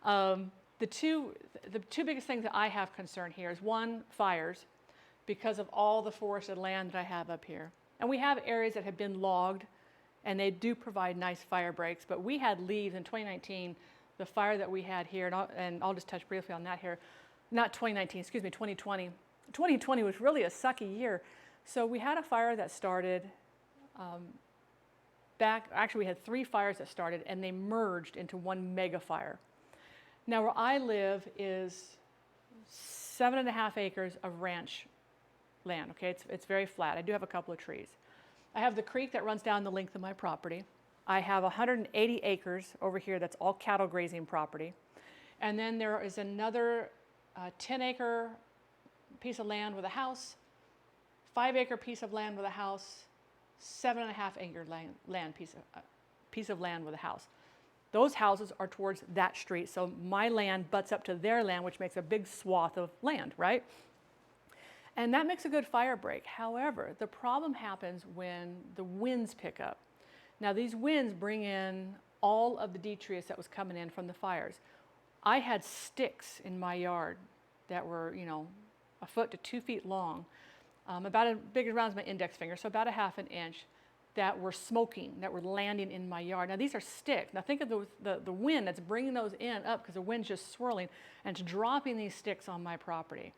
The two biggest things that I have concern here is one, fires, because of all the forested land that I have up here. And we have areas that have been logged, and they do provide nice fire breaks, but we had leaves in 2019, the fire that we had here, and I'll just touch briefly on that here. Not 2019, excuse me, 2020. 2020 was really a sucky year. So we had a fire that started actually we had 3 fires that started, and they merged into one mega fire. Now where I live is 7.5 acres of ranch land, okay? It's very flat. I do have a couple of trees. I have the creek that runs down the length of my property. I have 180 acres over here that's all cattle grazing property. And then there is another 10-acre piece of land with a house, 5-acre piece of land with a house, 7.5-acre piece of land with a house. Those houses are towards that street, so my land butts up to their land, which makes a big swath of land, right? And that makes a good fire break. However, the problem happens when the winds pick up. Now these winds bring in all of the detritus that was coming in from the fires. I had sticks in my yard that were, 1 foot to 2 feet long, about as big around as my index finger, so about 1/2 inch, that were smoking, that were landing in my yard. Now these are sticks. Now think of the wind that's bringing those in up, because the wind's just swirling, and it's dropping these sticks on my property.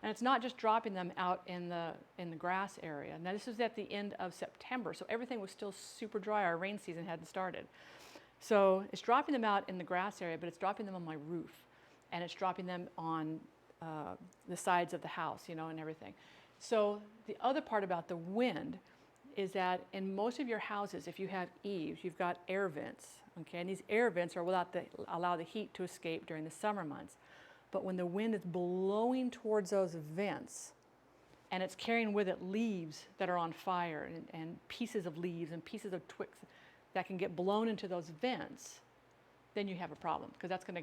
And it's not just dropping them out in the grass area. Now this was at the end of September, so everything was still super dry. Our rain season hadn't started. So it's dropping them out in the grass area, but it's dropping them on my roof, and it's dropping them on the sides of the house, and everything. So the other part about the wind is that in most of your houses, if you have eaves, you've got air vents, okay? And these air vents are allow the heat to escape during the summer months. But when the wind is blowing towards those vents, and it's carrying with it leaves that are on fire, and pieces of leaves and pieces of twigs that can get blown into those vents, then you have a problem, because that can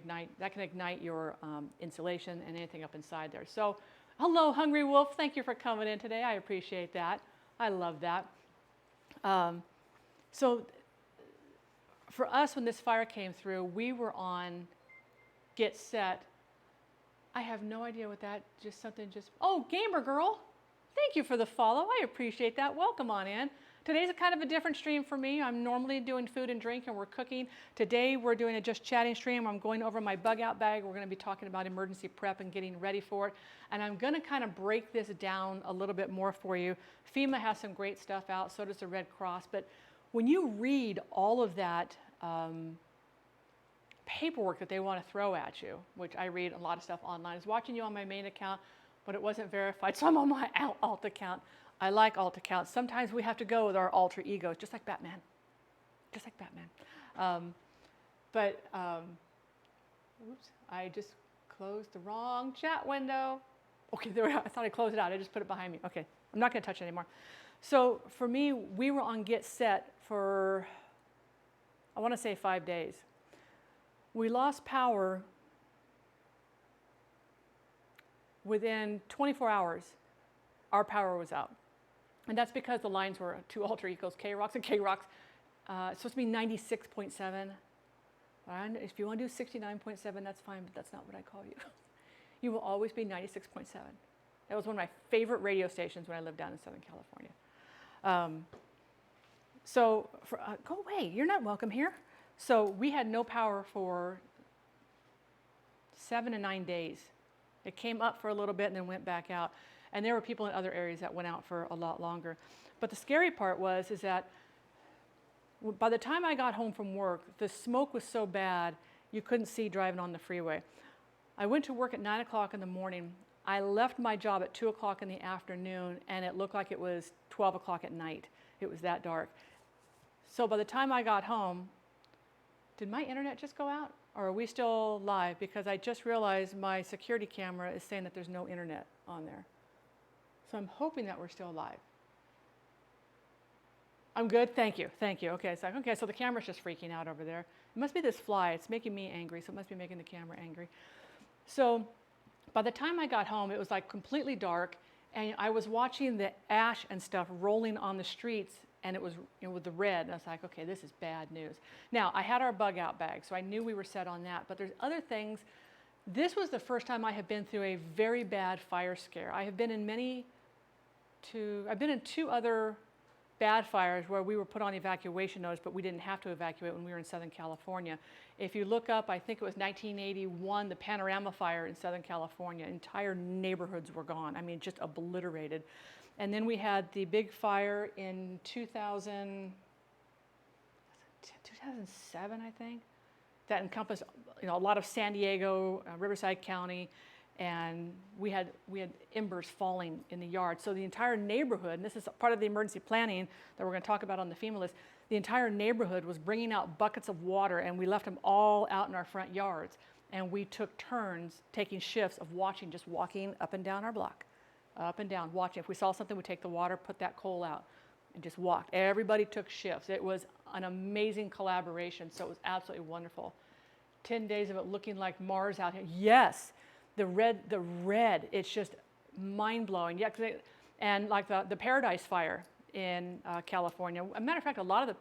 ignite your insulation and anything up inside there. So, hello, Hungry Wolf. Thank you for coming in today. I appreciate that. I love that. So for us, when this fire came through, we were on Get Set. I have no idea what that, oh, Gamer Girl. Thank you for the follow. I appreciate that. Welcome on in. Today's a kind of a different stream for me. I'm normally doing food and drink, and we're cooking. Today we're doing a just chatting stream. I'm going over my bug out bag. We're going to be talking about emergency prep and getting ready for it. And I'm going to kind of break this down a little bit more for you. FEMA has some great stuff out, so does the Red Cross. But when you read all of that paperwork that they want to throw at you, which I read a lot of stuff online. I was watching you on my main account, but it wasn't verified, so I'm on my alt account. I like alt accounts. Sometimes we have to go with our alter egos, just like Batman. Just like Batman. Oops, I just closed the wrong chat window. Okay, there we go. I thought I closed it out. I just put it behind me. Okay, I'm not going to touch it anymore. So for me, we were on Get Set for, I want to say 5 days. We lost power within 24 hours. Our power was out. And that's because the lines were 2 alter egos, K-Rocks and K-Rocks. It's supposed to be 96.7. If you want to do 69.7, that's fine, but that's not what I call you. You will always be 96.7. That was one of my favorite radio stations when I lived down in Southern California. Go away, you're not welcome here. So we had no power for 7 to 9 days. It came up for a little bit and then went back out. And there were people in other areas that went out for a lot longer. But the scary part is that by the time I got home from work, the smoke was so bad you couldn't see driving on the freeway. I went to work at 9 o'clock in the morning. I left my job at 2 o'clock in the afternoon, and it looked like it was 12 o'clock at night. It was that dark. So by the time I got home, did my internet just go out? Or are we still live? Because I just realized my security camera is saying that there's no internet on there. So I'm hoping that we're still live. I'm good, thank you. Okay, so the camera's just freaking out over there. It must be this fly, it's making me angry, so it must be making the camera angry. So by the time I got home, it was like completely dark, and I was watching the ash and stuff rolling on the streets and it was, with the red, and I was like, okay, this is bad news. Now, I had our bug out bag, so I knew we were set on that, but there's other things. This was the first time I had been through a very bad fire scare. I've been in two other bad fires where we were put on evacuation notice, but we didn't have to evacuate when we were in Southern California. If you look up, I think it was 1981, the Panorama Fire in Southern California. Entire neighborhoods were gone. I mean, just obliterated. And then we had the big fire in 2007, I think, that encompassed a lot of San Diego, Riverside County, and we had embers falling in the yard. So the entire neighborhood, and this is part of the emergency planning that we're going to talk about on the FEMA list, the entire neighborhood was bringing out buckets of water, and we left them all out in our front yards. And we took turns taking shifts of watching, just walking up and down our block, up and down, watching. If we saw something, we'd take the water, put that coal out, and just walked. Everybody took shifts. It was an amazing collaboration, so it was absolutely wonderful. 10 days of it looking like Mars out here. Yes. The red, it's just mind-blowing. Yeah, and like the Paradise Fire in California. As a matter of fact, a lot of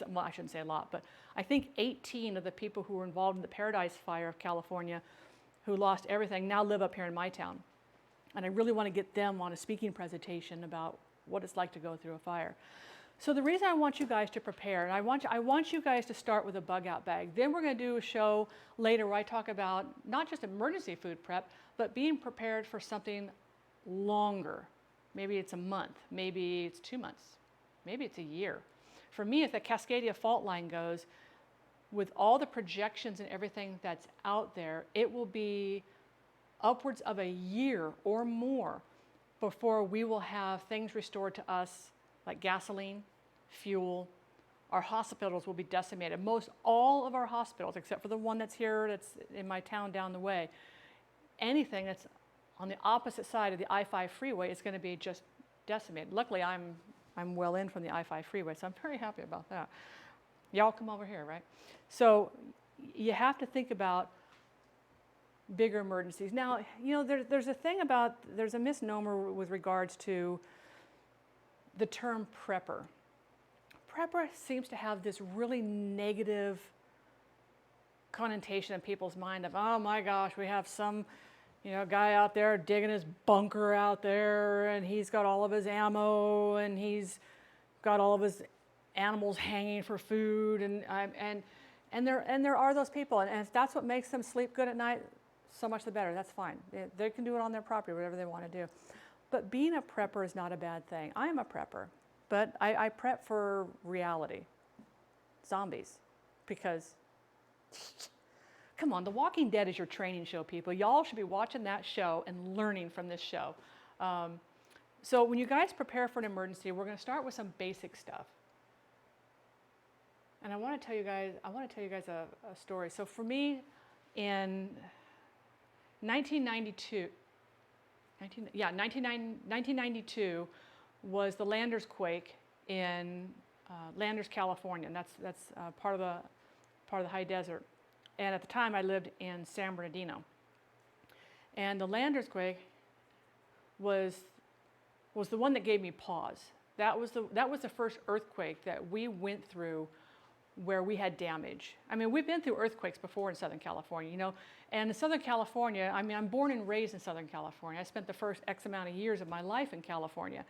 well, I shouldn't say a lot, but I think 18 of the people who were involved in the Paradise Fire of California who lost everything now live up here in my town. And I really want to get them on a speaking presentation about what it's like to go through a fire. So the reason I want you guys to prepare, and I want you guys to start with a bug out bag. Then we're going to do a show later where I talk about not just emergency food prep, but being prepared for something longer. Maybe it's a month, maybe it's 2 months, maybe it's a year. For me, if the Cascadia fault line goes, with all the projections and everything that's out there, it will be upwards of a year or more before we will have things restored to us like gasoline, fuel. Our hospitals will be decimated. Most all of our hospitals, except for the one that's here, that's in my town down the way, anything that's on the opposite side of the I-5 freeway is going to be just decimated. Luckily, I'm well in from the I-5 freeway, so I'm very happy about that. Y'all come over here, right? So you have to think about bigger emergencies. Now, there's a misnomer with regards to the term prepper. Prepper seems to have this really negative connotation in people's mind of, oh my gosh, we have some, guy out there digging his bunker out there, and he's got all of his ammo, and he's got all of his animals hanging for food, and there are those people, and if that's what makes them sleep good at night, so much the better. That's fine. They can do it on their property, whatever they want to do. But being a prepper is not a bad thing. I am a prepper, but I prep for reality, zombies, because, come on, The Walking Dead is your training show, people. Y'all should be watching that show and learning from this show. So when you guys prepare for an emergency, we're going to start with some basic stuff. And I want to tell you guys a story. So for me, in 1992 was the Landers quake in Landers, California, and that's part of the high desert. And at the time, I lived in San Bernardino. And the Landers quake was the one that gave me pause. That was the first earthquake that we went through where we had damage. I mean, we've been through earthquakes before in Southern California, and in Southern California, I mean, I'm born and raised in Southern California. I spent the first X amount of years of my life in California.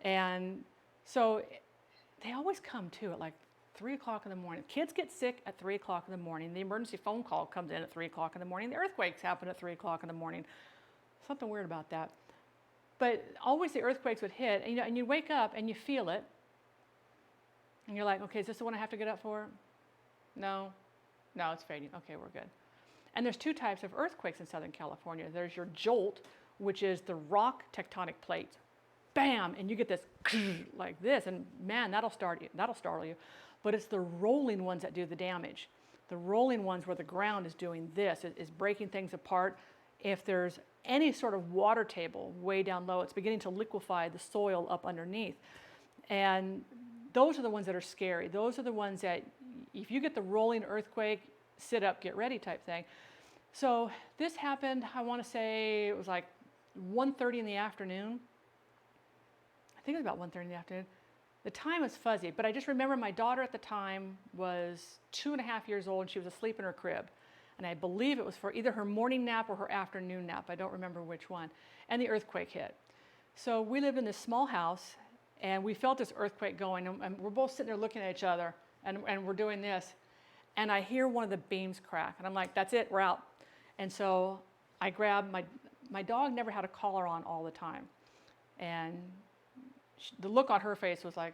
And so they always come to at like 3 o'clock in the morning. Kids get sick at 3 o'clock in the morning. The emergency phone call comes in at 3 o'clock in the morning. The earthquakes happen at 3 o'clock in the morning. Something weird about that. But always the earthquakes would hit, and you wake up and you feel it. And you're like, okay, is this the one I have to get up for? No, it's fading. Okay, we're good. And there's two types of earthquakes in Southern California. There's your jolt, which is the rock tectonic plates. Bam, and you get this like this, and man, that'll startle you. But it's the rolling ones that do the damage. The rolling ones where the ground is doing this, is breaking things apart. If there's any sort of water table way down low, it's beginning to liquefy the soil up underneath. And those are the ones that are scary. Those are the ones that, if you get the rolling earthquake, sit up, get ready type thing. So this happened, I want to say it was like 1:30 in the afternoon. I think it was about 1:30 in the afternoon. The time is fuzzy, but I just remember my daughter at the time was 2.5 years old and she was asleep in her crib. And I believe it was for either her morning nap or her afternoon nap. I don't remember which one. And the earthquake hit. So we lived in this small house and we felt this earthquake going and we're both sitting there looking at each other and we're doing this. And I hear one of the beams crack and I'm like, that's it, we're out. And so I grabbed my dog never had a collar on all the time. And the look on her face was like,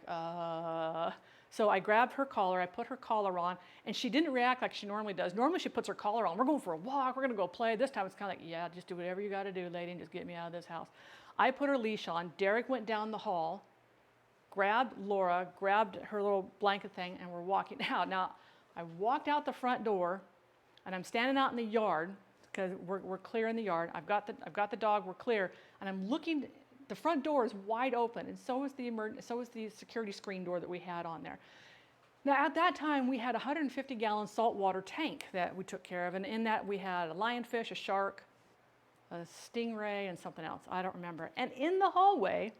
So I grabbed her collar, I put her collar on, and she didn't react like she normally does. Normally she puts her collar on. We're going for a walk, we're gonna go play. This time it's kind of like, yeah, just do whatever you gotta do, lady, and just get me out of this house. I put her leash on. Derek went down the hall, grabbed Laura, grabbed her little blanket thing, and we're walking out. Now, I walked out the front door, and I'm standing out in the yard, because we're clear in the yard. I've got the dog, we're clear, and I'm looking. The front door is wide open, and so is the security screen door that we had on there. Now, at that time, we had a 150-gallon saltwater tank that we took care of, and in that we had a lionfish, a shark, a stingray, and something else. I don't remember. And in the hallway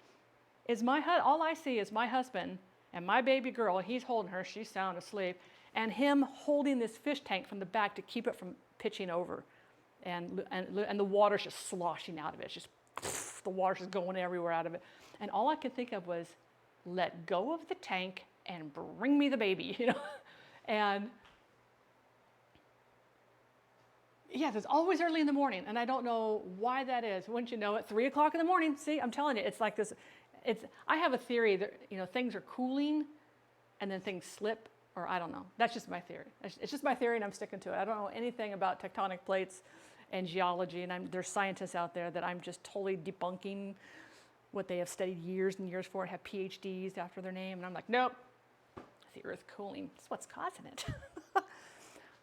is all I see is my husband and my baby girl. He's holding her, she's sound asleep, and him holding this fish tank from the back to keep it from pitching over. And the water's just sloshing out of it. It's just the water's just going everywhere out of it. And all I could think of was, let go of the tank and bring me the baby, you know? And yes, it's always early in the morning, and I don't know why that is. Wouldn't you know it? 3 o'clock in the morning. See, I'm telling you, it's like this. I have a theory that, you know, things are cooling and then things slip, or I don't know. That's just my theory. It's just my theory, and I'm sticking to it. I don't know anything about tectonic plates and geology, and there's scientists out there that I'm just totally debunking what they have studied years and years for and have PhDs after their name, and I'm like, nope, it's the earth cooling. It's what's causing it.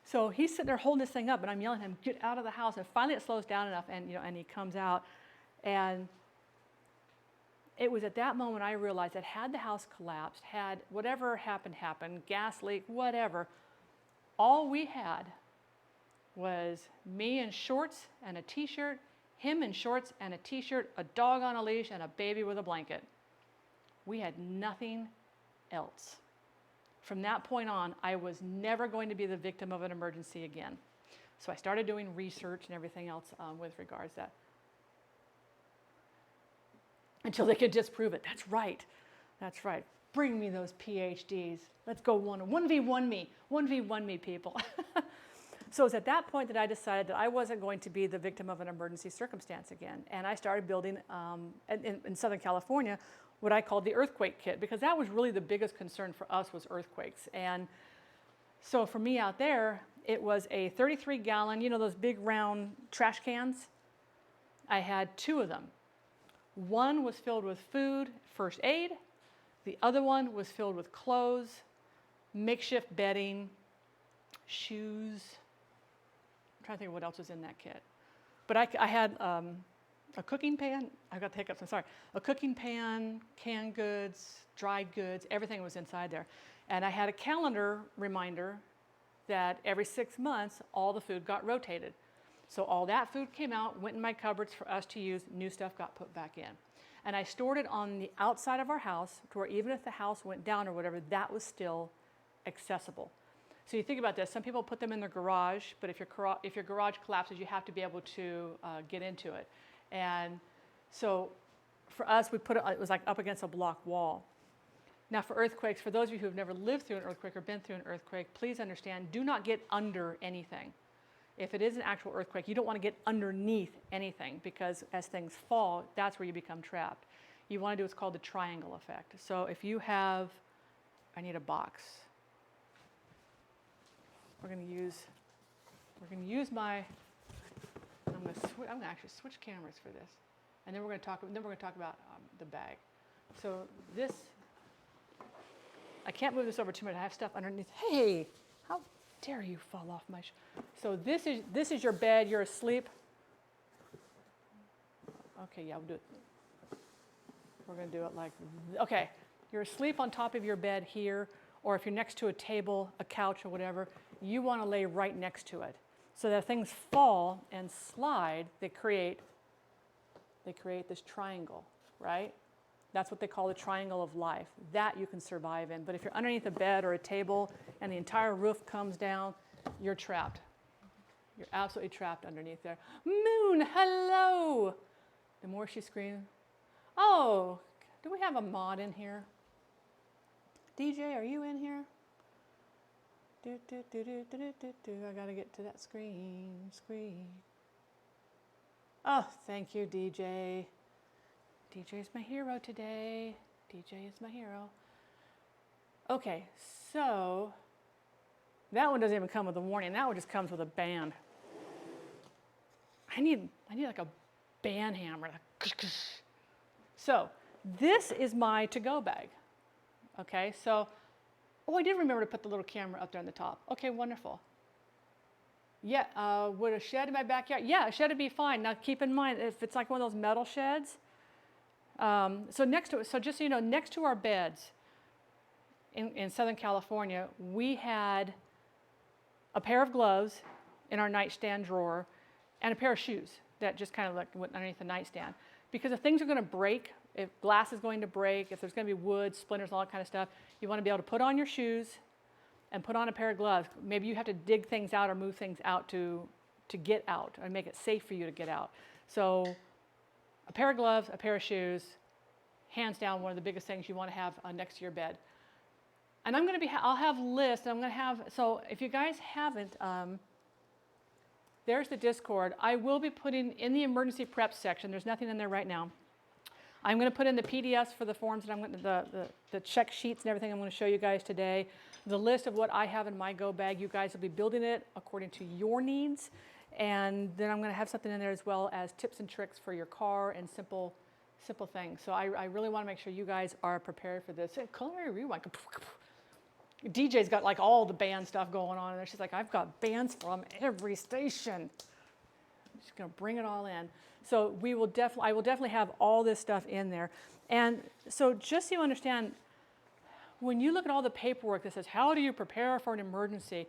So he's sitting there holding this thing up, and I'm yelling at him, get out of the house, and finally it slows down enough, and and he comes out, and it was at that moment I realized that had the house collapsed, had whatever happened, gas leak, whatever, all we had was me in shorts and a t-shirt, him in shorts and a t-shirt, a dog on a leash, and a baby with a blanket. We had nothing else. From that point on, I was never going to be the victim of an emergency again. So I started doing research and everything else with regards to that. Until they could disprove it. That's right. That's right. Bring me those PhDs. Let's go 1v1 me. 1v1 me, people. So it was at that point that I decided that I wasn't going to be the victim of an emergency circumstance again. And I started building, in Southern California, what I called the earthquake kit, because that was really the biggest concern for us was earthquakes. And so for me out there, it was a 33-gallon, you know those big round trash cans? I had 2 of them. One was filled with food, first aid. The other one was filled with clothes, makeshift bedding, shoes. I'm trying to think of what else was in that kit. But I had a cooking pan. I've got the hiccups, I'm sorry. A cooking pan, canned goods, dried goods, everything was inside there. And I had a calendar reminder that every 6 months, all the food got rotated. So all that food came out, went in my cupboards for us to use, new stuff got put back in. And I stored it on the outside of our house to where even if the house went down or whatever, that was still accessible. So you think about this, some people put them in their garage, but if your garage collapses, you have to be able to get into it. And so for us, it was like up against a block wall. Now for earthquakes, for those of you who have never lived through an earthquake or been through an earthquake, please understand, do not get under anything. If it is an actual earthquake, you don't want to get underneath anything because as things fall, that's where you become trapped. You want to do what's called the triangle effect. So if you have, I need a box. We're going to use my, I'm going to actually switch cameras for this. And then we're going to talk about the bag. So this, I can't move this over too much. I have stuff underneath. Hey, how dare you fall off my So this is your bed, you're asleep. Okay, yeah, we'll do it. We're going to do it like, okay, you're asleep on top of your bed here, or if you're next to a table, a couch or whatever, you want to lay right next to it. So that things fall and slide, they create this triangle, right? That's what they call the triangle of life. That you can survive in. But if you're underneath a bed or a table and the entire roof comes down, you're trapped. You're absolutely trapped underneath there. Moon, hello! The more she screams, oh, do we have a mod in here? DJ, are you in here? I gotta get to that screen. Oh, thank you, DJ. DJ is my hero today. DJ is my hero. Okay, so that one doesn't even come with a warning. That one just comes with a band. I need like a band hammer. So this is my to-go bag. Okay, so, oh, I did remember to put the little camera up there on the top. Okay, wonderful. Yeah, would a shed in my backyard? Yeah, a shed would be fine. Now keep in mind, if it's like one of those metal sheds, so just so you know, next to our beds in Southern California, we had a pair of gloves in our nightstand drawer and a pair of shoes that just kind of like went underneath the nightstand. Because if things are going to break, if glass is going to break, if there's going to be wood, splinters, all that kind of stuff, you want to be able to put on your shoes and put on a pair of gloves. Maybe you have to dig things out or move things out to get out and make it safe for you to get out. So a pair of gloves, a pair of shoes, hands down one of the biggest things you want to have next to your bed. And I'll have lists. I'm going to have, so if you guys haven't, there's the Discord. I will be putting in the emergency prep section. There's nothing in there right now. I'm going to put in the PDFs for the forms, and I'm going to the check sheets and everything I'm going to show you guys today. The list of what I have in my go bag. You guys will be building it according to your needs, and then I'm going to have something in there as well as tips and tricks for your car and simple things. So I really want to make sure you guys are prepared for this. Culinary Rewind. DJ's got like all the band stuff going on, and she's like, I've got bands from every station. She's going to bring it all in. So I will definitely have all this stuff in there. And so just so you understand, when you look at all the paperwork that says, how do you prepare for an emergency?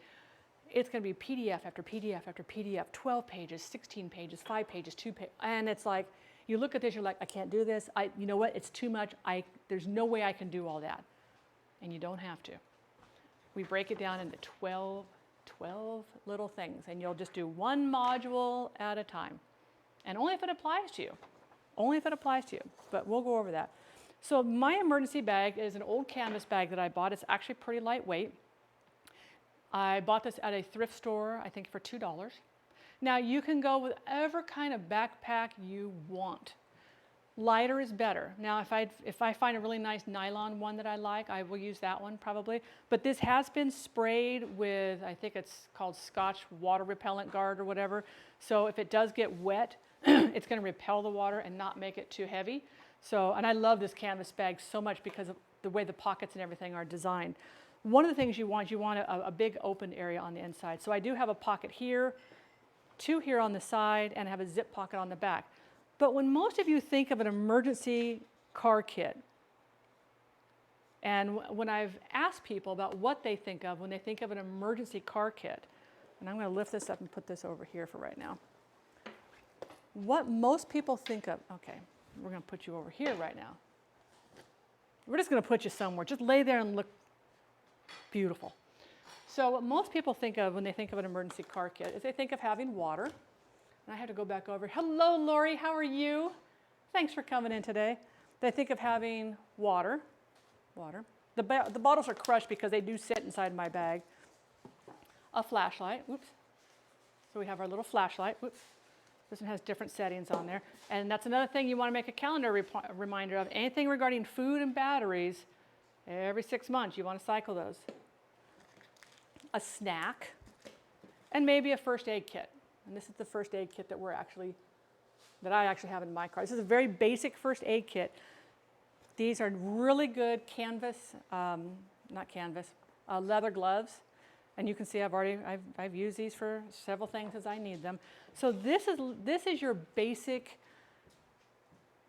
It's going to be PDF after PDF after PDF, 12 pages, 16 pages, 5 pages, 2 pages. And it's like, you look at this, you're like, I can't do this. You know what? It's too much. There's no way I can do all that. And you don't have to. We break it down into 12 little things. And you'll just do one module at a time. And only if it applies to you. Only if it applies to you. But we'll go over that. So my emergency bag is an old canvas bag that I bought. It's actually pretty lightweight. I bought this at a thrift store, I think for $2. Now you can go with whatever kind of backpack you want. Lighter is better. Now if I find a really nice nylon one that I like, I will use that one probably. But this has been sprayed with, I think it's called Scotch water repellent guard or whatever. So if it does get wet, it's going to repel the water and not make it too heavy. So, and I love this canvas bag so much because of the way the pockets and everything are designed. One of the things you want a big open area on the inside. So I do have a pocket here, 2 here on the side, and I have a zip pocket on the back. But when most of you think of an emergency car kit, and when I've asked people about what they think of when they think of an emergency car kit, and I'm going to lift this up and put this over here for right now. What most people think of, okay, we're going to put you over here right now. We're just going to put you somewhere. Just lay there and look beautiful. So what most people think of when they think of an emergency car kit is they think of having water. And I have to go back over. Hello, Lori, how are you? Thanks for coming in today. They think of having water. The bottles are crushed because they do sit inside my bag. A flashlight, whoops. So we have our little flashlight, whoops. This one has different settings on there. And that's another thing you want to make a calendar reminder of. Anything regarding food and batteries, every 6 months you want to cycle those. A snack, and maybe a first aid kit. And this is the first aid kit that I actually have in my car. This is a very basic first aid kit. These are really good leather gloves. And you can see I've used these for several things as I need them. So this is your basic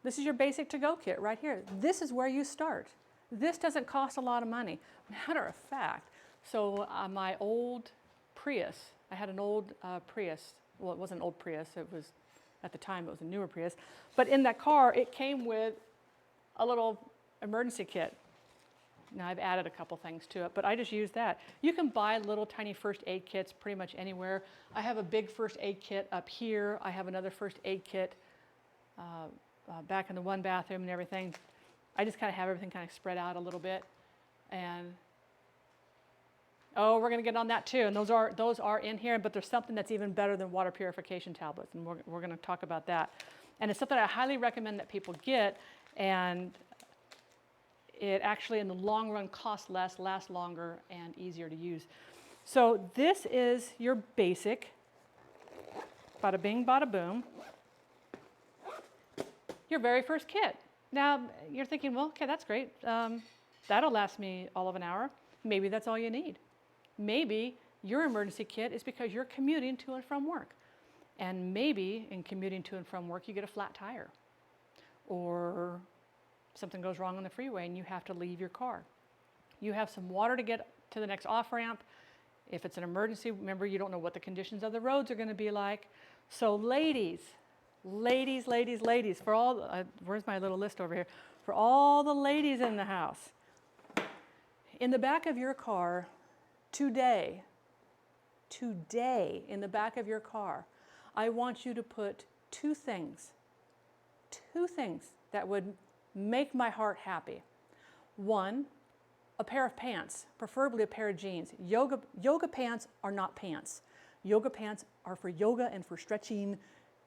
to-go kit right here. This is where you start. This doesn't cost a lot of money. Matter of fact, so my old Prius, I had an old Prius. Well, it wasn't an old Prius. It was, at the time, it was a newer Prius. But in that car, it came with a little emergency kit. Now I've added a couple things to it, but I just use that. You can buy little tiny first aid kits pretty much anywhere. I have a big first aid kit up here. I have another first aid kit back in the one bathroom and everything. I just kind of have everything kind of spread out a little bit. And oh, we're going to get on that too. And those are in here, but there's something that's even better than water purification tablets, and we're going to talk about that. And it's something I highly recommend that people get, and it actually in the long run costs less, lasts longer, and easier to use. So this is your basic, bada bing, bada boom, your very first kit. Now you're thinking, well, okay, that's great. That'll last me all of an hour. Maybe that's all you need. Maybe your emergency kit is because you're commuting to and from work. And maybe in commuting to and from work, you get a flat tire, or something goes wrong on the freeway and you have to leave your car. You have some water to get to the next off-ramp. If it's an emergency, remember, you don't know what the conditions of the roads are going to be like. So ladies, for all, where's my little list over here? For all the ladies in the house, in the back of your car, today, in the back of your car, I want you to put two things that would make my heart happy. One, a pair of pants, preferably a pair of jeans. Yoga pants are not pants. Yoga pants are for yoga and for stretching.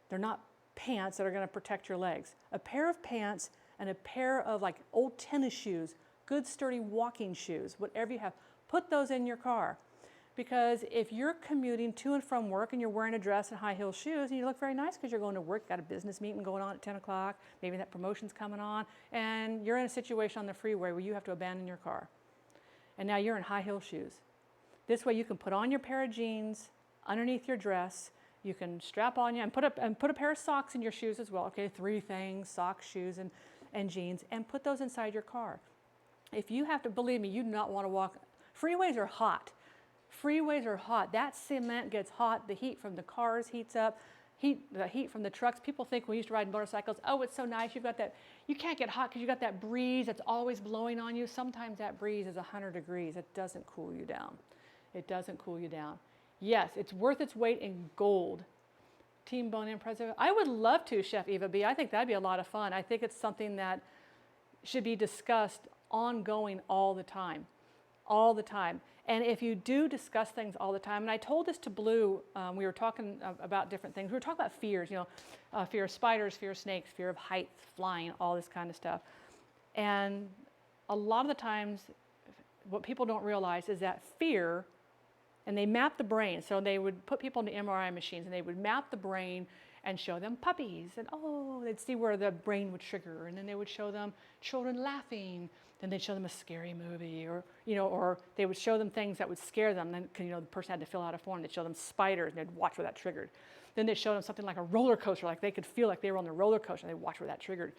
They're not pants that are going to protect your legs. A pair of pants and a pair of like old tennis shoes, good sturdy walking shoes, whatever you have, put those in your car. Because if you're commuting to and from work and you're wearing a dress and high heel shoes and you look very nice because you're going to work, got a business meeting going on at 10 o'clock, maybe that promotion's coming on, and you're in a situation on the freeway where you have to abandon your car. And now you're in high heel shoes. This way you can put on your pair of jeans underneath your dress. You can strap on you and put a pair of socks in your shoes as well. Okay, 3 things: socks, shoes, and jeans, and put those inside your car. If you have to, believe me, you do not want to walk. Freeways are hot. Freeways are hot. That cement gets hot. The heat from the cars heats up. The heat from the trucks. People think when we used to ride motorcycles, oh, it's so nice. You've got that. You can't get hot because you got that breeze that's always blowing on you. Sometimes that breeze is 100 degrees. It doesn't cool you down. It doesn't cool you down. Yes, it's worth its weight in gold. Team bone-in preservation. I would love to, Chef Eva B. I think that'd be a lot of fun. I think it's something that should be discussed ongoing all the time. All the time. And if you do discuss things all the time, and I told this to Blue, we were talking about different things. We were talking about fears, fear of spiders, fear of snakes, fear of heights, flying, all this kind of stuff. And a lot of the times, what people don't realize is that fear, and they map the brain. So they would put people into MRI machines, and they would map the brain and show them puppies. And they'd see where the brain would trigger. And then they would show them children laughing. Then they'd show them a scary movie, or they would show them things that would scare them. Then, the person had to fill out a form. They'd show them spiders, and they'd watch where that triggered. Then they'd show them something like a roller coaster, like they could feel like they were on the roller coaster, and they'd watch where that triggered.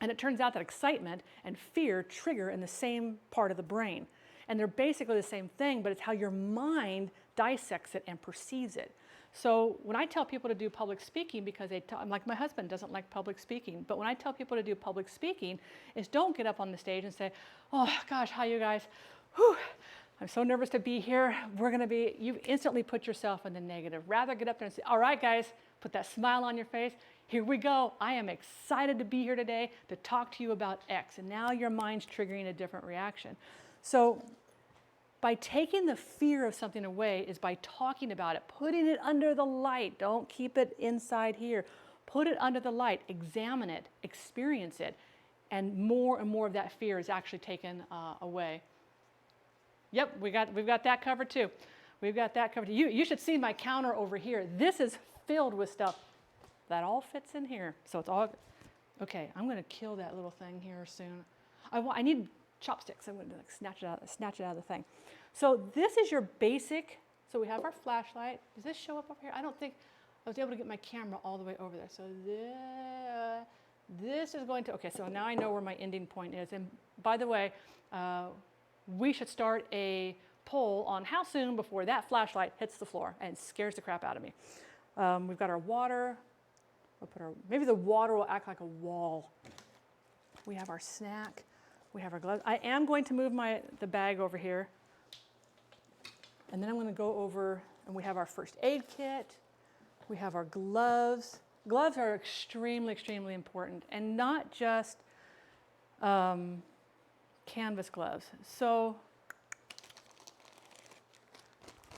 And it turns out that excitement and fear trigger in the same part of the brain. And they're basically the same thing, but it's how your mind dissects it and perceives it. So when I tell people to do public speaking, because like my husband doesn't like public speaking, but when I tell people to do public speaking, is don't get up on the stage and say, oh gosh, hi you guys, whew, I'm so nervous to be here. You instantly put yourself in the negative. Rather get up there and say, all right guys, put that smile on your face. Here we go. I am excited to be here today to talk to you about X. And now your mind's triggering a different reaction. So by taking the fear of something away is by talking about it, putting it under the light. Don't keep it inside here. Put it under the light, examine it, experience it, and more of that fear is actually taken away. Yep, we've got that covered too. We've got that covered. You should see my counter over here. This is filled with stuff that all fits in here. So it's all, okay, I'm gonna kill that little thing here soon. I need chopsticks. I'm going to snatch it out of the thing. So this is your basic. So we have our flashlight. Does this show up over here? I don't think I was able to get my camera all the way over there. So this is going to, okay, so now I know where my ending point is. And by the way, we should start a poll on how soon before that flashlight hits the floor and scares the crap out of me. We've got our water. Maybe the water will act like a wall. we have our snack, we have our gloves. I am going to move the bag over here. And then I'm going to go over, and we have our first aid kit. We have our gloves. Gloves are extremely, extremely important, and not just canvas gloves. So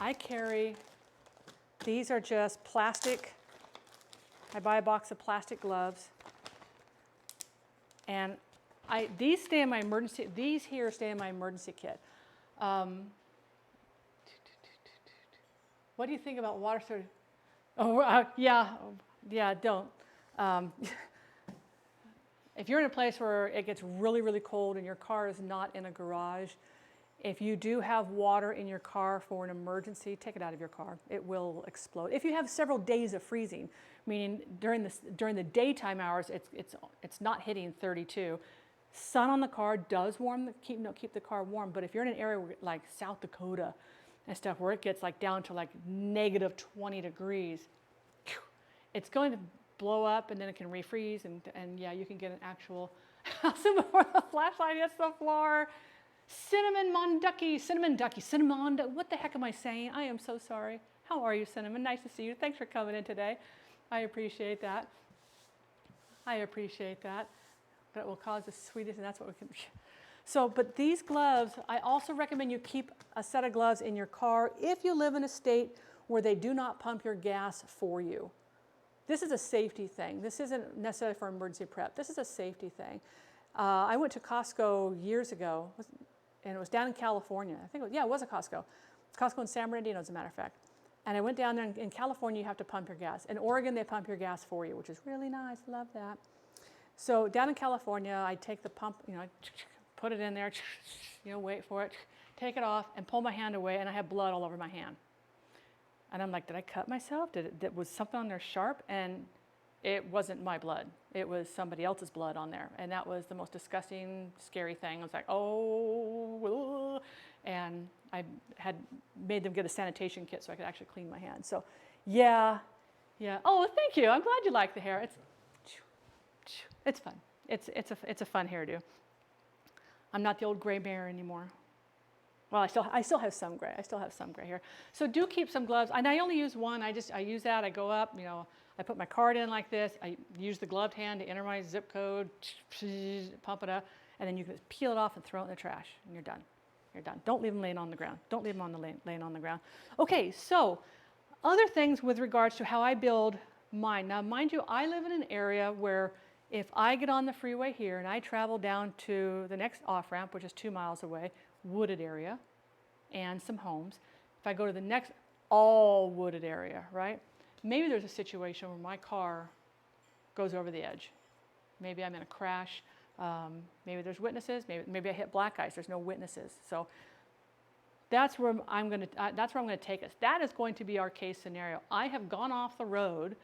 I carry, these are just plastic. I buy a box of plastic gloves. And these stay in my emergency, these here stay in my emergency kit. What do you think about water storage? Oh, yeah, don't. If you're in a place where it gets really, really cold and your car is not in a garage, if you do have water in your car for an emergency, take it out of your car. It will explode. If you have several days of freezing, meaning during the daytime hours, it's not hitting 32. Sun on the car does keep the car warm, but if you're in an area like South Dakota and stuff where it gets like down to like negative 20 degrees, it's going to blow up and then it can refreeze and yeah, you can get an actual before the flashlight hits the floor. Cinnamon ducky, what the heck am I saying? I am so sorry. How are you, Cinnamon? Nice to see you. Thanks for coming in today. I appreciate that. But it will cause the sweetest, and that's what we can. So, but these gloves, I also recommend you keep a set of gloves in your car if you live in a state where they do not pump your gas for you. This is a safety thing. This isn't necessarily for emergency prep. This is a safety thing. I went to Costco years ago, and it was down in California. I think it was a Costco. It's Costco in San Bernardino, as a matter of fact. And I went down there. In California, you have to pump your gas. In Oregon, they pump your gas for you, which is really nice. Love that. So down in California, I take the pump, I put it in there, wait for it, take it off, and pull my hand away, and I have blood all over my hand. And I'm like, did I cut myself? Was something on there sharp? And it wasn't my blood. It was somebody else's blood on there. And that was the most disgusting, scary thing. I was like, oh, and I had made them get a sanitation kit so I could actually clean my hands. So, yeah. Oh, thank you. I'm glad you like the hair. It's fun. It's a fun hairdo. I'm not the old gray mare anymore. Well, I still have some gray. I still have some gray hair. So do keep some gloves. And I only use one. I use that. I go up. I put my card in like this. I use the gloved hand to enter my zip code, pump it up, and then you can peel it off and throw it in the trash, and you're done. You're done. Don't leave them laying on the ground. Don't leave them laying on the ground. Okay, so other things with regards to how I build mine. Now, mind you, I live in an area where if I get on the freeway here and I travel down to the next off-ramp, which is 2 miles away, wooded area and some homes. If I go to the next all wooded area, right? Maybe there's a situation where my car goes over the edge. Maybe I'm in a crash. Maybe there's witnesses. Maybe I hit black ice. There's no witnesses. So that's where I'm going to take us. That is going to be our case scenario. I have gone off the road,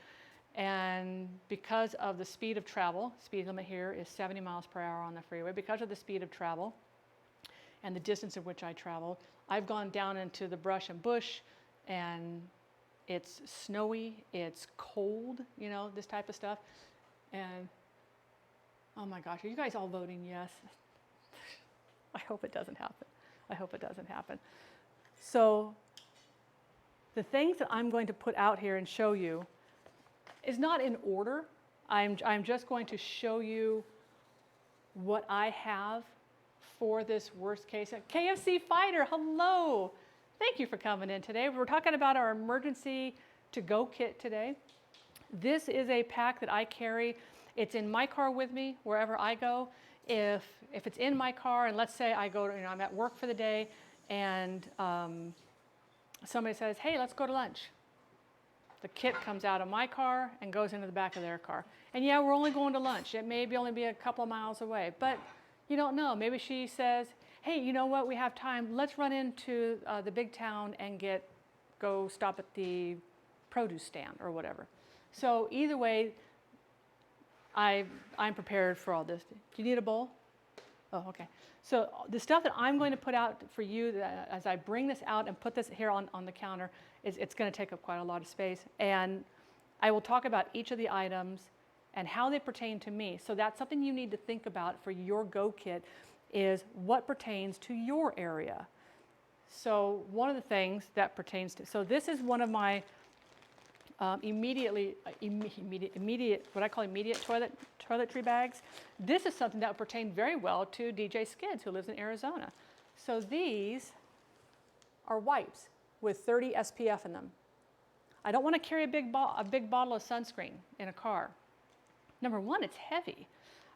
and because of the speed of travel, speed limit here is 70 miles per hour on the freeway. Because of the speed of travel and the distance in which I traveled, I've gone down into the brush and bush, and it's snowy, it's cold, this type of stuff. And oh my gosh, are you guys all voting yes? I hope it doesn't happen. I hope it doesn't happen. So the things that I'm going to put out here and show you is not in order. I'm just going to show you what I have for this worst case. KFC Fighter, hello. Thank you for coming in today. We're talking about our emergency to-go kit today. This is a pack that I carry. It's in my car with me wherever I go. If it's in my car, and let's say I go to, I'm at work for the day, and somebody says, hey, let's go to lunch. The kit comes out of my car and goes into the back of their car. And yeah, we're only going to lunch. It may only be a couple of miles away, but you don't know. Maybe she says, hey, you know what, we have time. Let's run into the big town and go stop at the produce stand or whatever. So either way, I'm prepared for all this. Do you need a bowl? Oh, okay. So the stuff that I'm going to put out for you as I bring this out and put this here on the counter, it's going to take up quite a lot of space. And I will talk about each of the items and how they pertain to me. So that's something you need to think about for your Go kit, is what pertains to your area. So one of the things that pertains to, so this is one of my immediate, what I call immediate toiletry bags. This is something that would pertain very well to DJ Skids, who lives in Arizona. So these are wipes with 30 SPF in them. I don't want to carry a big bottle of sunscreen in a car. Number one, it's heavy.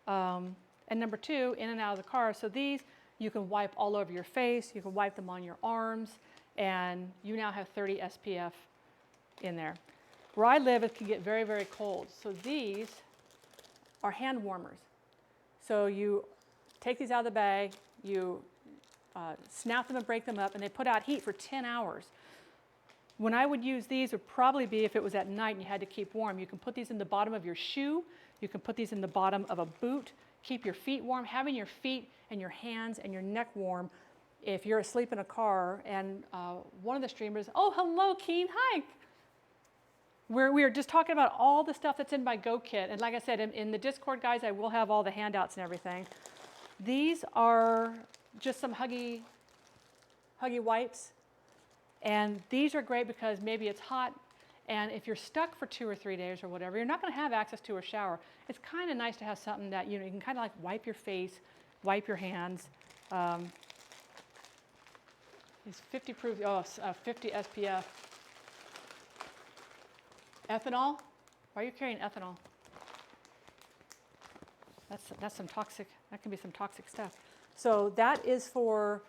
And number two, in and out of the car. So these, you can wipe all over your face, you can wipe them on your arms, and you now have 30 SPF in there. Where I live, it can get very, very cold. So these are hand warmers. So you take these out of the bag, you snap them and break them up, and they put out heat for 10 hours. When I would use these would probably be if it was at night and you had to keep warm. You can put these in the bottom of your shoe. You can put these in the bottom of a boot. Keep your feet warm. Having your feet and your hands and your neck warm if you're asleep in a car. And one of the streamers, oh, hello, Keen, hi. We are just talking about all the stuff that's in my Go kit. And like I said, in the Discord, guys, I will have all the handouts and everything. These are just some huggy wipes. And these are great because maybe it's hot, and if you're stuck for 2 or 3 days or whatever, you're not going to have access to a shower. It's kind of nice to have something that, you know, you can kind of like wipe your face, wipe your hands. It's 50 proof, 50 SPF. Ethanol? Why are you carrying ethanol? That's some toxic, that can be some toxic stuff. So that is for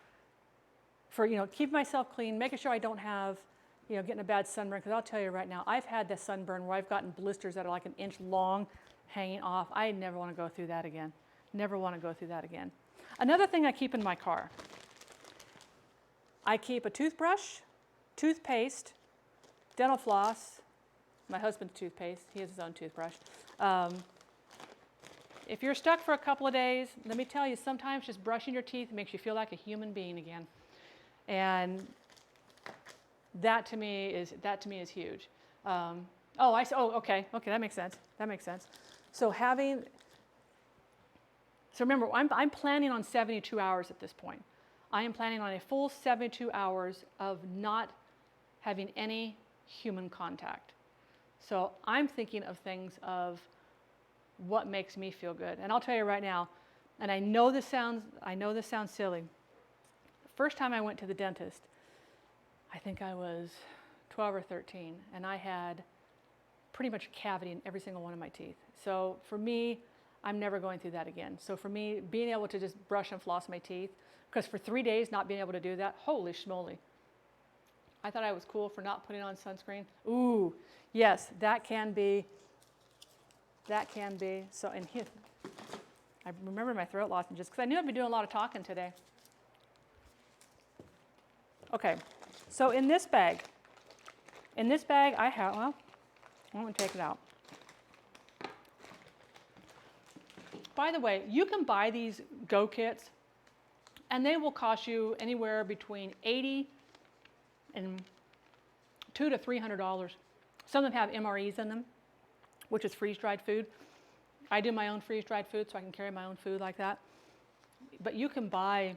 you know, keep myself clean, making sure I don't have, you know, getting a bad sunburn, because I'll tell you right now, I've had this sunburn where I've gotten blisters that are like 1 inch long hanging off. I never want to go through that again. Never want to go through that again. Another thing I keep in my car, I keep a toothbrush, toothpaste, dental floss, my husband's toothpaste, he has his own toothbrush. If you're stuck for a couple of days, let me tell you, sometimes just brushing your teeth makes you feel like a human being again. And that to me is huge. Okay, that makes sense. That makes sense. So remember, I'm planning on 72 hours at this point. I am planning on a full 72 hours of not having any human contact. So I'm thinking of things of what makes me feel good. And I'll tell you right now, and I know this sounds silly. First time I went to the dentist, I think I was 12 or 13, and I had pretty much a cavity in every single one of my teeth. So for me, I'm never going through that again. So for me, being able to just brush and floss my teeth, because for 3 days not being able to do that, holy schmoly. I thought I was cool for not putting on sunscreen. Ooh, yes, that can be. So, and here, I remember my throat lozenges, because I knew I'd be doing a lot of talking today. Okay, so in this bag I have, well, I'm going to take it out. By the way, you can buy these Go kits, and they will cost you anywhere between $80 and $200 to $300. Some of them have MREs in them, which is freeze-dried food. I do my own freeze-dried food, so I can carry my own food like that. But you can buy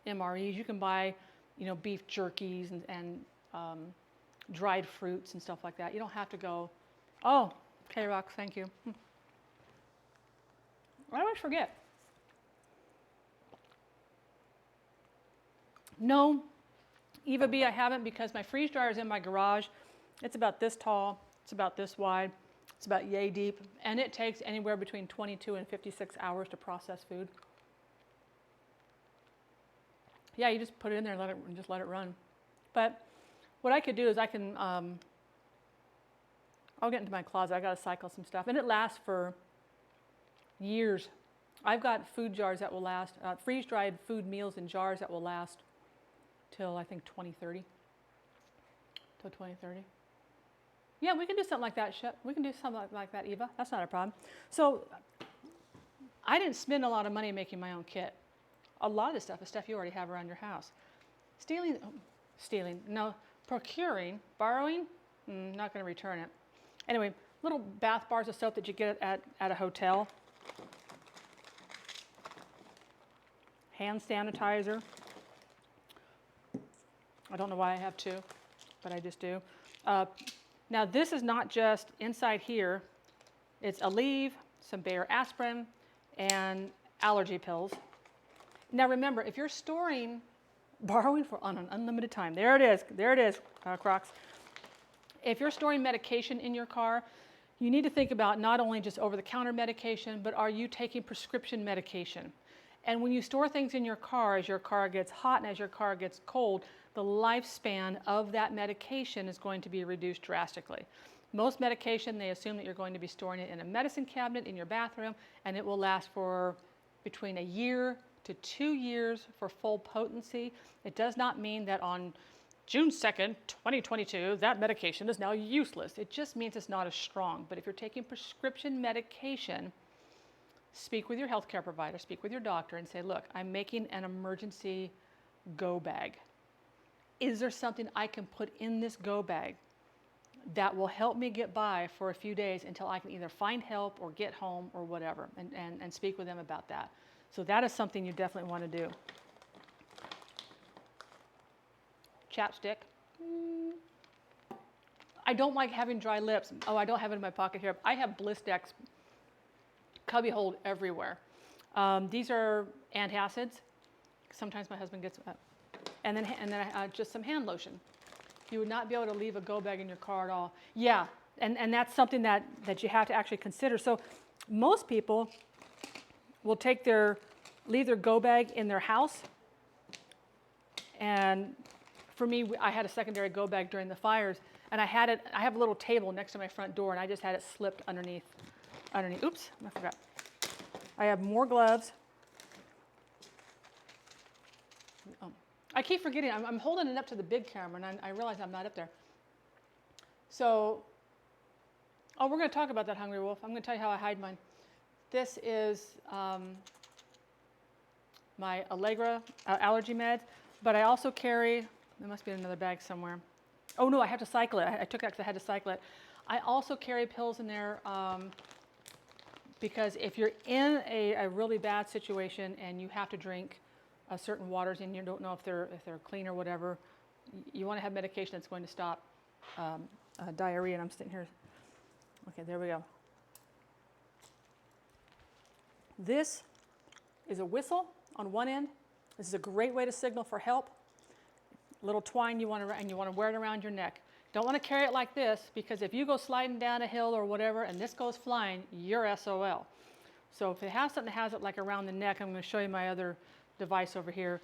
MREs, you can buy, you know, beef jerkies and dried fruits and stuff like that. You don't have to go, oh, K-Rock, thank you. I always forget. No, Eva B, I haven't, because my freeze dryer is in my garage. It's about this tall, it's about this wide, it's about yay deep, and it takes anywhere between 22 and 56 hours to process food. Yeah, you just put it in there and just let it run. But what I could do is I can, I'll get into my closet. I got to cycle some stuff, and it lasts for years. I've got food jars that will last, freeze-dried food meals in jars that will last till I think 2030. Till 2030. Yeah, we can do something like that. We can do something like that, Eva. That's not a problem. So I didn't spend a lot of money making my own kit. A lot of this stuff is stuff you already have around your house. Procuring, borrowing, not going to return it. Anyway, little bath bars of soap that you get at a hotel. Hand sanitizer. I don't know why I have two, but I just do. Now this is not just inside here. It's Aleve, some Bayer aspirin, and allergy pills. Now remember, if you're borrowing for on an unlimited time, there it is, Crocs. If you're storing medication in your car, you need to think about not only just over-the-counter medication, but are you taking prescription medication? And when you store things in your car, as your car gets hot and as your car gets cold, the lifespan of that medication is going to be reduced drastically. Most medication, they assume that you're going to be storing it in a medicine cabinet in your bathroom, and it will last for between a year to 2 years for full potency. It does not mean that on June 2nd, 2022, that medication is now useless. It just means it's not as strong. But if you're taking prescription medication, speak with your healthcare provider, speak with your doctor and say, look, I'm making an emergency go bag. Is there something I can put in this go bag that will help me get by for a few days until I can either find help or get home or whatever, and speak with them about that. So that is something you definitely want to do. Chapstick. I don't like having dry lips. Oh, I don't have it in my pocket here. I have Blistex cubbyhole everywhere. These are antacids. Sometimes my husband gets and then just some hand lotion. You would not be able to leave a go bag in your car at all. Yeah, and that's something that you have to actually consider. So most people will leave their go bag in their house. And for me, I had a secondary go bag during the fires, and I have a little table next to my front door, and I just had it slipped underneath. Oops, I forgot. I have more gloves. Oh, I keep forgetting. I'm holding it up to the big camera, and I realize I'm not up there. So, we're going to talk about that, Hungry Wolf. I'm going to tell you how I hide mine. This is my Allegra allergy meds, but I also carry, there must be another bag somewhere. Oh no, I have to cycle it. I took that because I had to cycle it. I also carry pills in there because if you're in a really bad situation and you have to drink certain waters and you don't know if they're clean or whatever, you want to have medication that's going to stop diarrhea. And I'm sitting here. Okay, there we go. This is a whistle on one end. This is a great way to signal for help. Little twine you want to wear it around your neck. Don't want to carry it like this, because if you go sliding down a hill or whatever and this goes flying, you're SOL. So if it has something that has it like around the neck, I'm going to show you my other device over here.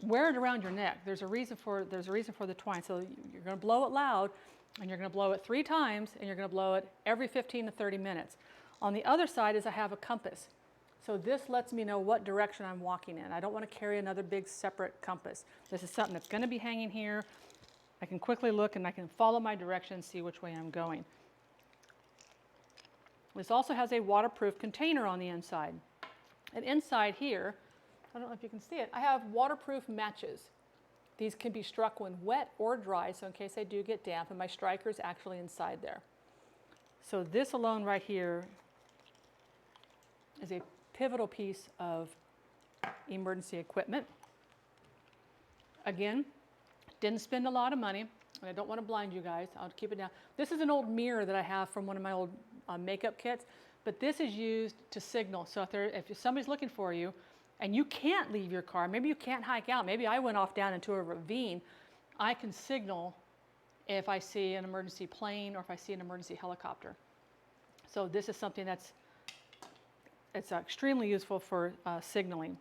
Wear it around your neck. There's a reason for the twine. So you're going to blow it loud, and you're going to blow it 3 times, and you're going to blow it every 15 to 30 minutes. On the other side is I have a compass. So this lets me know what direction I'm walking in. I don't want to carry another big separate compass. This is something that's going to be hanging here. I can quickly look and I can follow my direction and see which way I'm going. This also has a waterproof container on the inside. And inside here, I don't know if you can see it, I have waterproof matches. These can be struck when wet or dry, so in case they do get damp, and my striker is actually inside there. So this alone right here is a pivotal piece of emergency equipment. Again, didn't spend a lot of money, and I don't want to blind you guys. I'll keep it down. This is an old mirror that I have from one of my old makeup kits, but this is used to signal. So if somebody's looking for you and you can't leave your car, maybe you can't hike out, maybe I went off down into a ravine, I can signal if I see an emergency plane or if I see an emergency helicopter. So this is something it's extremely useful for signaling.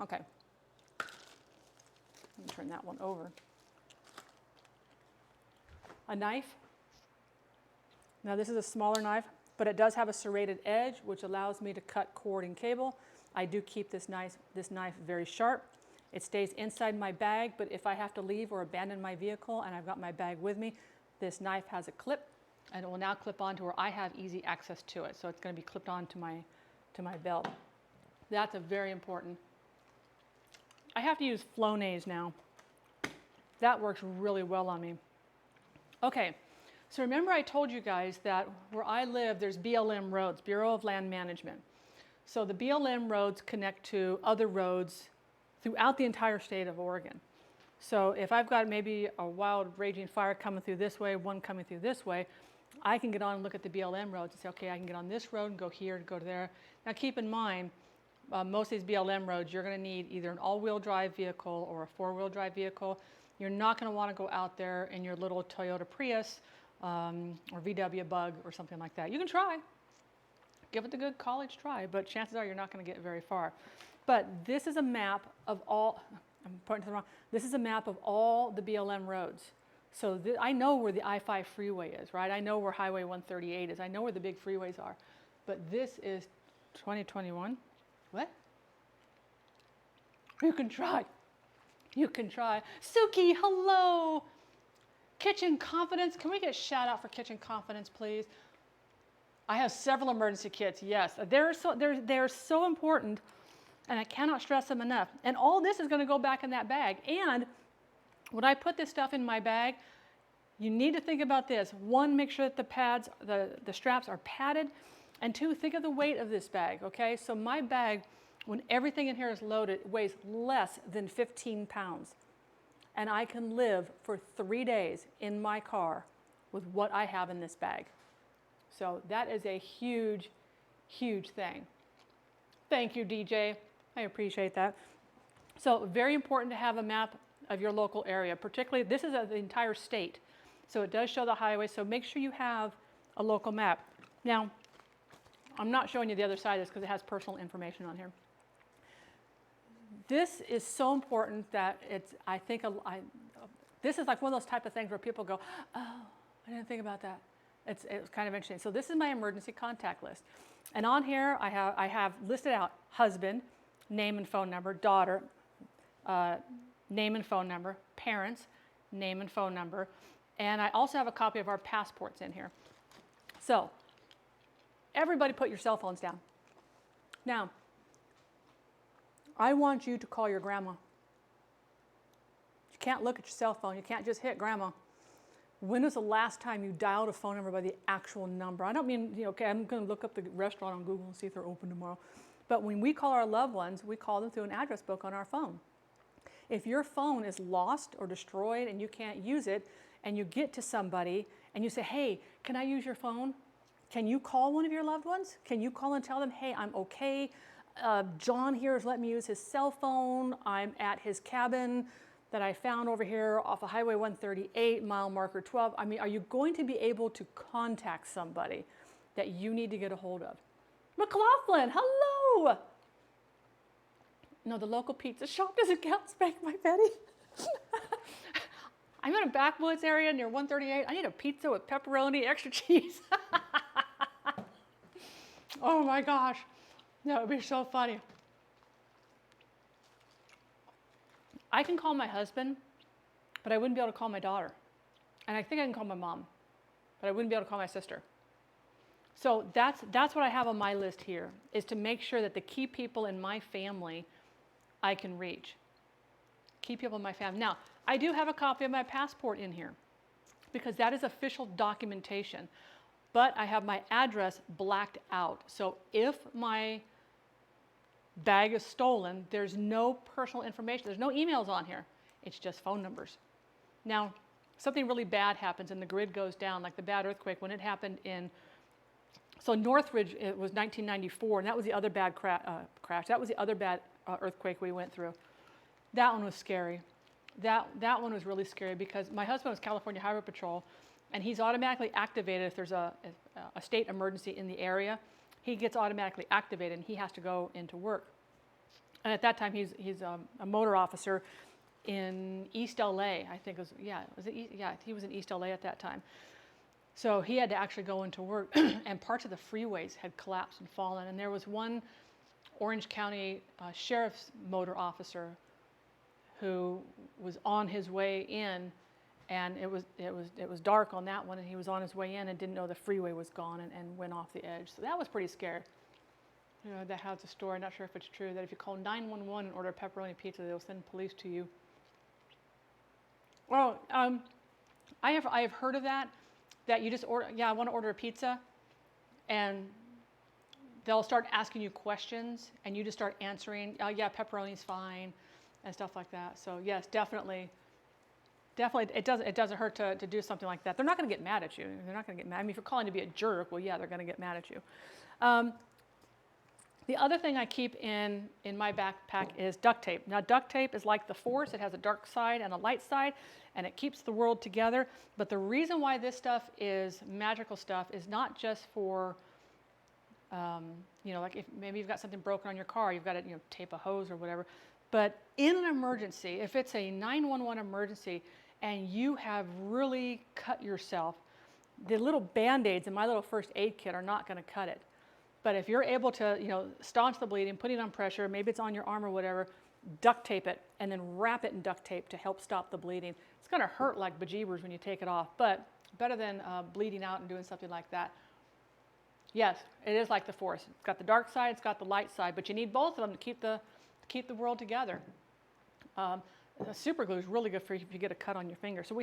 Okay. Let me turn that one over. A knife. Now this is a smaller knife, but it does have a serrated edge, which allows me to cut cord and cable. I do keep this knife very sharp. It stays inside my bag, but if I have to leave or abandon my vehicle and I've got my bag with me, this knife has a clip, and it will now clip on to where I have easy access to it. So it's going to be clipped on to my belt. That's a very important. I have to use Flonase now. That works really well on me. Okay, so remember I told you guys that where I live, there's BLM roads, Bureau of Land Management. So the BLM roads connect to other roads throughout the entire state of Oregon. So if I've got maybe a wild raging fire coming through this way, one coming through this way, I can get on and look at the BLM roads and say, okay, I can get on this road and go here and go to there. Now keep in mind, most of these BLM roads, you're going to need either an all-wheel drive vehicle or a four-wheel drive vehicle. You're not going to want to go out there in your little Toyota Prius or VW Bug or something like that. You can try. Give it the good college try, but chances are you're not going to get very far. But this is a map of all, I'm pointing to the wrong, this is a map of all the BLM roads. So I know where the I-5 freeway is, right? I know where Highway 138 is. I know where the big freeways are. But this is 2021. What? You can try. You can try. Suki, hello. Kitchen Confidence. Can we get a shout out for Kitchen Confidence, please? I have several emergency kits, yes. They're so important, and I cannot stress them enough. And all this is going to go back in that bag. And when I put this stuff in my bag, you need to think about this. One, make sure that the pads, the straps are padded. And two, think of the weight of this bag, okay? So my bag, when everything in here is loaded, weighs less than 15 pounds. And I can live for 3 days in my car with what I have in this bag. So that is a huge, huge thing. Thank you, DJ. I appreciate that. So very important to have a map of your local area, particularly, this is of the entire state. So it does show the highway, so make sure you have a local map. Now, I'm not showing you the other side of this because it has personal information on here. This is so important that it's, I think, this is like one of those type of things where people go, oh, I didn't think about that. It's kind of interesting. So this is my emergency contact list. And on here, I have listed out husband, name and phone number, daughter, name and phone number, parents, name and phone number, and I also have a copy of our passports in here. So, everybody put your cell phones down. Now, I want you to call your grandma. You can't look at your cell phone. You can't just hit grandma. When was the last time you dialed a phone number by the actual number? I don't mean, okay, I'm going to look up the restaurant on Google and see if they're open tomorrow. But when we call our loved ones, we call them through an address book on our phone. If your phone is lost or destroyed and you can't use it, and you get to somebody and you say, hey, can I use your phone? Can you call one of your loved ones? Can you call and tell them, hey, I'm okay. John here has let me use his cell phone. I'm at his cabin that I found over here off of Highway 138, mile marker 12. I mean, are you going to be able to contact somebody that you need to get a hold of? McLaughlin, hello. No, the local pizza shop doesn't count, Spank my Betty. I'm in a backwoods area near 138. I need a pizza with pepperoni, extra cheese. Oh my gosh, that would be so funny. I can call my husband, but I wouldn't be able to call my daughter. And I think I can call my mom, but I wouldn't be able to call my sister. So that's what I have on my list here, is to make sure that the key people in my family I can reach. Key people in my family. Now, I do have a copy of my passport in here because that is official documentation, but I have my address blacked out. So if my bag is stolen, there's no personal information. There's no emails on here. It's just phone numbers. Now, something really bad happens and the grid goes down, like the bad earthquake when it happened in, so Northridge, it was 1994, and that was the other bad crash. That was the other bad earthquake we went through. That one was scary. That one was really scary because my husband was California Highway Patrol, and he's automatically activated if there's a state emergency in the area. He gets automatically activated, and he has to go into work. And at that time, he's a motor officer in East LA. I think it was, he was in East LA at that time. So he had to actually go into work, and parts of the freeways had collapsed and fallen. And there was one Orange County sheriff's motor officer who was on his way in, and it was dark on that one, and he was on his way in and didn't know the freeway was gone and went off the edge. So that was pretty scary. You know, that has a story, not sure if it's true, that if you call 911 and order a pepperoni pizza, they'll send police to you. Well, I have heard of that you just order, yeah, I want to order a pizza, and they'll start asking you questions, and you just start answering, oh yeah, pepperoni's fine, and stuff like that. So yes, definitely, it doesn't hurt to do something like that. They're not going to get mad at you. They're not going to get mad. I mean, if you're calling to be a jerk, well, yeah, they're going to get mad at you. The other thing I keep in my backpack is duct tape. Now, duct tape is like the Force. It has a dark side and a light side, and it keeps the world together. But the reason why this stuff is magical stuff is not just for, like if maybe you've got something broken on your car, you've got to, tape a hose or whatever. But in an emergency, if it's a 911 emergency and you have really cut yourself, the little Band-Aids in my little first aid kit are not going to cut it. But if you're able to, staunch the bleeding, put it on pressure, maybe it's on your arm or whatever, duct tape it and then wrap it in duct tape to help stop the bleeding. It's going to hurt like bejeebers when you take it off, but better than bleeding out and doing something like that. Yes, it is like the Force. It's got the dark side, it's got the light side, but you need both of them to keep the world together. Super glue is really good for you if you get a cut on your finger. So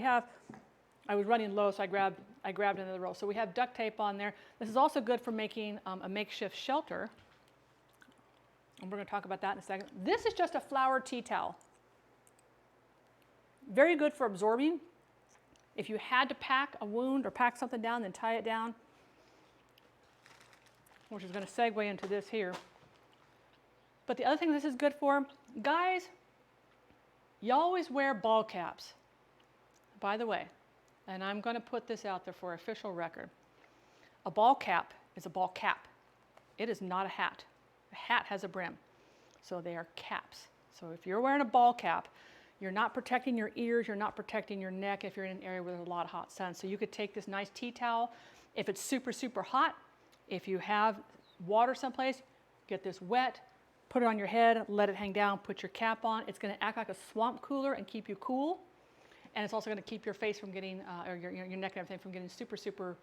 I was running low, so I grabbed another roll. So we have duct tape on there. This is also good for making a makeshift shelter. And we're going to talk about that in a second. This is just a flour tea towel. Very good for absorbing. If you had to pack a wound or pack something down, then tie it down, which is going to segue into this here. But the other thing this is good for, guys, you always wear ball caps. By the way, and I'm going to put this out there for official record. A ball cap is a ball cap. It is not a hat. A hat has a brim. So they are caps. So if you're wearing a ball cap, you're not protecting your ears, you're not protecting your neck if you're in an area where there's a lot of hot sun. So you could take this nice tea towel. If it's super, super hot, if you have water someplace, get this wet, put it on your head, let it hang down, put your cap on. It's going to act like a swamp cooler and keep you cool. And it's also going to keep your face from getting, or your neck and everything from getting super, super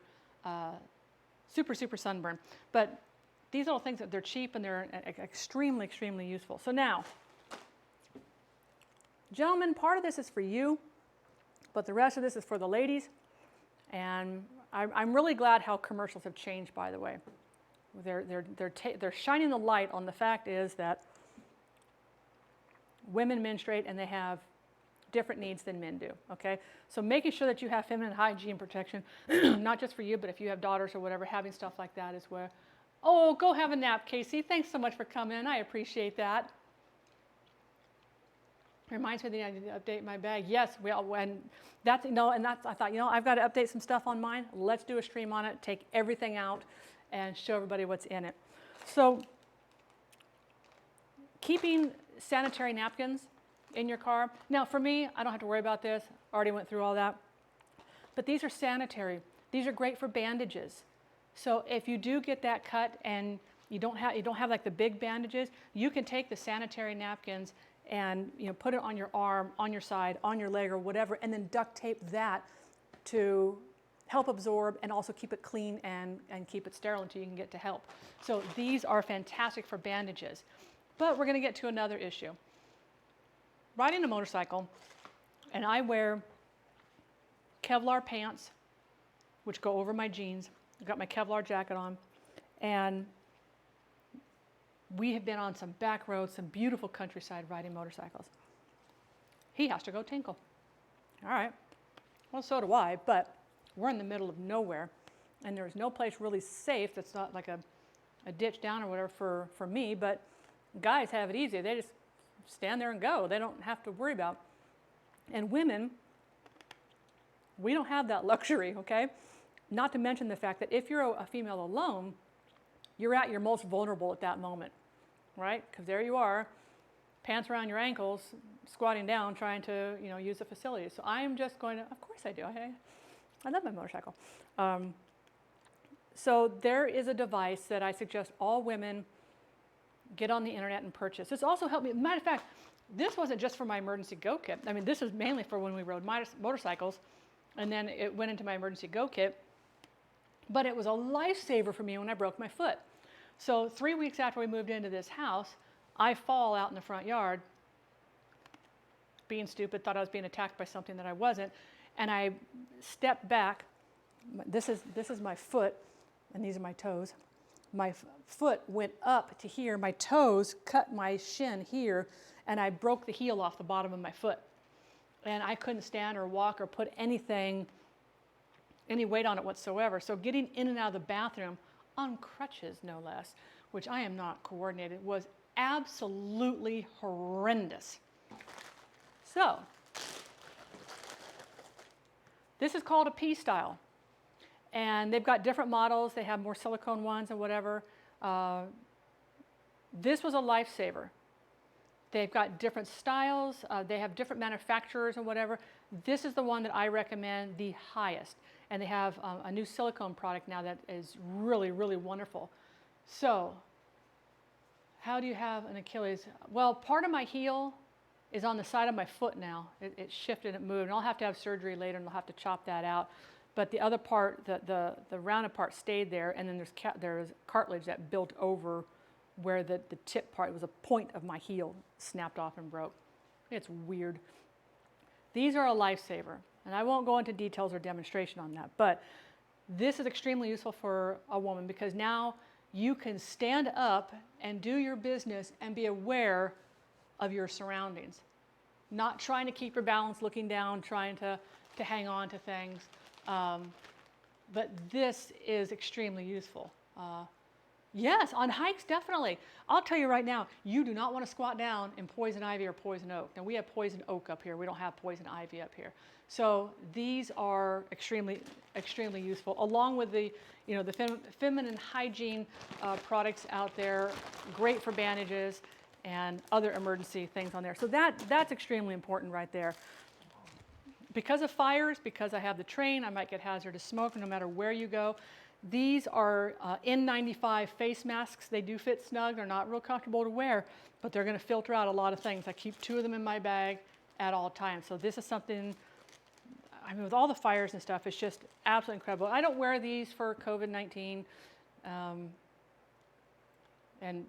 sunburn. But these little things, they're cheap and they're extremely, extremely useful. So now, gentlemen, part of this is for you, but the rest of this is for the ladies. And I'm really glad how commercials have changed, by the way. They're shining the light on the fact is that women menstruate and they have different needs than men do, okay? So making sure that you have feminine hygiene protection, not just for you, but if you have daughters or whatever, having stuff like that is where, oh, go have a nap, Casey. Thanks so much for coming in. I appreciate that. Reminds me that I need to update my bag. Yes, I thought, I've got to update some stuff on mine. Let's do a stream on it, take everything out, and show everybody what's in it. So keeping sanitary napkins in your car. Now, for me, I don't have to worry about this. Already went through all that. But these are sanitary. These are great for bandages. So if you do get that cut and you don't have like the big bandages, you can take the sanitary napkins and put it on your arm, on your side, on your leg or whatever, and then duct tape that to help absorb and also keep it clean and keep it sterile until you can get to help. So these are fantastic for bandages. But we're going to get to another issue. Riding a motorcycle, and I wear Kevlar pants, which go over my jeans. I've got my Kevlar jacket on, and we have been on some back roads, some beautiful countryside riding motorcycles. He has to go tinkle. All right. Well, so do I, but we're in the middle of nowhere, and there's no place really safe that's not like a ditch down or whatever for me, but guys have it easy. They just stand there and go. They don't have to worry about. And women, we don't have that luxury, okay? Not to mention the fact that if you're a female alone, you're at your most vulnerable at that moment, right? Because there you are, pants around your ankles, squatting down, trying to use the facility. So I'm just going to, of course I do. I love my motorcycle. So there is a device that I suggest all women get on the internet and purchase. This also helped me. Matter of fact, this wasn't just for my emergency go kit. I mean, this is mainly for when we rode motorcycles, and then it went into my emergency go kit. But it was a lifesaver for me when I broke my foot. So 3 weeks after we moved into this house, I fall out in the front yard, being stupid, thought I was being attacked by something that I wasn't. And I stepped back. This is my foot, and these are my toes. My foot went up to here. My toes cut my shin here, and I broke the heel off the bottom of my foot. And I couldn't stand or walk or put any weight on it whatsoever. So getting in and out of the bathroom on crutches, no less, which I am not coordinated, was absolutely horrendous. So this is called a P-style. And they've got different models. They have more silicone ones and whatever. This was a lifesaver. They've got different styles. They have different manufacturers and whatever. This is the one that I recommend the highest. And they have a new silicone product now that is really, really wonderful. So how do you have an Achilles? Well, part of my heel is on the side of my foot now. It shifted, it moved. And I'll have to have surgery later, and I'll have to chop that out. But the other part, the rounded part stayed there, and then there's cartilage that built over where the tip part, it was a point of my heel, snapped off and broke. It's weird. These are a lifesaver, and I won't go into details or demonstration on that, but this is extremely useful for a woman because now you can stand up and do your business and be aware of your surroundings. Not trying to keep your balance, looking down, trying to hang on to things. But this is extremely useful. Yes, on hikes, definitely. I'll tell you right now, you do not want to squat down in poison ivy or poison oak. Now, we have poison oak up here. We don't have poison ivy up here. So these are extremely, extremely useful, along with the feminine hygiene products out there, great for bandages and other emergency things on there. So that's extremely important right there. Because of fires, because I have the train, I might get hazardous smoke no matter where you go. These are N95 face masks. They do fit snug. They're not real comfortable to wear, but they're going to filter out a lot of things. I keep 2 of them in my bag at all times. So this is something, I mean, with all the fires and stuff, it's just absolutely incredible. I don't wear these for COVID-19, and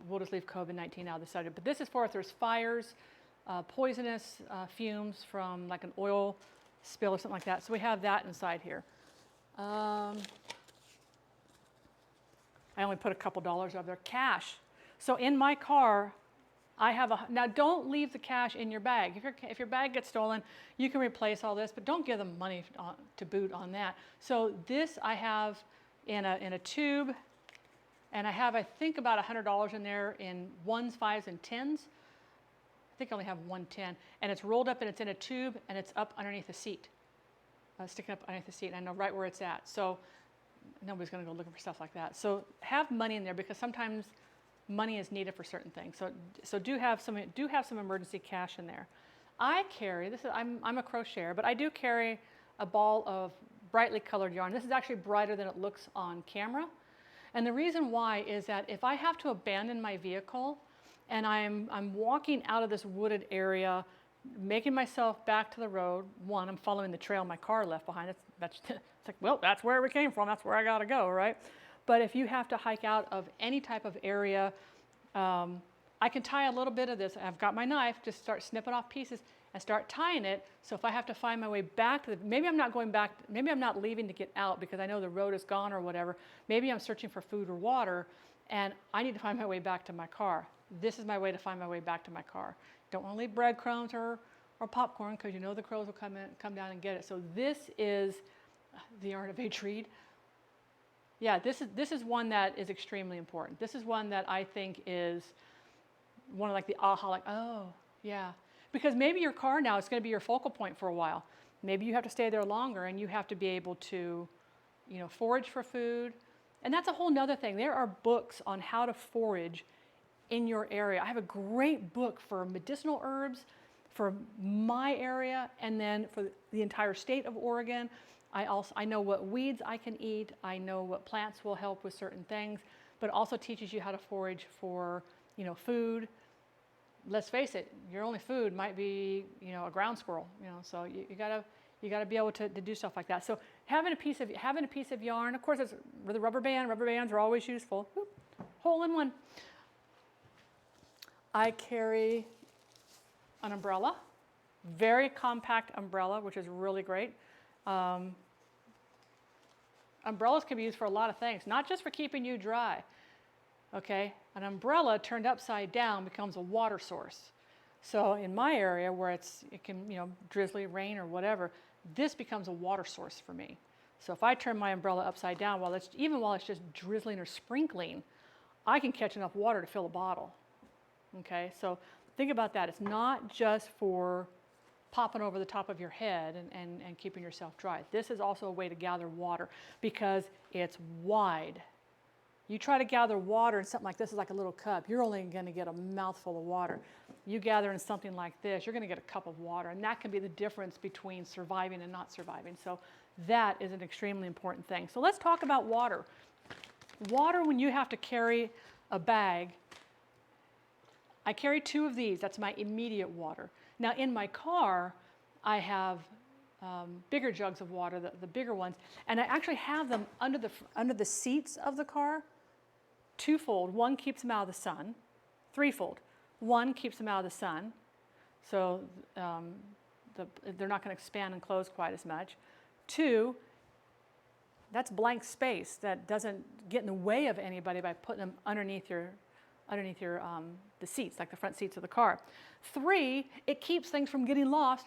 we'll just leave COVID-19 out of the subject. But this is for if there's fires, poisonous fumes from like an oil spill or something like that. So we have that inside here. I only put a couple dollars over there. Cash. So in my car, I have now don't leave the cash in your bag. If your bag gets stolen, you can replace all this, but don't give them money to boot on that. So this I have in a tube, and I have, I think, about $100 in there in 1s, 5s, and 10s. I think I only have 110, and it's rolled up and it's in a tube and it's up underneath the seat, sticking up underneath the seat, and I know right where it's at. So nobody's going to go looking for stuff like that. So have money in there because sometimes money is needed for certain things. So do have some emergency cash in there. I carry I'm a crocheter, but I do carry a ball of brightly colored yarn. This is actually brighter than it looks on camera, and the reason why is that if I have to abandon my vehicle and I'm walking out of this wooded area, making myself back to the road. One, I'm following the trail my car left behind. It's like, well, that's where we came from. That's where I got to go, right? But if you have to hike out of any type of area, I can tie a little bit of this. I've got my knife, just start snipping off pieces and start tying it. So if I have to find my way back to maybe I'm not going back, maybe I'm not leaving to get out because I know the road is gone or whatever. Maybe I'm searching for food or water and I need to find my way back to my car. This is my way to find my way back to my car. Don't want to leave breadcrumbs or popcorn because you know the crows will come down and get it. So this is the art of H. Reed. Yeah, this is one that is extremely important. This is one that I think is one of like the aha, like, oh, yeah. Because maybe your car now is going to be your focal point for a while. Maybe you have to stay there longer and you have to be able to, forage for food. And that's a whole nother thing. There are books on how to forage in your area. I have a great book for medicinal herbs for my area and then for the entire state of Oregon. I know what weeds I can eat. I know what plants will help with certain things, but it also teaches you how to forage for, food. Let's face it, your only food might be, a ground squirrel, so you gotta be able to do stuff like that. So having a piece of yarn, of course, it's with a rubber bands are always useful. Whoop, hole in one. I carry an umbrella, Very compact umbrella, which is really great. Umbrellas can be used for a lot of things, not just for keeping you dry. Okay, an umbrella turned upside down becomes a water source. So in my area where it can, drizzly, rain or whatever, this becomes a water source for me. So if I turn my umbrella upside down even while it's just drizzling or sprinkling, I can catch enough water to fill a bottle. Okay, so think about that. It's not just for popping over the top of your head and keeping yourself dry. This is also a way to gather water because it's wide. You try to gather water in something like this is like a little cup. You're only going to get a mouthful of water. You gather in something like this, you're going to get a cup of water, and that can be the difference between surviving and not surviving. So that is an extremely important thing. So let's talk about water. Water, when you have to carry a bag, I carry 2 of these. That's my immediate water. Now in my car, I have bigger jugs of water, the bigger ones, and I actually have them under the seats of the car. 2-fold. One keeps them out of the sun. 3-fold. One keeps them out of the sun, so they're not going to expand and close quite as much. 2, that's blank space that doesn't get in the way of anybody by putting them underneath the seats, like the front seats of the car. 3, it keeps things from getting lost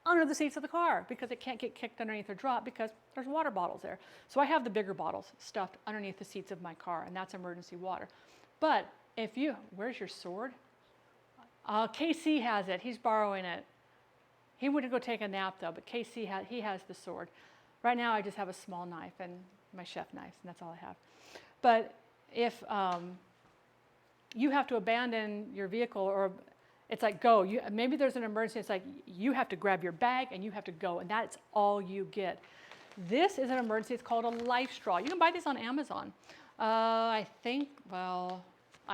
under the seats of the car because it can't get kicked underneath or dropped because there's water bottles there. So I have the bigger bottles stuffed underneath the seats of my car, and that's emergency water. But where's your sword? KC has it. He's borrowing it. He went to go take a nap though, but KC has the sword. Right now I just have a small knife and my chef knife, and that's all I have. But if you have to abandon your vehicle, or it's like go, maybe there's an emergency, it's like you have to grab your bag and you have to go, and that's all you get. This is an emergency. It's called a life straw. You can buy these on Amazon. I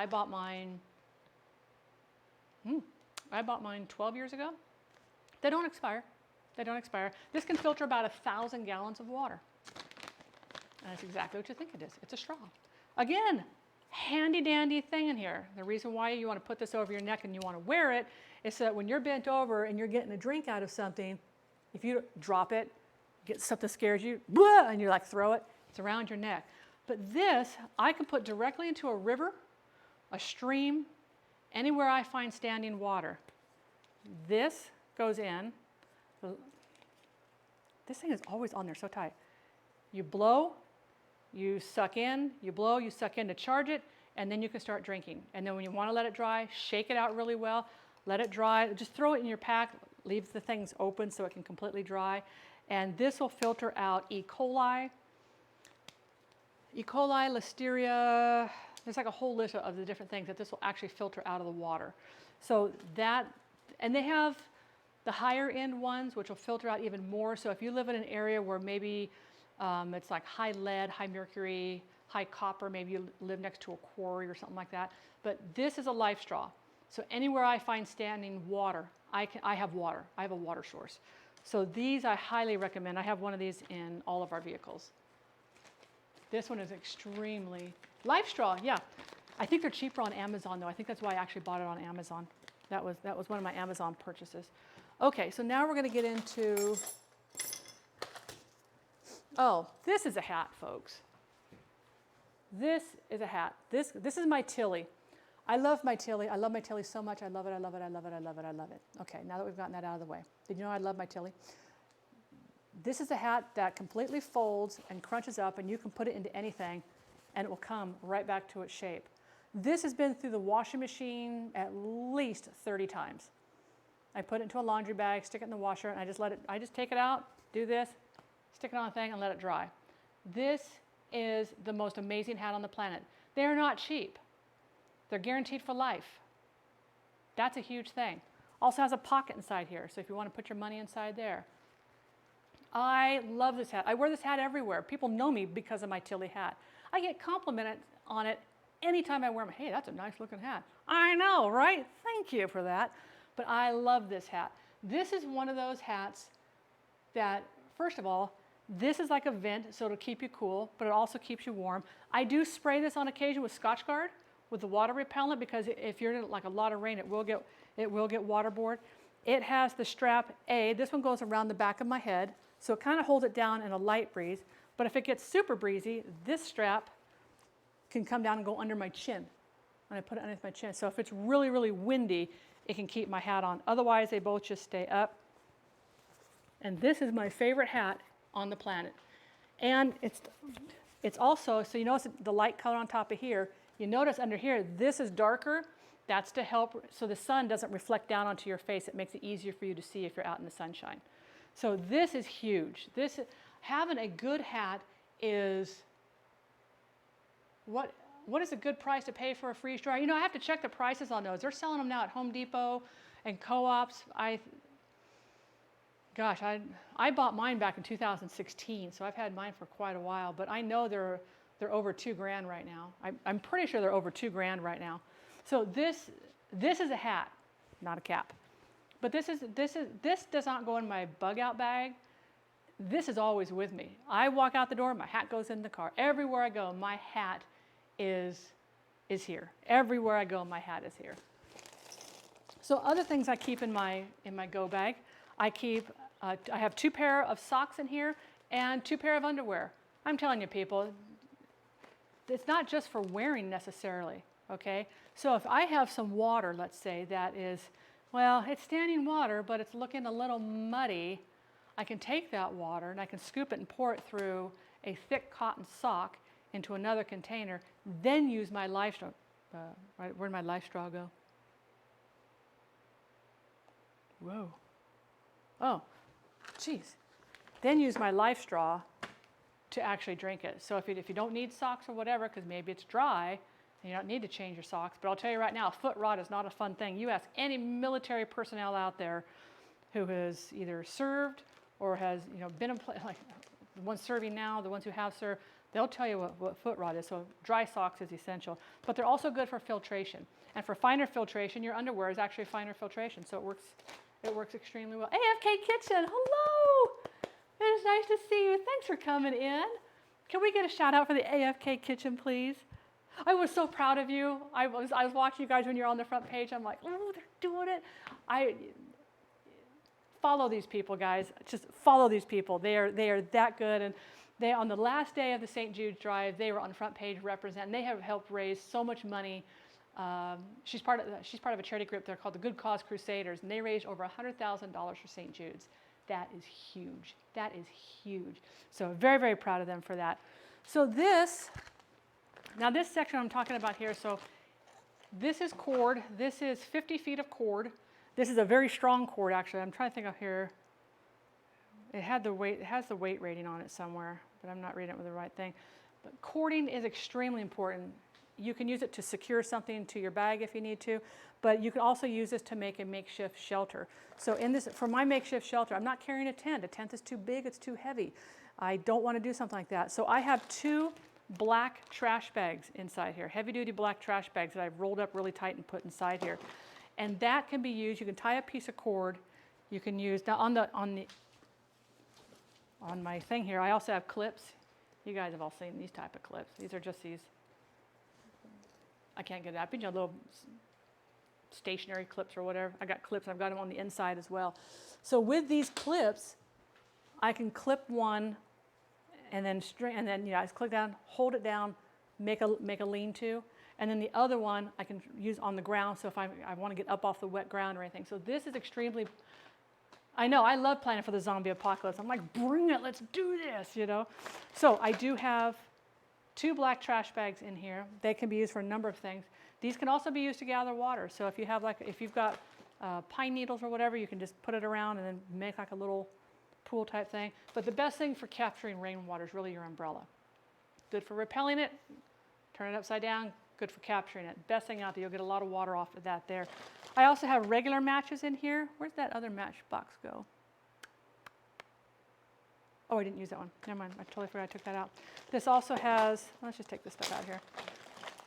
bought mine 12 years ago. They don't expire. This can filter about 1,000 gallons of water. And that's exactly what you think it is. It's a straw. Again, handy dandy thing in here. The reason why you want to put this over your neck and you want to wear it is so that when you're bent over and you're getting a drink out of something, if you drop it, get something scares you, blah, and you like throw it, it's around your neck. But this, I can put directly into a river, a stream, anywhere I find standing water. This goes in. This thing is always on there so tight. You blow, you suck in, you blow, you suck in to charge it, and then you can start drinking. And then when you want to let it dry, shake it out really well, let it dry, just throw it in your pack, leave the things open so it can completely dry. And this will filter out E. coli, Listeria. There's like a whole list of the different things that this will actually filter out of the water. So that, and they have the higher end ones, which will filter out even more. So if you live in an area where maybe it's like high lead, high mercury, high copper, maybe you live next to a quarry or something like that. But this is a life straw. So anywhere I find standing water, I have water. I have a water source. So these I highly recommend. I have one of these in all of our vehicles. This one is extremely, life straw, yeah. I think they're cheaper on Amazon though. I think that's why I actually bought it on Amazon. That was one of my Amazon purchases. Okay, so now we're going to get into, oh, this is a hat, folks. This is a hat. This is my Tilly. I love my Tilly. I love my Tilly so much. I love it, I love it, I love it, I love it, I love it. Okay, now that we've gotten that out of the way. Did you know I love my Tilly? This is a hat that completely folds and crunches up, and you can put it into anything, and it will come right back to its shape. This has been through the washing machine at least 30 times. I put it into a laundry bag, stick it in the washer, and I just take it out, do this, stick it on a thing, and let it dry. This is the most amazing hat on the planet. They're not cheap. They're guaranteed for life. That's a huge thing. Also has a pocket inside here, so if you want to put your money inside there. I love this hat. I wear this hat everywhere. People know me because of my Tilly hat. I get complimented on it anytime I wear them. Hey, that's a nice looking hat. I know, right? Thank you for that. But I love this hat. This is one of those hats that, first of all, this is like a vent, so it'll keep you cool, but it also keeps you warm. I do spray this on occasion with Scotch Guard, with the water repellent, because if you're in like a lot of rain, it will get waterborne. it has the strap A. This one goes around the back of my head, so it kind of holds it down in a light breeze. But if it gets super breezy, this strap can come down and go under my chin. And I put it underneath my chin. So if it's really, really windy, it can keep my hat on. Otherwise, they both just stay up. And this is my favorite hat on the planet. And it's also, so you notice the light color on top of here. You notice under here, this is darker. That's to help, so the sun doesn't reflect down onto your face. It makes it easier for you to see if you're out in the sunshine. So this is huge. Having a good hat is, what is a good price to pay for a freeze dryer? You know, I have to check the prices on those. They're selling them now at Home Depot and co-ops. I bought mine back in 2016, so I've had mine for quite a while, but I know they're over $2,000 right now. I'm pretty sure they're over $2,000 right now. So this is a hat, not a cap. But this does not go in my bug out bag. This is always with me. I walk out the door, my hat goes in the car. Everywhere I go, my hat is here. Everywhere I go, my hat is here. So other things I keep in my go bag, I have 2 pair of socks in here and 2 pair of underwear. I'm telling you, people, it's not just for wearing necessarily, okay? So if I have some water, let's say, that is, well, it's standing water, but it's looking a little muddy, I can take that water and I can scoop it and pour it through a thick cotton sock into another container, then use my life straw. Where'd my life straw go? Whoa. Oh, geez. Then use my life straw to actually drink it. So if you don't need socks or whatever, because maybe it's dry, you don't need to change your socks. But I'll tell you right now, foot rot is not a fun thing. You ask any military personnel out there who has either served or has been like the ones serving now, the ones who have served, they'll tell you what foot rot is. So dry socks is essential. But they're also good for filtration. And for finer filtration, your underwear is actually finer filtration. So it works extremely well. AFK Kitchen, hello! It is nice to see you. Thanks for coming in. Can we get a shout out for the AFK Kitchen, please? I was so proud of you. I was watching you guys when you're on the front page. I'm like, oh, they're doing it. Follow these people, guys. Just follow these people. They are that good. And they, on the last day of the St. Jude's Drive, they were on front page representing. They have helped raise so much money. She's part of a charity group there called the Good Cause Crusaders, and they raised over $100,000 for St. Jude's. That is huge. That is huge. So very, very proud of them for that. So this section I'm talking about here, so this is cord. This is 50 feet of cord. This is a very strong cord, actually. I'm trying to think of here. It has the weight rating on it somewhere, but I'm not reading it with the right thing. But cording is extremely important. You can use it to secure something to your bag if you need to, but you can also use this to make a makeshift shelter. So for my makeshift shelter, I'm not carrying a tent. A tent is too big, it's too heavy. I don't want to do something like that. So I have 2 black trash bags inside here, heavy-duty black trash bags that I've rolled up really tight and put inside here. And that can be used, you can tie a piece of cord, you can use, now on my thing here, I also have clips. You guys have all seen these type of clips. These are just these, I can't get it up, little stationary clips or whatever. I got clips, I've got them on the inside as well. So with these clips, I can clip one and then I just click down, hold it down, make a lean-to, and then the other one I can use on the ground. So if I want to get up off the wet ground or anything. So this is extremely. I know I love planning for the zombie apocalypse. I'm like, bring it, let's do this, So I do have 2 black trash bags in here. They can be used for a number of things. These can also be used to gather water. So if you've got pine needles or whatever, you can just put it around and then make like a little pool type thing. But the best thing for capturing rainwater is really your umbrella. Good for repelling it, turn it upside down, good for capturing it. Best thing out there, you'll get a lot of water off of that there. I also have regular matches in here. Where'd that other match box go? Oh, I didn't use that one. Never mind, I totally forgot I took that out. This also has, let's just take this stuff out here.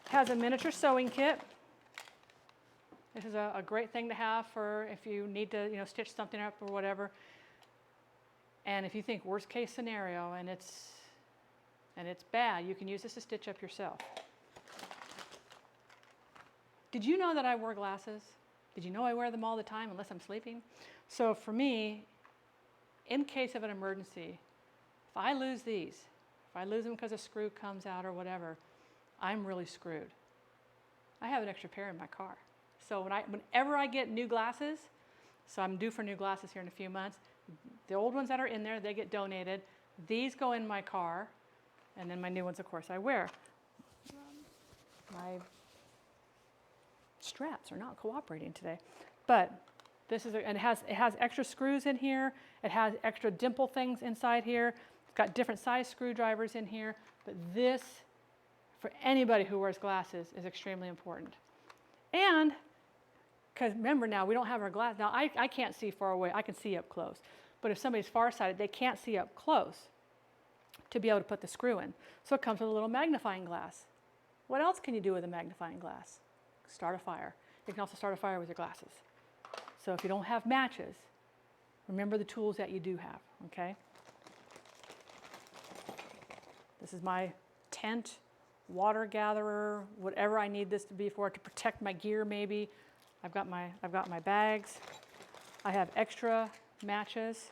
Has a miniature sewing kit. This is a great thing to have for if you need to stitch something up or whatever. And if you think worst case scenario and it's bad, you can use this to stitch up yourself. Did you know that I wore glasses? Did you know I wear them all the time unless I'm sleeping? So for me, in case of an emergency, if I lose these, if I lose them because a screw comes out or whatever, I'm really screwed. I have an extra pair in my car. So whenever I get new glasses, so I'm due for new glasses here in a few months, the old ones that are in there, they get donated. These go in my car, and then my new ones, of course, I wear. My straps are not cooperating today, but this is, and it has extra screws in here. It has extra dimple things inside here. It's got different size screwdrivers in here, but this, for anybody who wears glasses, is extremely important. And, because remember now, we don't have our glass. Now, I can't see far away. I can see up close. But if somebody's farsighted, they can't see up close to be able to put the screw in. So it comes with a little magnifying glass. What else can you do with a magnifying glass? Start a fire. You can also start a fire with your glasses. So if you don't have matches, remember the tools that you do have, okay? This is my tent, water gatherer, whatever I need this to be for, to protect my gear maybe. I've got my bags. I have extra matches.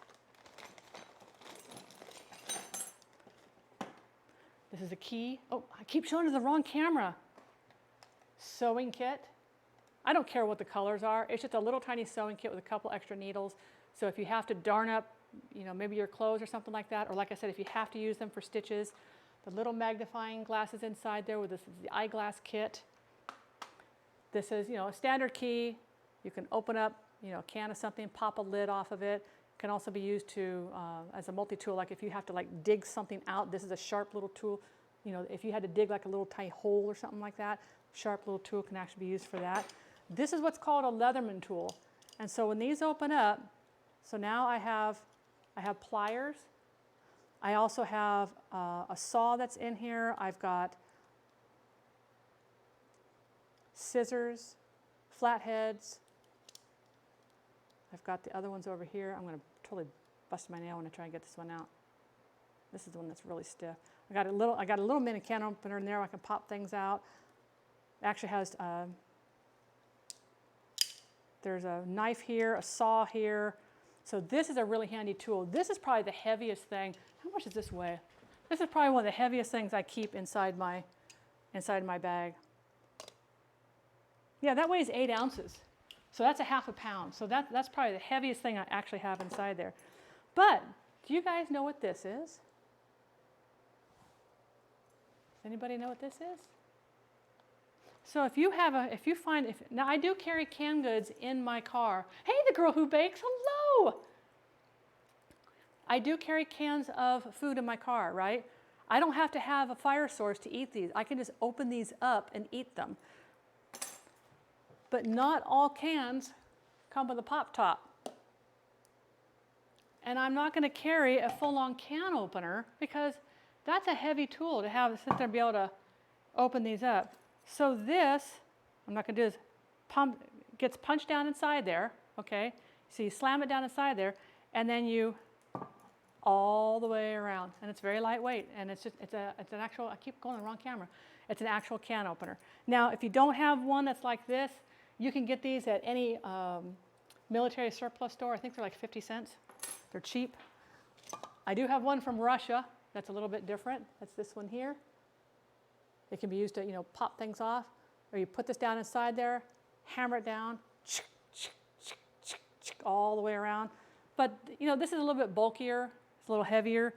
This is a key. Oh, I keep showing it to the wrong camera. Sewing kit. I don't care what the colors are. It's just a little tiny sewing kit with a couple extra needles. So if you have to darn up, maybe your clothes or something like that, or like I said, if you have to use them for stitches, the little magnifying glasses inside there with this is the eyeglass kit. This is, a standard key. You can open up, a can of something, pop a lid off of it. It can also be used to as a multi-tool. Like if you have to dig something out, this is a sharp little tool. If you had to dig like a little tiny hole or something like that, sharp little tool can actually be used for that. This is what's called a Leatherman tool. And so when these open up, so now I have pliers. I also have a saw that's in here. I've got scissors, flatheads. I've got the other ones over here. I'm going to totally bust my nail when I try and get this one out. This is the one that's really stiff. I got a little mini can opener in there. I can pop things out. It actually has there's a knife here, a saw here. So this is a really handy tool. This is probably the heaviest thing. How much does this weigh? This is probably one of the heaviest things I keep inside my bag. Yeah, that weighs 8 ounces. So that's a half a pound. So that's probably the heaviest thing I actually have inside there. But do you guys know what this is? Does anybody know what this is? So now I do carry canned goods in my car. Hey, the girl who bakes, hello! I do carry cans of food in my car, right? I don't have to have a fire source to eat these. I can just open these up and eat them. But not all cans come with a pop top. And I'm not going to carry a full-on can opener because that's a heavy tool to have to sit there and be able to open these up. So this, I'm not going to do this, gets punched down inside there, okay? So you slam it down inside there, and then you all the way around. And it's very lightweight, and it's an actual, I keep going on the wrong camera. It's an actual can opener. Now, if you don't have one that's like this, you can get these at any military surplus store. I think they're like 50 cents. They're cheap. I do have one from Russia that's a little bit different. That's this one here. It can be used to, pop things off, or you put this down inside there, hammer it down, all the way around. But, this is a little bit bulkier. It's a little heavier.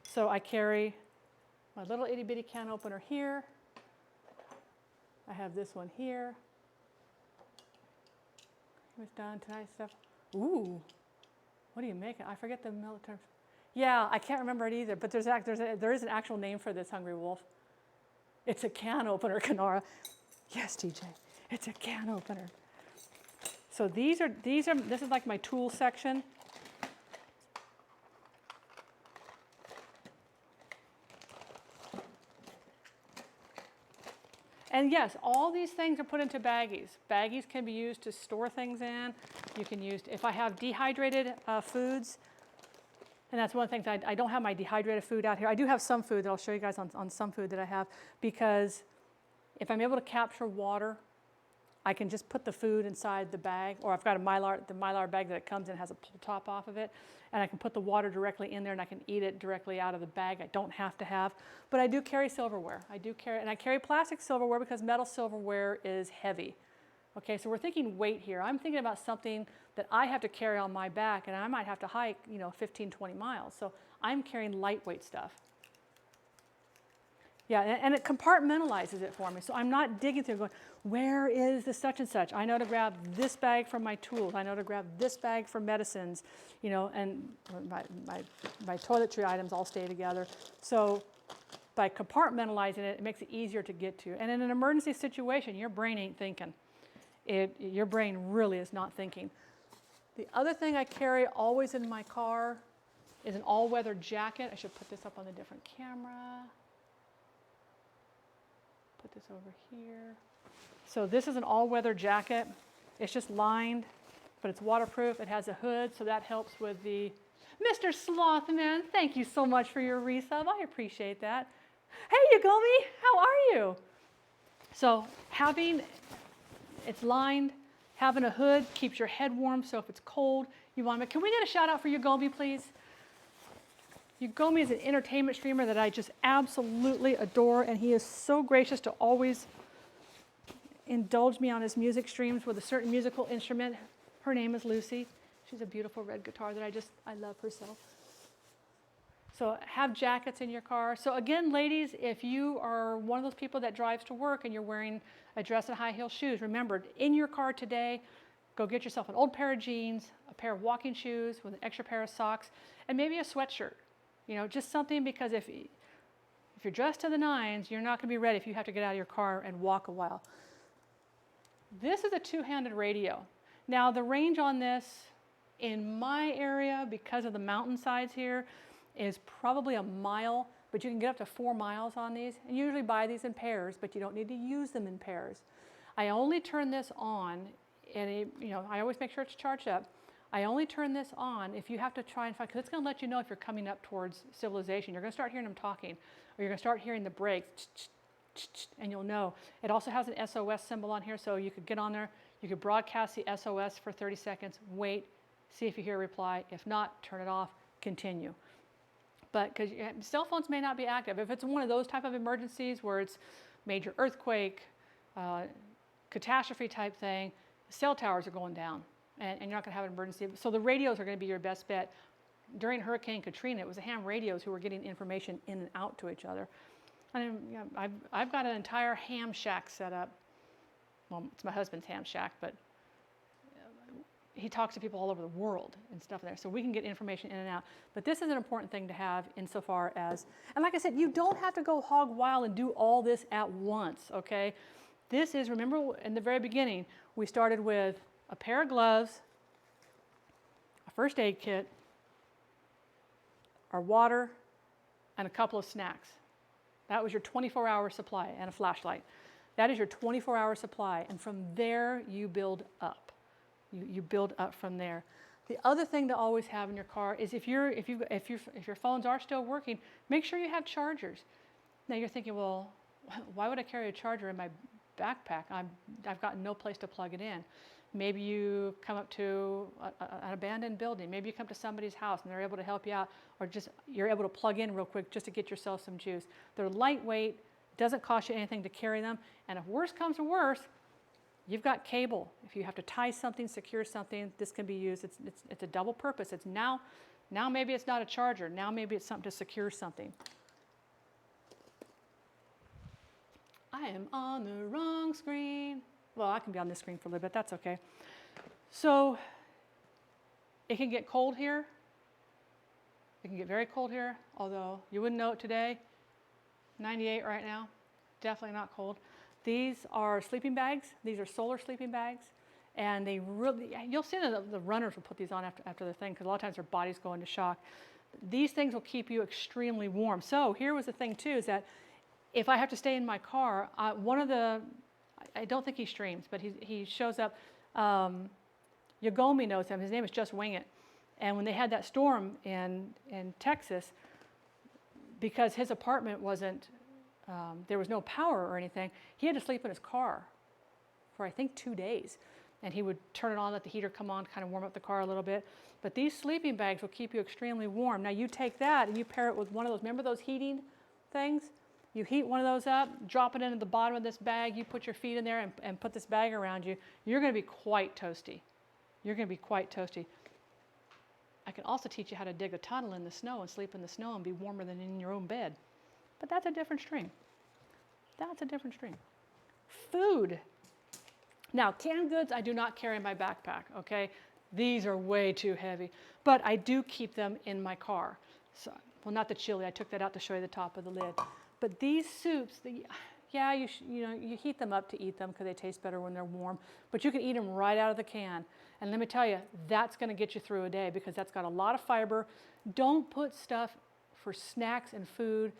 So I carry my little itty bitty can opener here. I have this one here. It's done tonight stuff. Ooh, what do you make it? I forget the military. Yeah, I can't remember it either, but there is an actual name for this, Hungry Wolf. It's a can opener, Kenora. Yes, TJ, it's a can opener. So this is like my tool section. And yes, all these things are put into baggies. Baggies can be used to store things in. You can use, if I have dehydrated foods, and that's one of the things, I don't have my dehydrated food out here. I do have some food that I'll show you guys on some food that I have, because if I'm able to capture water I can just put the food inside the bag, or I've got the Mylar bag that it comes in, has a pull top off of it, and I can put the water directly in there and I can eat it directly out of the bag. I don't have to have, but I do carry silverware. And I carry plastic silverware because metal silverware is heavy. Okay, so we're thinking weight here. I'm thinking about something that I have to carry on my back, and I might have to hike, 15, 20 miles. So I'm carrying lightweight stuff. Yeah, and it compartmentalizes it for me. So I'm not digging through going, where is the such and such? I know to grab this bag for my tools. I know to grab this bag for medicines, and my toiletry items all stay together. So by compartmentalizing it, it makes it easier to get to. And in an emergency situation, your brain ain't thinking. Your brain really is not thinking. The other thing I carry always in my car is an all-weather jacket. I should put this up on a different camera. Put this over here. So this is an all-weather jacket. It's just lined, but it's waterproof. It has a hood, so that helps with the... Mr. Slothman, thank you so much for your resub. I appreciate that. Hey, Yagomi, how are you? So it's lined, having a hood keeps your head warm, so if it's cold, you want to... Can we get a shout out for Yagomi, please? Yagomi is an entertainment streamer that I just absolutely adore, and he is so gracious to always indulge me on his music streams with a certain musical instrument. Her name is Lucy. She's a beautiful red guitar that I love her so. So have jackets in your car. So again, ladies, if you are one of those people that drives to work and you're wearing a dress and high heel shoes, remember, in your car today, go get yourself an old pair of jeans, a pair of walking shoes with an extra pair of socks, and maybe a sweatshirt. Just something, because if you're dressed to the nines, you're not going to be ready if you have to get out of your car and walk a while. This is a two-handed radio. Now, the range on this in my area, because of the mountainsides here, is probably a mile, but you can get up to 4 miles on these. And you usually buy these in pairs, but you don't need to use them in pairs. I only turn this on, and I always make sure it's charged up. I only turn this on if you have to try and find, because it's going to let you know if you're coming up towards civilization. You're going to start hearing them talking, or you're going to start hearing the brakes, and you'll know. It also has an SOS symbol on here, so you could get on there. You could broadcast the SOS for 30 seconds, wait, see if you hear a reply. If not, turn it off, continue. But because cell phones may not be active. If it's one of those type of emergencies where it's major earthquake, catastrophe type thing, cell towers are going down. And you're not going to have an emergency. So the radios are going to be your best bet. During Hurricane Katrina, it was the ham radios who were getting information in and out to each other. And I've got an entire ham shack set up. Well, it's my husband's ham shack, but he talks to people all over the world and stuff there. So we can get information in and out. But this is an important thing to have insofar as, and like I said, you don't have to go hog wild and do all this at once, okay? This is, remember in the very beginning, we started with a pair of gloves, a first aid kit, our water, and a couple of snacks. That was your 24-hour supply, and a flashlight. That is your 24-hour supply, and from there you build up. You build up from there. The other thing to always have in your car is if your phones are still working, make sure you have chargers. Now you're thinking, well, why would I carry a charger in my backpack? I've got no place to plug it in. Maybe you come up to an abandoned building. Maybe you come to somebody's house and they're able to help you out, or just you're able to plug in real quick just to get yourself some juice. They're lightweight, doesn't cost you anything to carry them, and if worse comes to worse, you've got cable. If you have to tie something, secure something, this can be used. It's a double purpose. It's now maybe it's not a charger. Now maybe it's something to secure something. I am on the wrong screen. Well, I can be on this screen for a little bit. That's okay. So it can get cold here. It can get very cold here, although you wouldn't know it today. 98 right now. Definitely not cold. These are sleeping bags. These are solar sleeping bags. And they really, you'll see that the runners will put these on after the thing, because a lot of times their bodies go into shock. These things will keep you extremely warm. So here was the thing too, is that if I have to stay in my car, I don't think he streams, but he shows up. Yagomi knows him. His name is Just Wing It. And when they had that storm in Texas, because his apartment wasn't, there was no power or anything, he had to sleep in his car for I think 2 days. And he would turn it on, let the heater come on, kind of warm up the car a little bit. But these sleeping bags will keep you extremely warm. Now you take that and you pair it with one of those, remember those heating things? You heat one of those up, drop it into the bottom of this bag, you put your feet in there and put this bag around you. You're going to be quite toasty. You're going to be quite toasty. I can also teach you how to dig a tunnel in the snow and sleep in the snow and be warmer than in your own bed. But that's a different stream. That's a different stream. Food. Now, canned goods I do not carry in my backpack, okay? These are way too heavy. But I do keep them in my car. So, well, not the chili. I took that out to show you the top of the lid. But these soups, yeah, you heat them up to eat them because they taste better when they're warm. But you can eat them right out of the can. And let me tell you, that's going to get you through a day because that's got a lot of fiber. Don't put stuff for snacks and food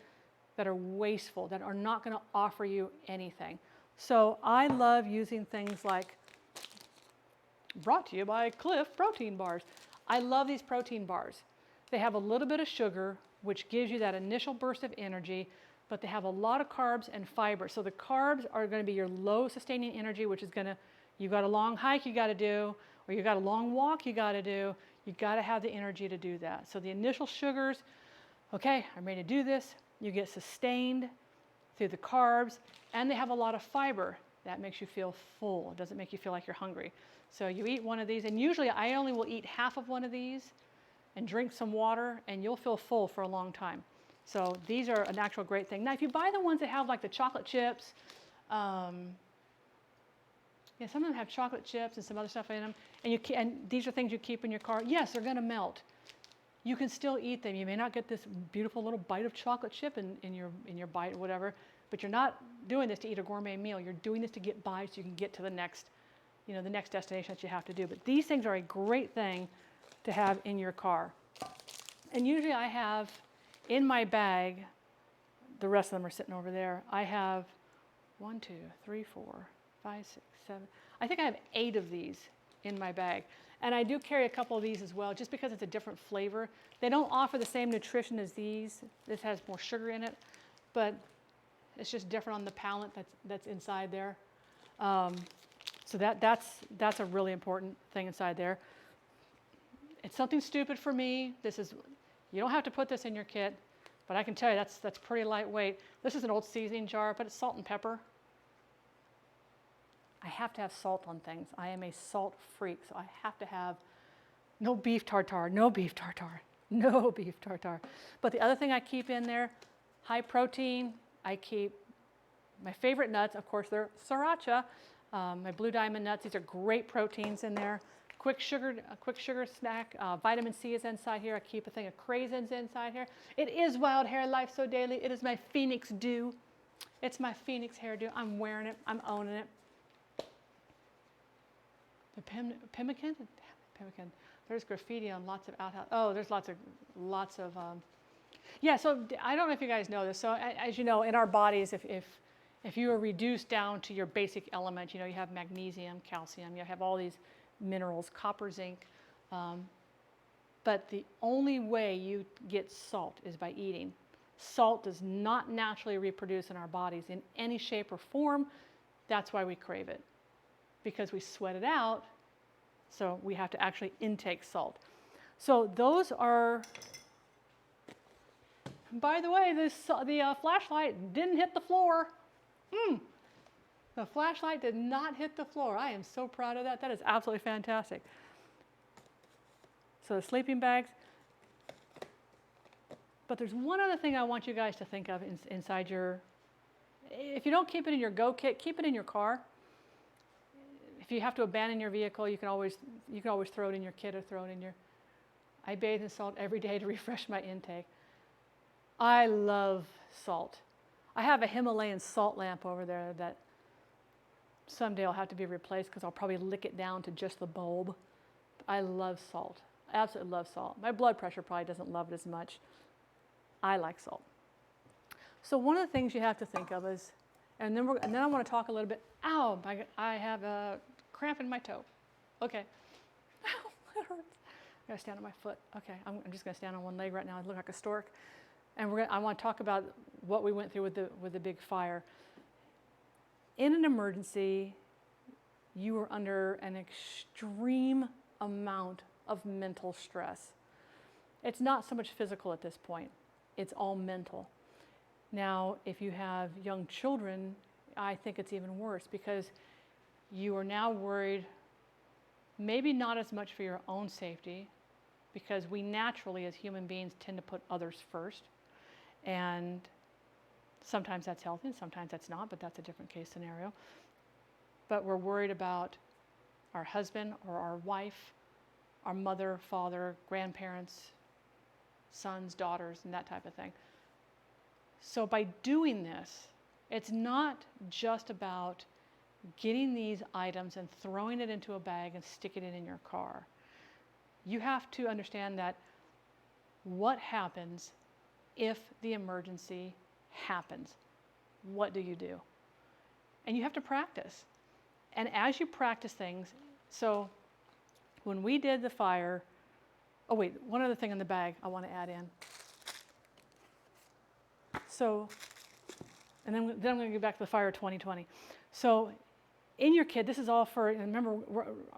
that are wasteful, that are not going to offer you anything. So I love using things like, brought to you by Cliff protein bars. I love these protein bars. They have a little bit of sugar, which gives you that initial burst of energy, but they have a lot of carbs and fiber. So the carbs are going to be your low sustaining energy, which is going to, you've got a long hike you got to do, or you've got a long walk you got to do. You've got to have the energy to do that. So the initial sugars, okay, I'm ready to do this. You get sustained through the carbs, and they have a lot of fiber. That makes you feel full. It doesn't make you feel like you're hungry. So you eat one of these, and usually I only will eat half of one of these and drink some water, and you'll feel full for a long time. So these are an actual great thing. Now, if you buy the ones that have like the chocolate chips, yeah, some of them have chocolate chips and some other stuff in them, and these are things you keep in your car. Yes, they're going to melt. You can still eat them. You may not get this beautiful little bite of chocolate chip in your bite or whatever, but you're not doing this to eat a gourmet meal. You're doing this to get by so you can get to the next, the next destination that you have to do. But these things are a great thing to have in your car. And usually I have in my bag, the rest of them are sitting over there. I have 1, 2, 3, 4, 5, 6, 7. I think I have 8 of these in my bag. And I do carry a couple of these as well, just because it's a different flavor. They don't offer the same nutrition as these. This has more sugar in it, but it's just different on the palate that's inside there. So that's a really important thing inside there. It's something stupid for me. You don't have to put this in your kit, but I can tell you that's pretty lightweight. This is an old seasoning jar, but it's salt and pepper. I have to have salt on things. I am a salt freak, so I have to have no beef tartare, no beef tartare, no beef tartare. But the other thing I keep in there, high protein. I keep my favorite nuts, of course, they're sriracha, my blue diamond nuts. These are great proteins in there. A quick sugar snack. Vitamin C is inside here. I keep a thing of craisins inside here. It is Wild Hair Life So Daily. It is my Phoenix Dew. It's my Phoenix hairdo. I'm wearing it. I'm owning it. The pemmican. There's graffiti on lots of outhouse. Oh, there's lots of. Yeah. So I don't know if you guys know this. So as you know, in our bodies, if you are reduced down to your basic element, you have magnesium, calcium, you have all these minerals, copper, zinc. But the only way you get salt is by eating. Salt does not naturally reproduce in our bodies in any shape or form. That's why we crave it, because we sweat it out. So we have to actually intake salt. So those are, by the way, the flashlight didn't hit the floor. The flashlight did not hit the floor. I am so proud of that. That is absolutely fantastic. So the sleeping bags. But there's one other thing I want you guys to think of inside your, if you don't keep it in your go kit, keep it in your car. If you have to abandon your vehicle, you can always throw it in your kit or throw it in your, I bathe in salt every day to refresh my intake. I love salt. I have a Himalayan salt lamp over there that someday will have to be replaced because I'll probably lick it down to just the bulb. I love salt. I absolutely love salt. My blood pressure probably doesn't love it as much. I like salt. So one of the things you have to think of is, and then I want to talk a little bit. Ow! I have a cramp in my toe. Okay. Ow! That hurts. I gotta stand on my foot. Okay, I'm just gonna stand on one leg right now. I look like a stork. And I want to talk about what we went through with the big fire. In an emergency, you are under an extreme amount of mental stress. It's not so much physical at this point. It's all mental. Now, if you have young children, I think it's even worse because you are now worried, maybe not as much for your own safety, because we naturally as human beings tend to put others first. And sometimes that's healthy and sometimes that's not, but that's a different case scenario. But we're worried about our husband or our wife, our mother, father, grandparents, sons, daughters, and that type of thing. So by doing this, it's not just about getting these items and throwing it into a bag and sticking it in your car. You have to understand that what happens if the emergency happens? What do you do? And you have to practice. And as you practice things, so when we did the fire, oh wait, one other thing in the bag I want to add in. So, and then I'm going to get back to the fire of 2020. So in your kit, this is all for, and remember,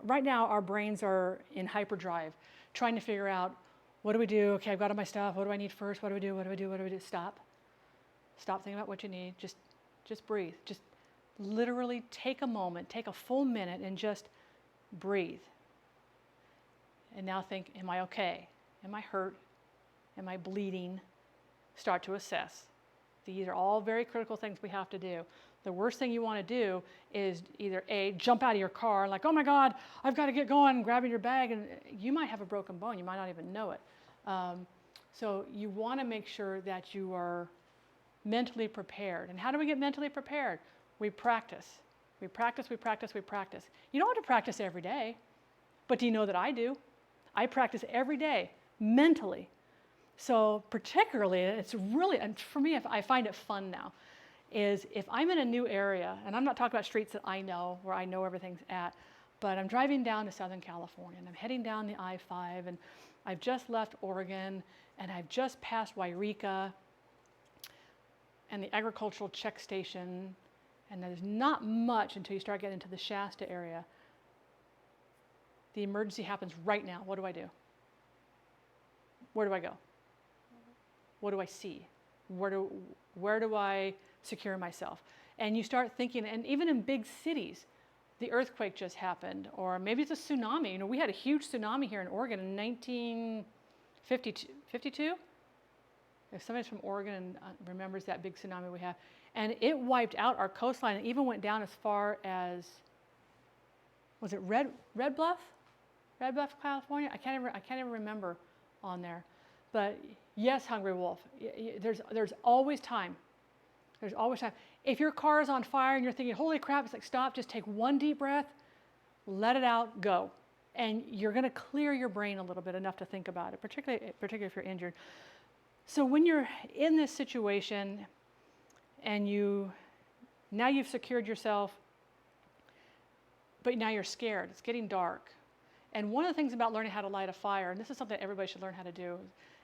right now our brains are in hyperdrive, trying to figure out, what do we do? Okay, I've got all my stuff. What do I need first? What do we do? What do we do? What do we do? Stop. Stop thinking about what you need. Just breathe. Just literally take a moment, take a full minute and just breathe. And now think, am I okay? Am I hurt? Am I bleeding? Start to assess. These are all very critical things we have to do. The worst thing you want to do is either A, jump out of your car, like, oh my God, I've got to get going, grabbing your bag, and you might have a broken bone. You might not even know it. So you want to make sure that you are mentally prepared. And how do we get mentally prepared? We practice. We practice, we practice, we practice. You don't have to practice every day, but do you know that I do? I practice every day, mentally. So particularly, it's really, and for me, I find it fun now, is if I'm in a new area, and I'm not talking about streets that I know, where I know everything's at, but I'm driving down to Southern California, and I'm heading down the I-5, and I've just left Oregon, and I've just passed Wairika, and the agricultural check station, and there's not much until you start getting into the Shasta area. The emergency happens right now. What do I do? Where do I go? What do I see? Where do I secure myself? And you start thinking, and even in big cities, the earthquake just happened, or maybe it's a tsunami. You know, we had a huge tsunami here in Oregon in 1952. If somebody's from Oregon and remembers that big tsunami we had, and it wiped out our coastline and even went down as far as, was it Red Bluff? Red Bluff, California? I can't even remember on there. But yes, Hungry Wolf, there's always time. There's always time. If your car is on fire and you're thinking, holy crap, it's like, stop, just take one deep breath, let it out, go. And you're going to clear your brain a little bit, enough to think about it, particularly if you're injured. So when you're in this situation and now you've secured yourself, but now you're scared, it's getting dark. And one of the things about learning how to light a fire, and this is something everybody should learn how to do,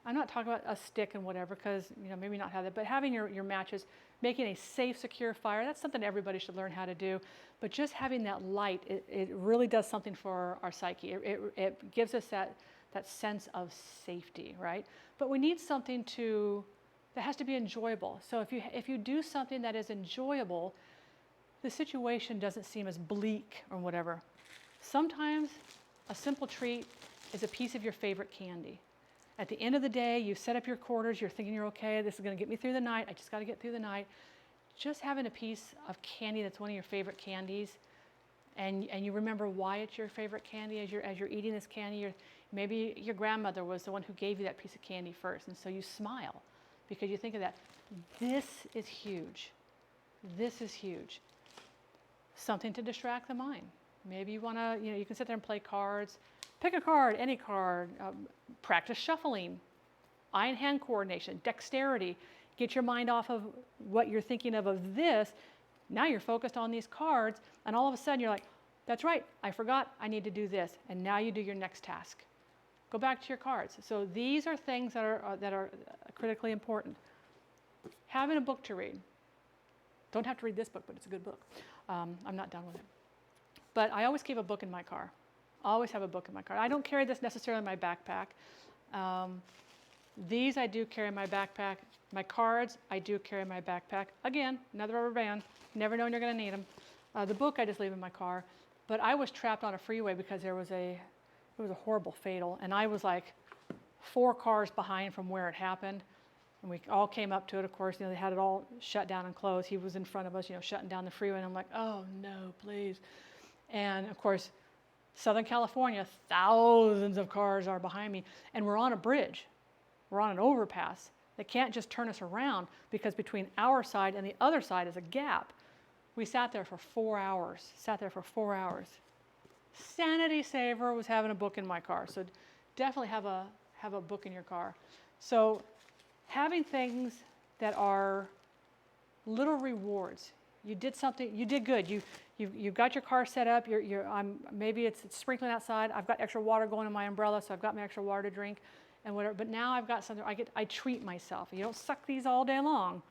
I'm not talking about a stick and whatever, because maybe not have that, but having your matches, making a safe, secure fire, that's something everybody should learn how to do. But just having that light, it really does something for our psyche. It gives us that sense of safety, right? But we need something that has to be enjoyable. So if you do something that is enjoyable, the situation doesn't seem as bleak or whatever. Sometimes a simple treat is a piece of your favorite candy. At the end of the day, you've set up your quarters, you're thinking you're okay, this is going to get me through the night, I just got to get through the night. Just having a piece of candy that's one of your favorite candies, and you remember why it's your favorite candy as you're eating this candy. Maybe your grandmother was the one who gave you that piece of candy first, and so you smile because you think of that. This is huge. This is huge. Something to distract the mind. Maybe you want to, you can sit there and play cards. Pick a card, any card. Practice shuffling, eye and hand coordination, dexterity. Get your mind off of what you're thinking of this. Now you're focused on these cards, and all of a sudden you're like, that's right, I forgot, I need to do this. And now you do your next task. Go back to your cards. So these are things that are critically important. Having a book to read. Don't have to read this book, but it's a good book. I'm not done with it. But I always keep a book in my car. Always have a book in my car. I don't carry this necessarily in my backpack. These I do carry in my backpack. My cards, I do carry in my backpack. Again, another rubber band. Never know when you're going to need them. The book I just leave in my car. But I was trapped on a freeway because it was a horrible fatal. And I was like 4 cars behind from where it happened. And we all came up to it, of course. They had it all shut down and closed. He was in front of us, shutting down the freeway. And I'm like, oh, no, please. And, of course, Southern California, thousands of cars are behind me. And we're on a bridge. We're on an overpass. They can't just turn us around because between our side and the other side is a gap. We sat there for 4 hours. Sanity saver was having a book in my car. So definitely have a book in your car. So having things that are little rewards. You did something, you did good. You got your car set up. Maybe it's sprinkling outside. I've got extra water going in my umbrella, so I've got my extra water to drink and whatever. But now I've got something, I treat myself. You don't suck these all day long.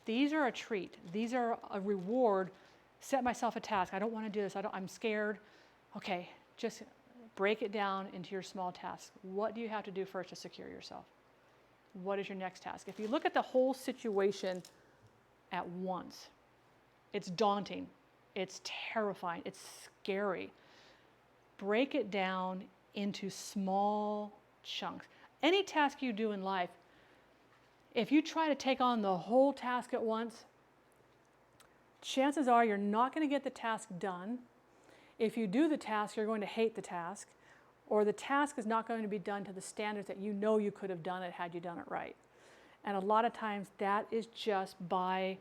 These are a treat. These are a reward. Set myself a task. I don't want to do this. I'm scared. Okay, just break it down into your small tasks. What do you have to do first to secure yourself? What is your next task? If you look at the whole situation at once, it's daunting. It's terrifying. It's scary. Break it down into small chunks. Any task you do in life, if you try to take on the whole task at once, chances are you're not going to get the task done. If you do the task, you're going to hate the task, or the task is not going to be done to the standards that you know you could have done it had you done it right. And a lot of times that is just by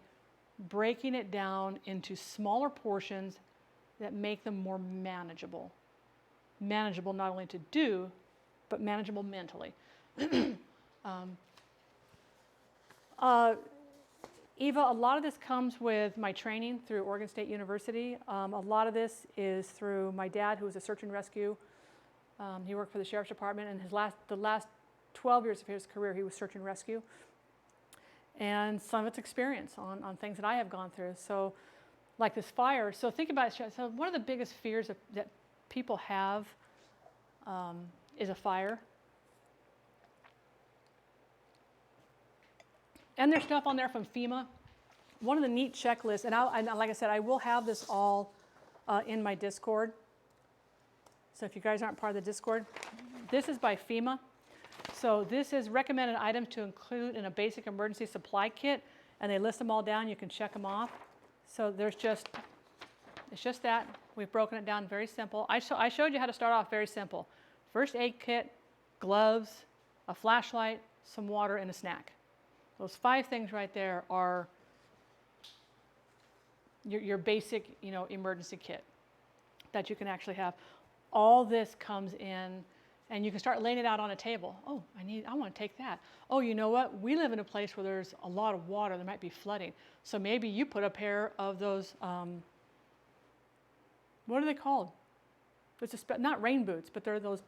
breaking it down into smaller portions that make them more manageable. Manageable not only to do, but manageable mentally. Eva, a lot of this comes with my training through Oregon State University. A lot of this is through my dad, who was a search and rescue. He worked for the Sheriff's Department, and the last 12 years of his career, he was search and rescue. And some of it's experience on things that I have gone through. So like this fire, so think about it. So one of the biggest fears that people have is a fire. And there's stuff on there from FEMA. One of the neat checklists, and like I said, I will have this all in my Discord. So if you guys aren't part of the Discord, this is by FEMA. So this is recommended items to include in a basic emergency supply kit, and they list them all down. You can check them off. So it's just that. We've broken it down very simple. I showed you how to start off very simple. First aid kit, gloves, a flashlight, some water, and a snack. Those 5 things right there are your basic, emergency kit that you can actually have. All this comes in, and you can start laying it out on a table. Oh, I want to take that. Oh, you know what? We live in a place where there's a lot of water. There might be flooding. So maybe you put a pair of those, what are they called? It's not rain boots, but they're those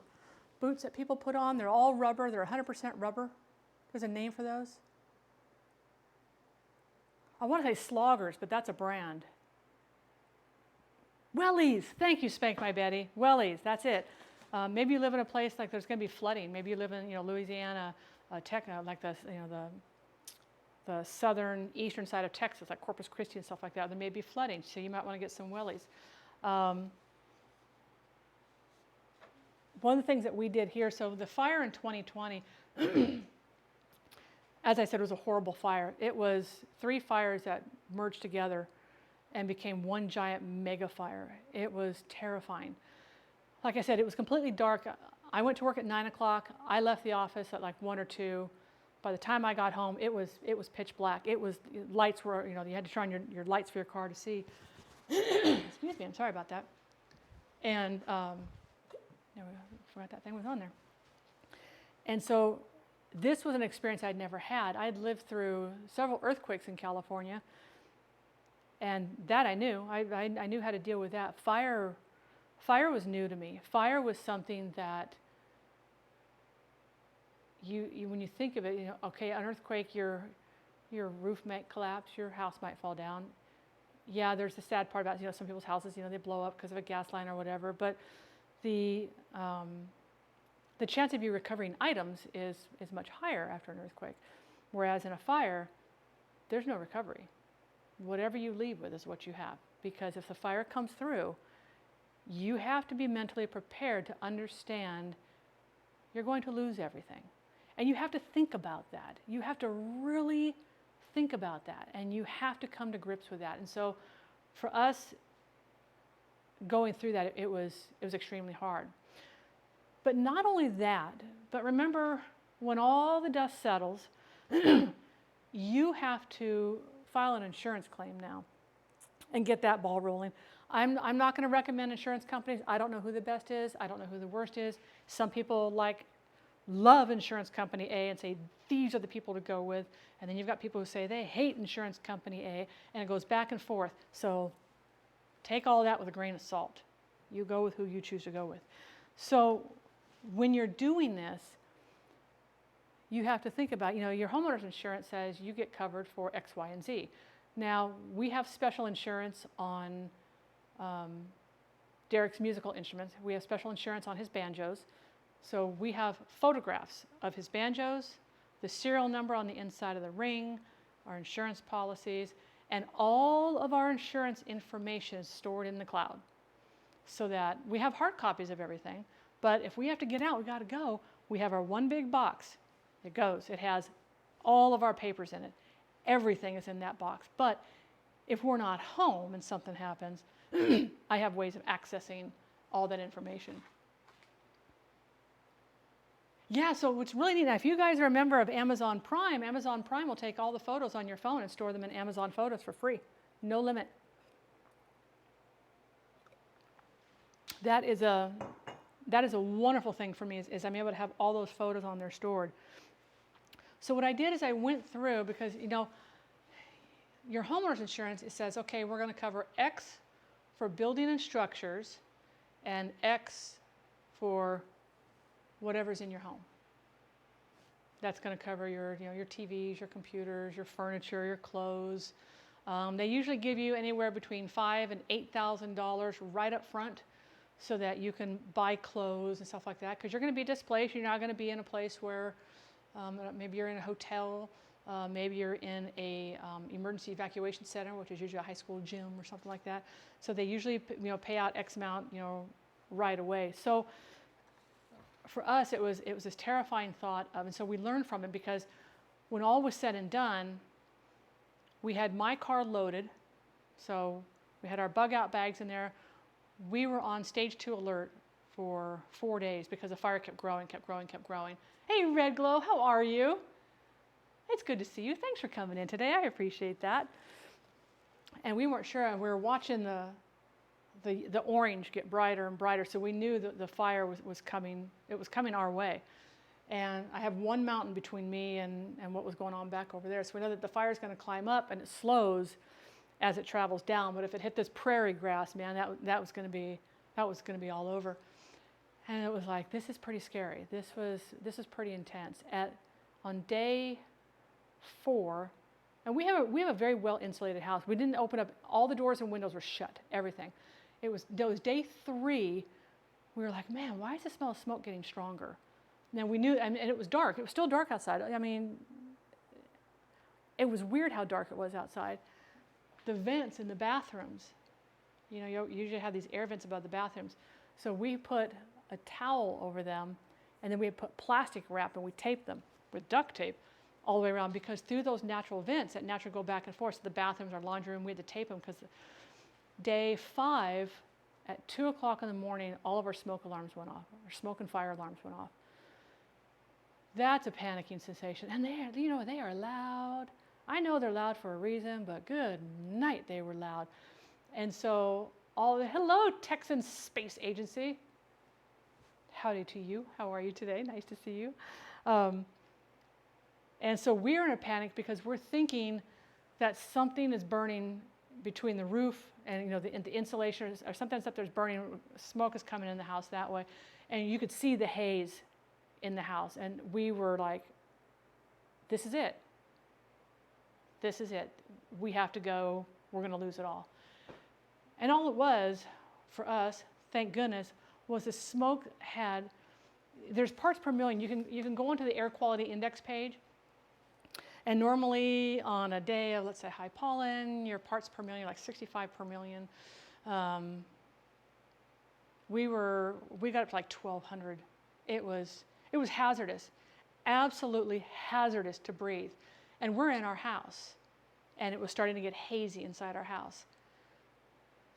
boots that people put on. They're all rubber. They're 100% rubber. There's a name for those. I want to say Sloggers, but that's a brand. Wellies. Thank you, Spank My Betty. Wellies, that's it. Maybe you live in a place like there's going to be flooding. Maybe you live in Louisiana, like the southern eastern side of Texas, like Corpus Christi and stuff like that. There may be flooding, so you might want to get some wellies. One of the things that we did here, so the fire in 2020, as I said, it was a horrible fire. It was 3 fires that merged together and became one giant mega fire. It was terrifying. Like I said, it was completely dark. I went to work at 9 o'clock. I left the office at like 1 or 2. By the time I got home, it was pitch black. Lights were, you had to turn on your lights for your car to see. Excuse me, I'm sorry about that. And I forgot that thing was on there. And so this was an experience I'd never had. I'd lived through several earthquakes in California, and that I knew. I knew how to deal with that. Fire was new to me. Fire was something that you when you think of it, okay, an earthquake, your roof might collapse, your house might fall down. yeah, there's the sad part about, some people's houses, they blow up because of a gas line or whatever, but the chance of you recovering items is much higher after an earthquake. Whereas in a fire, there's no recovery. Whatever you leave with is what you have. Because if the fire comes through, you have to be mentally prepared to understand you're going to lose everything. And you have to think about that. You have to really think about that. And you have to come to grips with that. And so for us, going through that, it was extremely hard. But not only that, but remember, when all the dust settles, you have to file an insurance claim now and get that ball rolling. I'm not going to recommend insurance companies. I don't know who the best is. I don't know who the worst is. Some people love insurance company A and say these are the people to go with. And then you've got people who say they hate insurance company A, and it goes back and forth. So take all that with a grain of salt. You go with who you choose to go with. So when you're doing this, you have to think about, your homeowner's insurance says you get covered for X, Y, and Z. Now, we have special insurance on Derek's musical instruments. We have special insurance on his banjos. So we have photographs of his banjos, the serial number on the inside of the ring, our insurance policies, and all of our insurance information is stored in the cloud. So that we have hard copies of everything, but if we have to get out, we got to go, we have our one big box. It goes. It has all of our papers in it. Everything is in that box. But if we're not home and something happens, I have ways of accessing all that information. Yeah, so what's really neat, now if you guys are a member of Amazon Prime will take all the photos on your phone and store them in Amazon Photos for free. No limit. That is a wonderful thing for me, is I'm able to have all those photos on there stored. So what I did is I went through, because your homeowner's insurance, it says, okay, we're going to cover X for building and structures and X for whatever's in your home. That's going to cover your TVs, your computers, your furniture, your clothes. They usually give you anywhere between $5,000 and $8,000 right up front, so that you can buy clothes and stuff like that, because you're going to be displaced. You're not going to be in a place where maybe you're in a hotel, maybe you're in a emergency evacuation center, which is usually a high school gym or something like that. So they usually pay out X amount right away. So for us, it was this terrifying thought of, and so we learned from it, because when all was said and done, we had my car loaded, so we had our bug out bags in there. We were on stage 2 alert for 4 days because the fire kept growing. Hey, Red Glow, how are you? It's good to see you. Thanks for coming in today. I appreciate that. And we weren't sure. We were watching the orange get brighter and brighter, so we knew that the fire was coming. It was coming our way. And I have one mountain between me and what was going on back over there. So we know that the fire is going to climb up, and it slows as it travels down. But if it hit this prairie grass, man, that was going to be all over. And it was like, this is pretty scary. This is pretty intense. On day 4, and we have a very well insulated house. We didn't open up, all the doors and windows were shut, everything. It was day 3. We were like, man, why is the smell of smoke getting stronger? Now we knew, and it was dark. It was still dark outside. I mean, it was weird how dark it was outside. The vents in the bathrooms, you usually have these air vents above the bathrooms. So we put a towel over them, and then we put plastic wrap, and we taped them with duct tape all the way around, because through those natural vents that naturally go back and forth, so the bathrooms, our laundry room, we had to tape them, because day 5 at 2 o'clock in the morning, all of our smoke alarms went off. Our smoke and fire alarms went off. That's a panicking sensation. And they are loud. I know they're loud for a reason, but good night, they were loud. And so hello, Texan Space Agency. Howdy to you. How are you today? Nice to see you. And so we're in a panic because we're thinking that something is burning between the roof and the insulation, or sometimes up there's burning, smoke is coming in the house that way. And you could see the haze in the house. And we were like, this is it. This is it. We have to go. We're going to lose it all. And all it was for us, thank goodness, was the smoke had, there's parts per million. You can go into the air quality index page, and normally on a day of, let's say, high pollen, your parts per million, like 65 per million. We got up to like 1,200. It was hazardous, absolutely hazardous to breathe. And we're in our house, and it was starting to get hazy inside our house.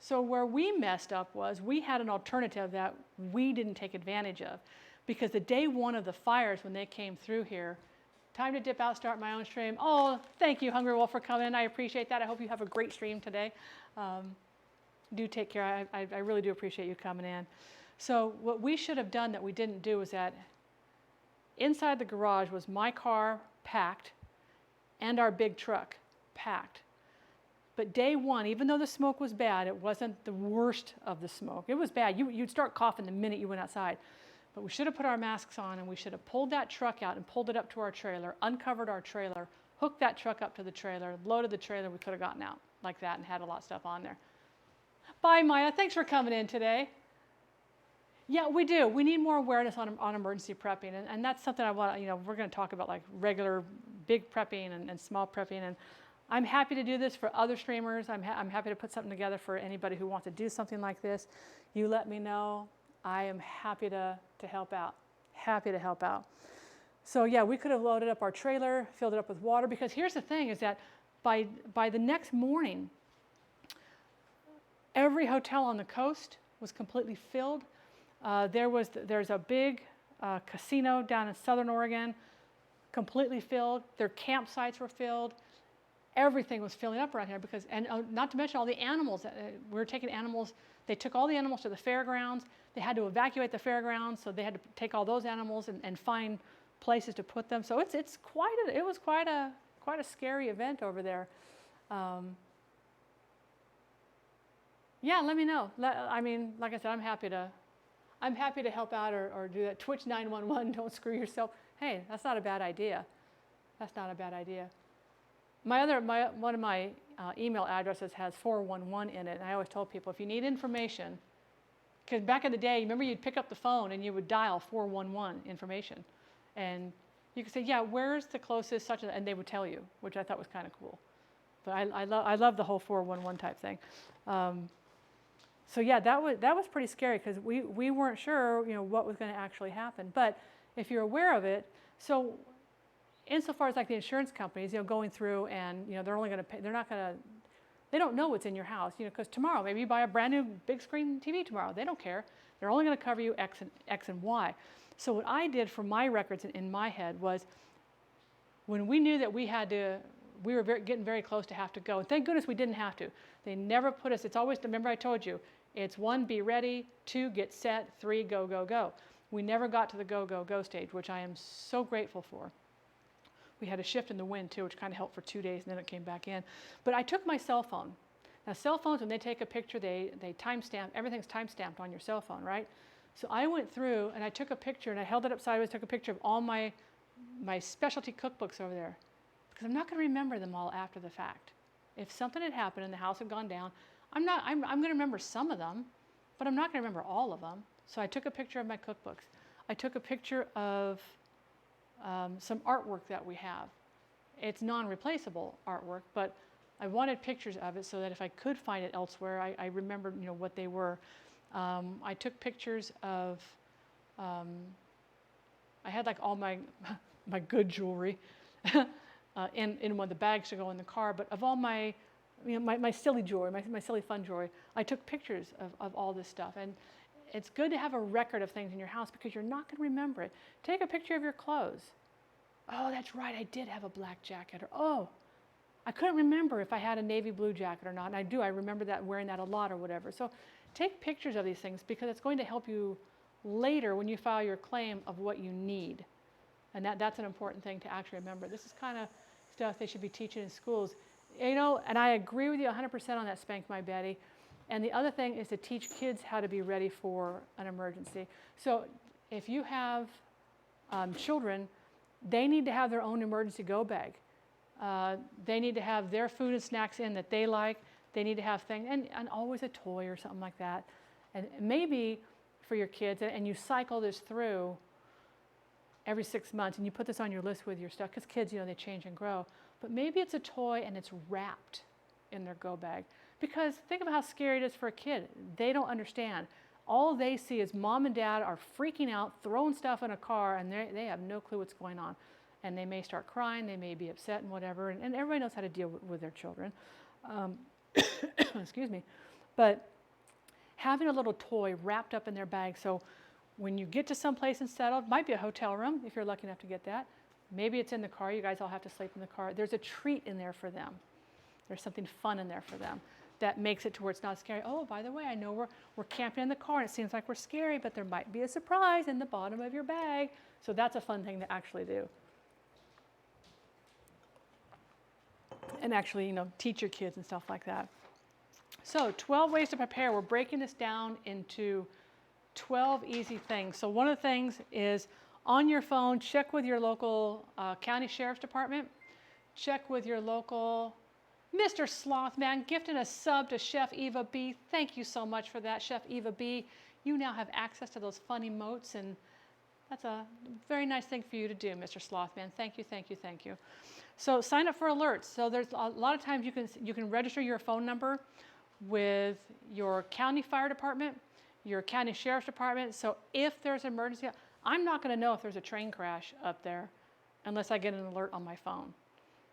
So where we messed up was we had an alternative that we didn't take advantage of, because the day one of the fires, when they came through here, time to dip out, start my own stream. Oh, thank you, Hungry Wolf, for coming. I appreciate that. I hope you have a great stream today. Do take care. I really do appreciate you coming in. So what we should have done that we didn't do is that inside the garage was my car packed and our big truck packed. But day one, even though the smoke was bad, it wasn't the worst of the smoke. It was bad. You'd start coughing the minute you went outside. But we should have put our masks on, and we should have pulled that truck out and pulled it up to our trailer, uncovered our trailer, hooked that truck up to the trailer, loaded the trailer. We could have gotten out like that and had a lot of stuff on there. Bye, Maya. Thanks for coming in today. Yeah, we do. We need more awareness on emergency prepping, and that's something I want. We're going to talk about, like regular big prepping and small prepping, and I'm happy to do this for other streamers. I'm happy to put something together for anybody who wants to do something like this. You let me know. I am happy to help out. Happy to help out. So yeah, we could have loaded up our trailer, filled it up with water, because here's the thing: is that by the next morning, every hotel on the coast was completely filled. There's a big casino down in Southern Oregon, completely filled. Their campsites were filled. Everything was filling up around here because, and not to mention all the animals. We were taking animals. They took all the animals to the fairgrounds. They had to evacuate the fairgrounds, so they had to take all those animals and find places to put them. So it was quite a scary event over there. Yeah, let me know. Like I said, I'm happy to help out or do that. Twitch 911, don't screw yourself. Hey, that's not a bad idea. That's not a bad idea. One of my email addresses has 411 in it, and I always told people, if you need information, because back in the day, remember you'd pick up the phone and you would dial 411 information, and you could say, yeah, where's the closest such and they would tell you, which I thought was kind of cool. But I love the whole 411 type thing. So yeah, that was pretty scary because we weren't sure what was going to actually happen. But if you're aware of it, so insofar as like the insurance companies, going through and they're only going to pay, they don't know what's in your house, because tomorrow maybe you buy a brand new big screen TV tomorrow. They don't care. They're only going to cover you X and Y. So what I did for my records in my head was, when we knew that we were getting very close to have to go, and thank goodness we didn't have to. They never put us. It's always, remember I told you, it's 1, be ready, 2, get set, 3, go, go, go. We never got to the go, go, go stage, which I am so grateful for. We had a shift in the wind too, which kind of helped for 2 days, and then it came back in. But I took my cell phone. Now cell phones, when they take a picture, they timestamp, everything's timestamped on your cell phone, right? So I went through and I took a picture and I held it up sideways, took a picture of all my specialty cookbooks over there. Because I'm not going to remember them all after the fact. If something had happened and the house had gone down, I'm going to remember some of them, but I'm not going to remember all of them. So I took a picture of my cookbooks. I took a picture of some artwork that we have. It's non-replaceable artwork, but I wanted pictures of it so that if I could find it elsewhere, I remembered what they were. I took pictures of, I had like all my good jewelry in one of the bags to go in the car, but of all my silly jewelry, my silly fun jewelry, I took pictures of all this stuff. And it's good to have a record of things in your house because you're not going to remember it. Take a picture of your clothes. Oh, that's right, I did have a black jacket. Or, oh, I couldn't remember if I had a navy blue jacket or not. And I do, I remember that, wearing that a lot or whatever. So take pictures of these things because it's going to help you later when you file your claim of what you need. And that's an important thing to actually remember. This is kind of stuff they should be teaching in schools. And I agree with you 100% on that, Spank My Betty. And the other thing is to teach kids how to be ready for an emergency. So if you have children, they need to have their own emergency go bag. They need to have their food and snacks in that they like. They need to have things, and always a toy or something like that. And maybe for your kids, and you cycle this through every 6 months, and you put this on your list with your stuff, because kids, they change and grow. But maybe it's a toy and it's wrapped in their go bag. Because think about how scary it is for a kid. They don't understand. All they see is mom and dad are freaking out, throwing stuff in a car, and they have no clue what's going on. And they may start crying, they may be upset and whatever, and everybody knows how to deal with their children. Excuse me. But having a little toy wrapped up in their bag, so when you get to someplace and settled, might be a hotel room if you're lucky enough to get that. Maybe it's in the car, you guys all have to sleep in the car. There's a treat in there for them. There's something fun in there for them that makes it to where it's not scary. Oh, by the way, I know we're camping in the car and it seems like we're scary, but there might be a surprise in the bottom of your bag. So that's a fun thing to actually do. And actually, teach your kids and stuff like that. So 12 ways to prepare. We're breaking this down into 12 easy things. So one of the things is on your phone, check with your local county sheriff's department. Check with your local Mr. Slothman, gifting a sub to Chef Eva B. Thank you so much for that, Chef Eva B. You now have access to those fun emotes, and that's a very nice thing for you to do, Mr. Slothman. Thank you, thank you, thank you. So sign up for alerts. So there's a lot of times you can register your phone number with your county fire department, your county sheriff's department. So if there's an emergency, I'm not going to know if there's a train crash up there unless I get an alert on my phone.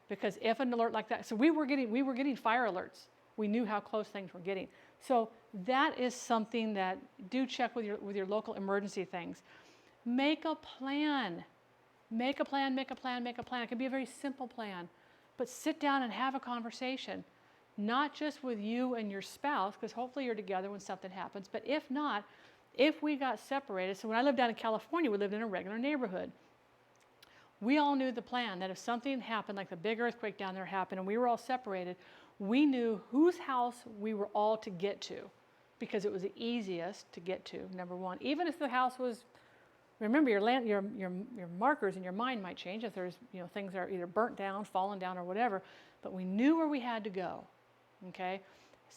Because if an alert like that, so we were getting fire alerts. We knew how close things were getting. So that is something that do check with your local emergency things. Make a plan. Make a plan, make a plan, make a plan. It can be a very simple plan, but sit down and have a conversation, not just with you and your spouse, because hopefully you're together when something happens, but if not, if we got separated, so when I lived down in California, we lived in a regular neighborhood. We all knew the plan, that if something happened, like the big earthquake down there happened, and we were all separated, we knew whose house we were all to get to, because it was the easiest to get to, number one. Even if the house was, remember your markers in your mind might change if there's things that are either burnt down, fallen down, or whatever, but we knew where we had to go, okay?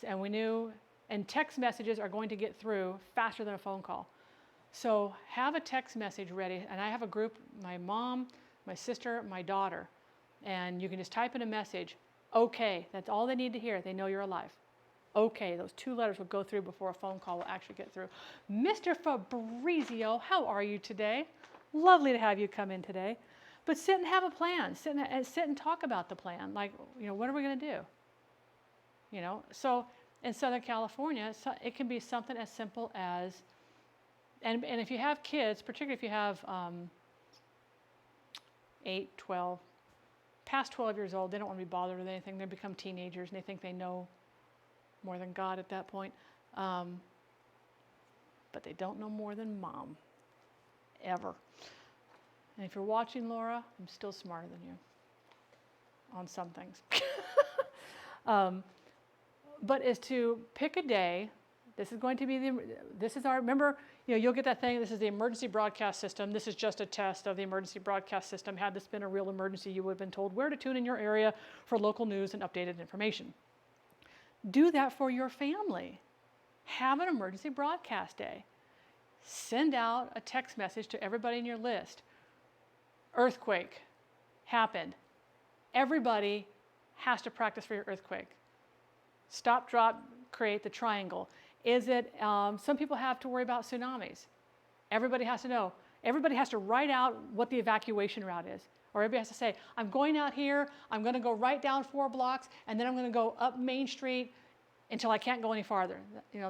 And we knew, and text messages are going to get through faster than a phone call. So have a text message ready, and I have a group, my mom, my sister, my daughter, and you can just type in a message, okay, that's all they need to hear, they know you're alive. Okay, those 2 letters will go through before a phone call will actually get through. Mr. Fabrizio, how are you today? Lovely to have you come in today. But sit and have a plan. Sit and talk about the plan. Like, what are we going to do? So in Southern California, it can be something as simple as, and if you have kids, particularly if you have 8, 12, past 12 years old, they don't want to be bothered with anything. They become teenagers and they think they know more than God at that point. But they don't know more than mom, ever. And if you're watching, Laura, I'm still smarter than you on some things. But is to pick a day. This is going to be remember, you'll get that thing, this is the emergency broadcast system. This is just a test of the emergency broadcast system. Had this been a real emergency, you would have been told where to tune in your area for local news and updated information. Do that for your family. Have an emergency broadcast day. Send out a text message to everybody in your list. Earthquake happened. Everybody has to practice for your earthquake. Stop, drop, create the triangle. Is it, some people have to worry about tsunamis. Everybody has to know. Everybody has to write out what the evacuation route is. Or everybody has to say, I'm going out here, I'm going to go right down 4 blocks, and then I'm going to go up Main Street until I can't go any farther.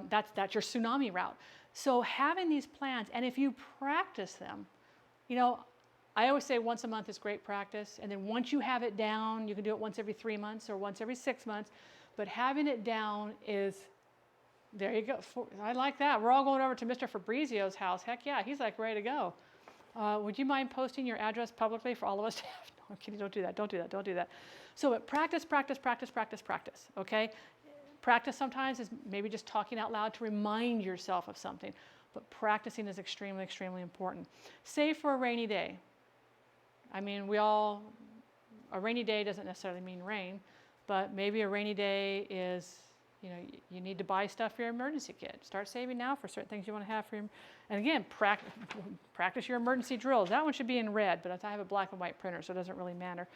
That's your tsunami route. So having these plans, and if you practice them, I always say once a month is great practice, and then once you have it down, you can do it once every 3 months or once every 6 months, but having it down is, there you go. I like that. We're all going over to Mr. Fabrizio's house. Heck yeah, he's like ready to go. Would you mind posting your address publicly for all of us to have? No, I'm kidding, don't do that, don't do that, don't do that. So practice, practice, practice, practice, practice, okay? Practice sometimes is maybe just talking out loud to remind yourself of something, but practicing is extremely, extremely important. Save for a rainy day. I mean, a rainy day doesn't necessarily mean rain, but maybe a rainy day is You need to buy stuff for your emergency kit. Start saving now for certain things you want to have for your, and again, practice your emergency drills. That one should be in red, but I have a black and white printer, so it doesn't really matter.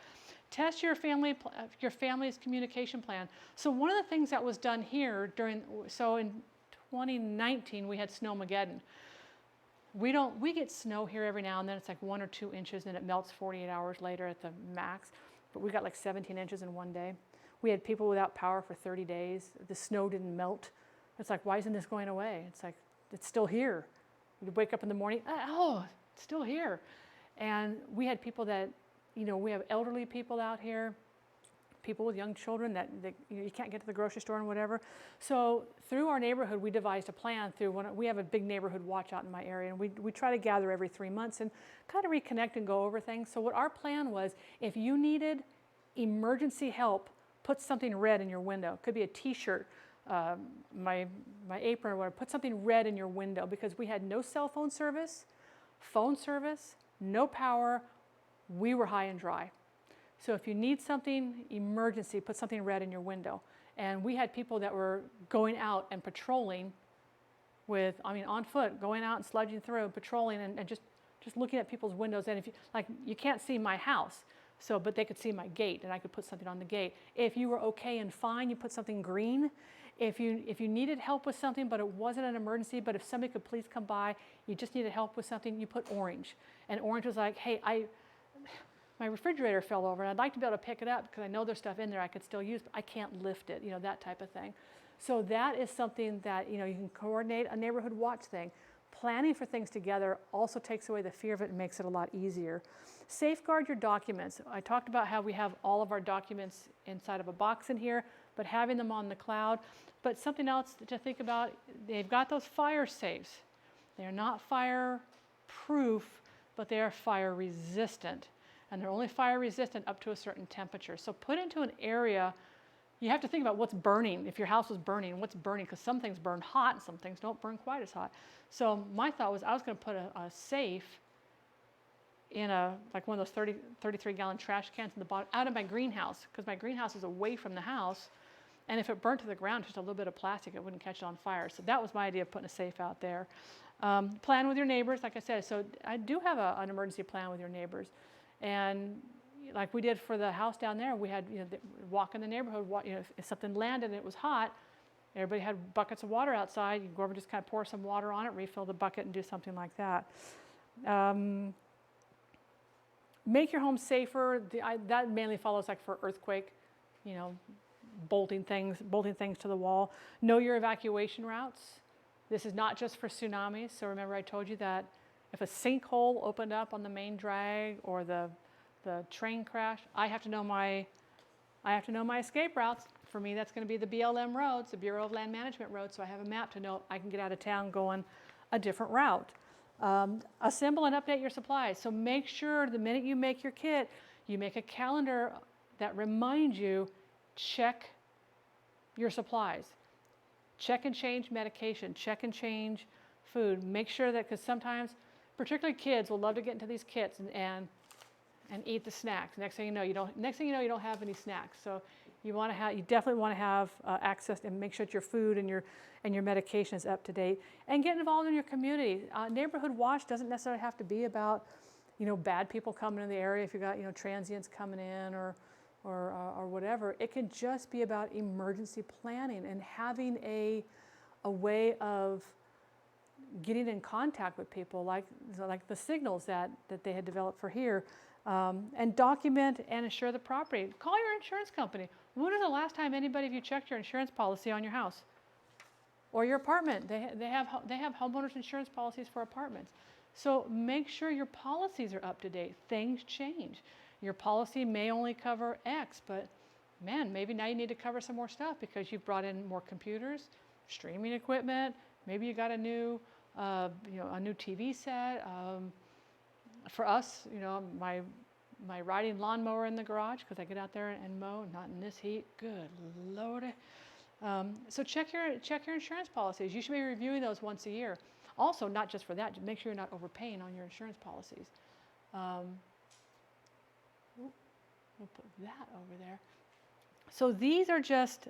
Test your family's communication plan. So one of the things that was done here in 2019 we had Snowmageddon. We get snow here every now and then. It's like 1 or 2 inches, and it melts 48 hours later at the max. But we got like 17 inches in one day. We had people without power for 30 days. The snow didn't melt. It's like, why isn't this going away? It's like, it's still here. You'd wake up in the morning, oh, it's still here. And we had people that, we have elderly people out here, people with young children that you can't get to the grocery store and whatever. So through our neighborhood, we devised a plan we have a big neighborhood watch out in my area, and we try to gather every 3 months and kind of reconnect and go over things. So what our plan was, if you needed emergency help, put something red in your window. It could be a t-shirt, my apron or whatever. Put something red in your window, because we had no cell phone service, no power. We were high and dry. So if you need something emergency, put something red in your window. And we had people that were going out and patrolling on foot, going out and sludging through, patrolling and just looking at people's windows. And if you can't see my house, but they could see my gate, and I could put something on the gate. If you were okay and fine, you put something green. If you needed help with something, but it wasn't an emergency, but if somebody could please come by, you just needed help with something, you put orange. And orange was like, hey, my refrigerator fell over, and I'd like to be able to pick it up because I know there's stuff in there I could still use, but I can't lift it, that type of thing. So that is something that, you can coordinate a neighborhood watch thing. Planning for things together also takes away the fear of it and makes it a lot easier. Safeguard your documents. I talked about how we have all of our documents inside of a box in here, but having them on the cloud. But something else to think about, they've got those fire safes. They're not fire proof, but they are fire resistant. And they're only fire resistant up to a certain temperature. So put into an area, you have to think about what's burning. If your house was burning, what's burning? Because some things burn hot and some things don't burn quite as hot. So my thought was I was going to put a safe in one of those 33-gallon trash cans in the bottom, out of my greenhouse, because my greenhouse is away from the house. And if it burnt to the ground, just a little bit of plastic, it wouldn't catch on fire. So that was my idea of putting a safe out there. Plan with your neighbors, like I said. So I do have an emergency plan with your neighbors. And like we did for the house down there, we had, walk in the neighborhood, if something landed and it was hot, everybody had buckets of water outside. You go over and just kind of pour some water on it, refill the bucket, and do something like that. Make your home safer. That mainly follows for earthquake, bolting things to the wall. Know your evacuation routes. This is not just for tsunamis. So remember I told you that if a sinkhole opened up on the main drag or the train crash, I have to know my escape routes. For me, that's going to be the BLM roads, the Bureau of Land Management roads. So I have a map to know I can get out of town going a different route. Assemble and update your supplies. So make sure the minute you make your kit, you make a calendar that reminds you, check your supplies. Check and change medication. Check and change food. Make sure that, because sometimes, particularly kids, will love to get into these kits and eat the snacks. Next thing you know, you don't have any snacks. So you definitely want to have access, and make sure that your food and your medication is up to date. And get involved in your community. Neighborhood watch doesn't necessarily have to be about, bad people coming in the area. If you've got, transients coming in or whatever, it can just be about emergency planning and having a way of getting in contact with people, like the signals that they had developed for here, and document and insure the property. Call your insurance company. When was the last time anybody of you checked your insurance policy on your house or your apartment? They have homeowners insurance policies for apartments. So make sure your policies are up to date. Things change. Your policy may only cover X, but man, maybe now you need to cover some more stuff because you've brought in more computers, streaming equipment. Maybe you got a new TV set. For us, my riding lawnmower in the garage because I get out there and mow, not in this heat. Good Lord. So check your insurance policies. You should be reviewing those once a year. Also, not just for that, make sure you're not overpaying on your insurance policies. We'll put that over there. So these are just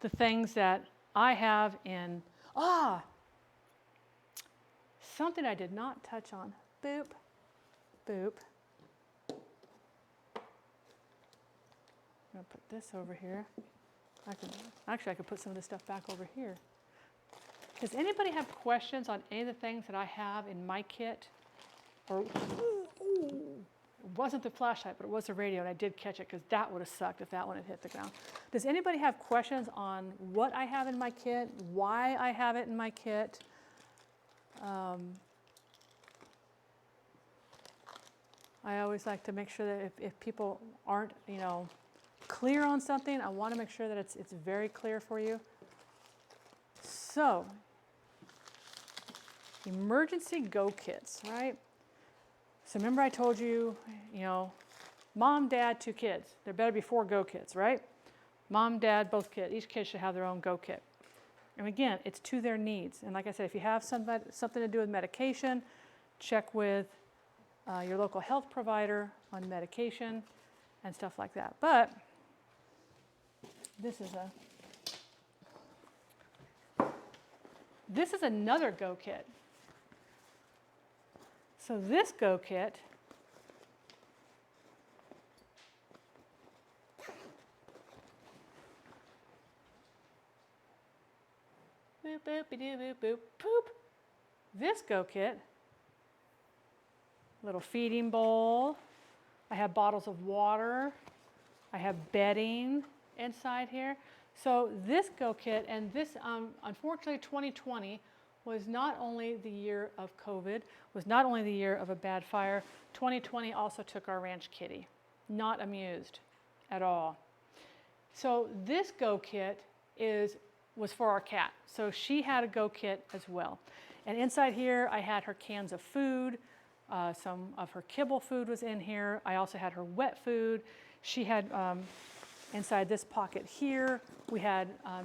the things that I have in, something I did not touch on. Boop, boop. I'm going to put this over here. I could put some of this stuff back over here. Does anybody have questions on any of the things that I have in my kit? Or, it wasn't the flashlight, but it was the radio, and I did catch it because that would have sucked if that one had hit the ground. Does anybody have questions on what I have in my kit, why I have it in my kit? I always like to make sure that if people aren't, clear on something, I want to make sure that it's very clear for you. So, emergency go kits, right? So remember I told you, mom, dad, 2 kids. There better be 4 go kits, right? Mom, dad, both kids. Each kid should have their own go kit. And again, it's to their needs. And like I said, if you have something to do with medication, check with your local health provider on medication and stuff like that. But this is another go kit. So this go kit boop boop boop boop boop poop. This go kit, little feeding bowl. I have bottles of water. I have bedding inside here. So this go kit, and this unfortunately 2020 was not only the year of COVID, was not only the year of a bad fire, 2020 also took our ranch kitty. Not amused at all. So this go kit was for our cat. So she had a go kit as well. And inside here I had her cans of food. Some of her kibble food was in here. I also had her wet food. She had inside this pocket here,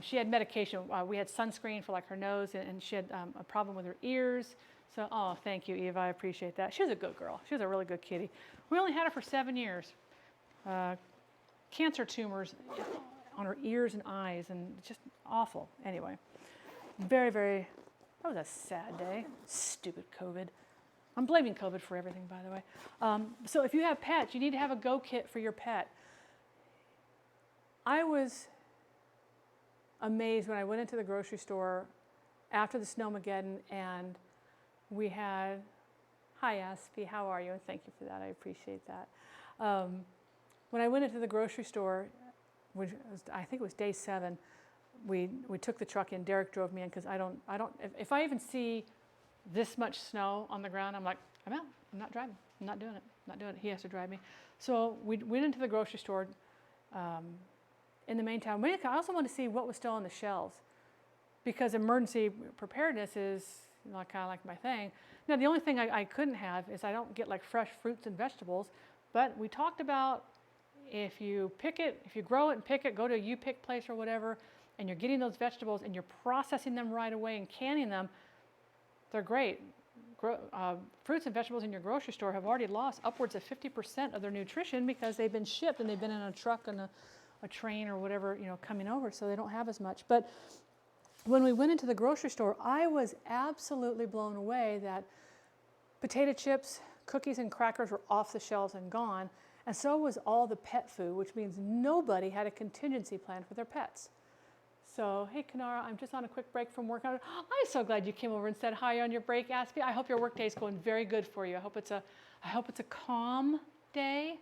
she had medication. We had sunscreen for like her nose, and she had a problem with her ears. So, oh, thank you, Eva, I appreciate that. She was a good girl. She was a really good kitty. We only had her for 7 years. Cancer tumors on her ears and eyes, and just awful. Anyway, very, very, that was a sad day. Stupid COVID. I'm blaming COVID for everything, by the way. So if you have pets, you need to have a go kit for your pet. I was amazed when I went into the grocery store after the Snowmageddon, and we had, hi Aspie, how are you? And thank you for that, I appreciate that. When I went into the grocery store, which was, I think it was day 7, we took the truck in. Derek drove me in because if I even see this much snow on the ground, I'm like, I'm out. I'm not driving. I'm not doing it. I'm not doing it. He has to drive me. So we went into the grocery store in the main town. I also wanted to see what was still on the shelves, because emergency preparedness is kind of like my thing. Now, the only thing I couldn't have is I don't get like fresh fruits and vegetables, but we talked about if you grow it and pick it, go to a U-Pick place or whatever, and you're getting those vegetables and you're processing them right away and canning them, they're great. Fruits and vegetables in your grocery store have already lost upwards of 50% of their nutrition because they've been shipped and they've been in a truck and a train or whatever, coming over, so they don't have as much. But when we went into the grocery store, I was absolutely blown away that potato chips, cookies, and crackers were off the shelves and gone, and so was all the pet food, which means nobody had a contingency plan for their pets. So, hey, Kanara, I'm just on a quick break from work. I'm so glad you came over and said hi on your break, Aspie. I hope your work day is going very good for you. I hope it's a calm day,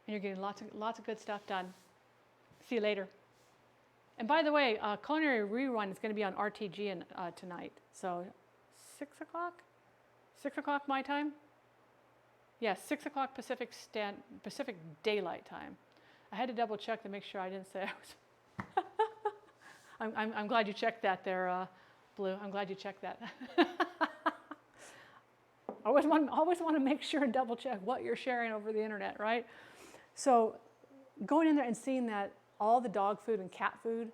and you're getting lots of good stuff done. See you later. And by the way, Culinary Rewind is going to be on RTG tonight. So 6 o'clock? 6 o'clock my time? Yes, 6 o'clock Pacific Daylight Time. I had to double check to make sure I didn't say I was... I'm glad you checked that there, Blue. I'm glad you checked that. always want to make sure and double check what you're sharing over the internet, right? So going in there and seeing that all the dog food and cat food,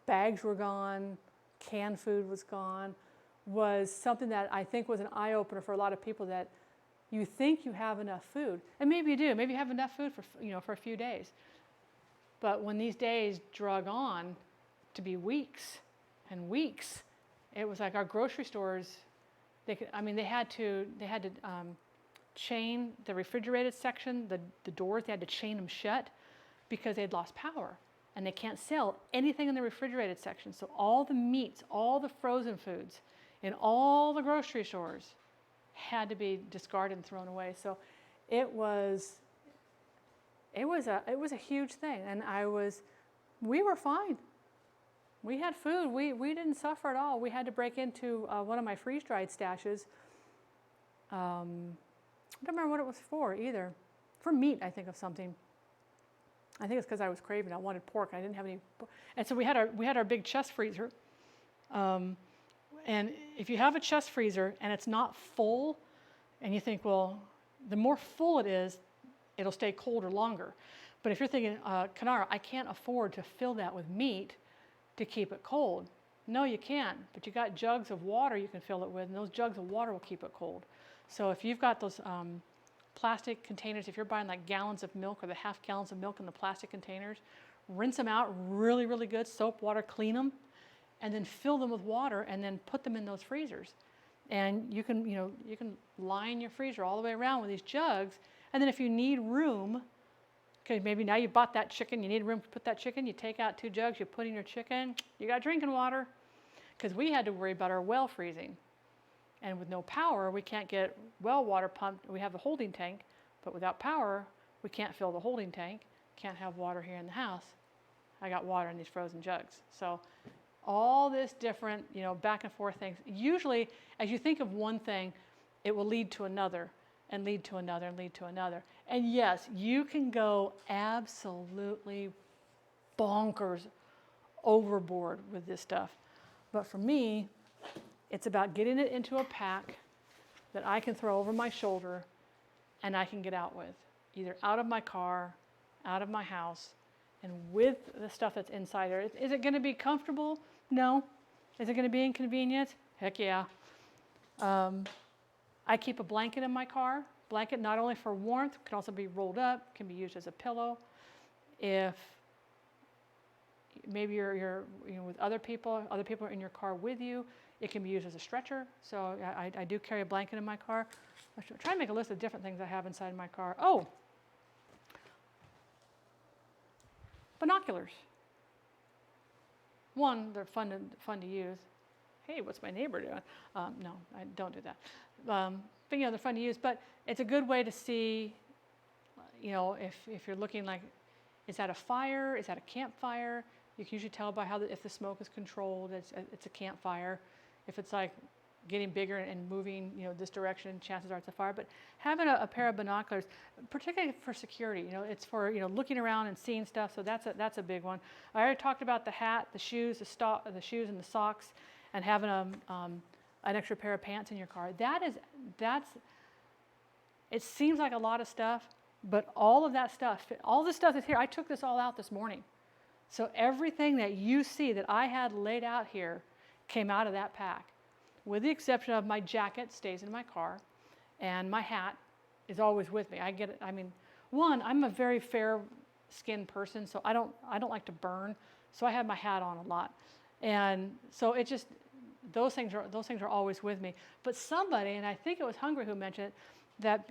bags were gone, canned food was gone, was something that I think was an eye-opener for a lot of people, that you think you have enough food. And maybe you do. Maybe you have enough food for a few days. But when these days drug on, to be weeks and weeks. It was like our grocery stores, they had to chain the refrigerated section, the doors, they had to chain them shut because they'd lost power. And they can't sell anything in the refrigerated section. So all the meats, all the frozen foods in all the grocery stores had to be discarded and thrown away. So it was a huge thing. And we were fine. We had food. We didn't suffer at all. We had to break into one of my freeze-dried stashes. I don't remember what it was for either. For meat, I think of something. I think it's because I was craving. I wanted pork. I didn't have any, and so we had our big chest freezer. And if you have a chest freezer and it's not full, and you think, well, the more full it is, it'll stay colder longer. But if you're thinking, Kanara, I can't afford to fill that with meat to keep it cold. No, you can. But you got jugs of water you can fill it with, and those jugs of water will keep it cold. So if you've got those plastic containers, if you're buying like gallons of milk or the half gallons of milk in the plastic containers, rinse them out really, really good, soap, water, clean them, and then fill them with water and then put them in those freezers. And you can line your freezer all the way around with these jugs. And then if you need room, okay, maybe now you bought that chicken, you need room to put that chicken, you take out 2 jugs, you put in your chicken, you got drinking water. Because we had to worry about our well freezing. And with no power, we can't get well water pumped. We have a holding tank, but without power, we can't fill the holding tank, can't have water here in the house. I got water in these frozen jugs. So all this different, back and forth things. Usually, as you think of one thing, it will lead to another, and lead to another, and lead to another. And yes, you can go absolutely bonkers overboard with this stuff. But for me, it's about getting it into a pack that I can throw over my shoulder and I can get out with, either out of my car, out of my house, and with the stuff that's inside there. Is it going to be comfortable? No. Is it going to be inconvenient? Heck yeah. I keep a blanket in my car. Blanket not only for warmth, can also be rolled up, can be used as a pillow. If maybe you're with other people are in your car with you, it can be used as a stretcher. So I do carry a blanket in my car. I should try to make a list of different things I have inside my car. Oh, binoculars. One, they're fun to use. Hey, what's my neighbor doing? No, I don't do that. But they're fun to use. But it's a good way to see, if you're looking like, is that a fire? Is that a campfire? You can usually tell by if the smoke is controlled, it's a campfire. If it's like getting bigger and moving, this direction, chances are it's a fire. But having a pair of binoculars, particularly for security, it's for looking around and seeing stuff. So that's a big one. I already talked about the hat, the shoes, the shoes and the socks, and having an extra pair of pants in your car. It seems like a lot of stuff, but all of that stuff, all this stuff is here. I took this all out this morning. So everything that you see that I had laid out here came out of that pack, with the exception of my jacket stays in my car, and my hat is always with me. I get it. I'm a very fair-skinned person, so I don't like to burn, so I have my hat on a lot, and so it just those things are always with me. But somebody, and I think it was Hungry who mentioned it, that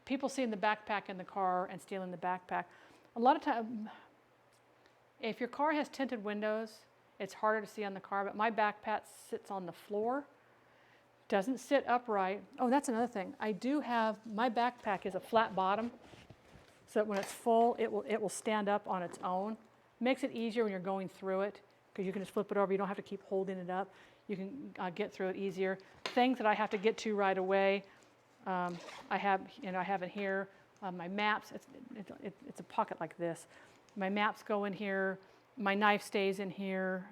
people seeing the backpack in the car and stealing the backpack. A lot of times, if your car has tinted windows, it's harder to see on the car, but my backpack sits on the floor, doesn't sit upright. Oh, that's another thing. My backpack is a flat bottom, so that when it's full, it will stand up on its own. Makes it easier when you're going through it, because you can just flip it over. You don't have to keep holding it up. You can get through it easier. Things that I have to get to right away, I have it here. My maps, it's a pocket like this. My maps go in here. My knife stays in here.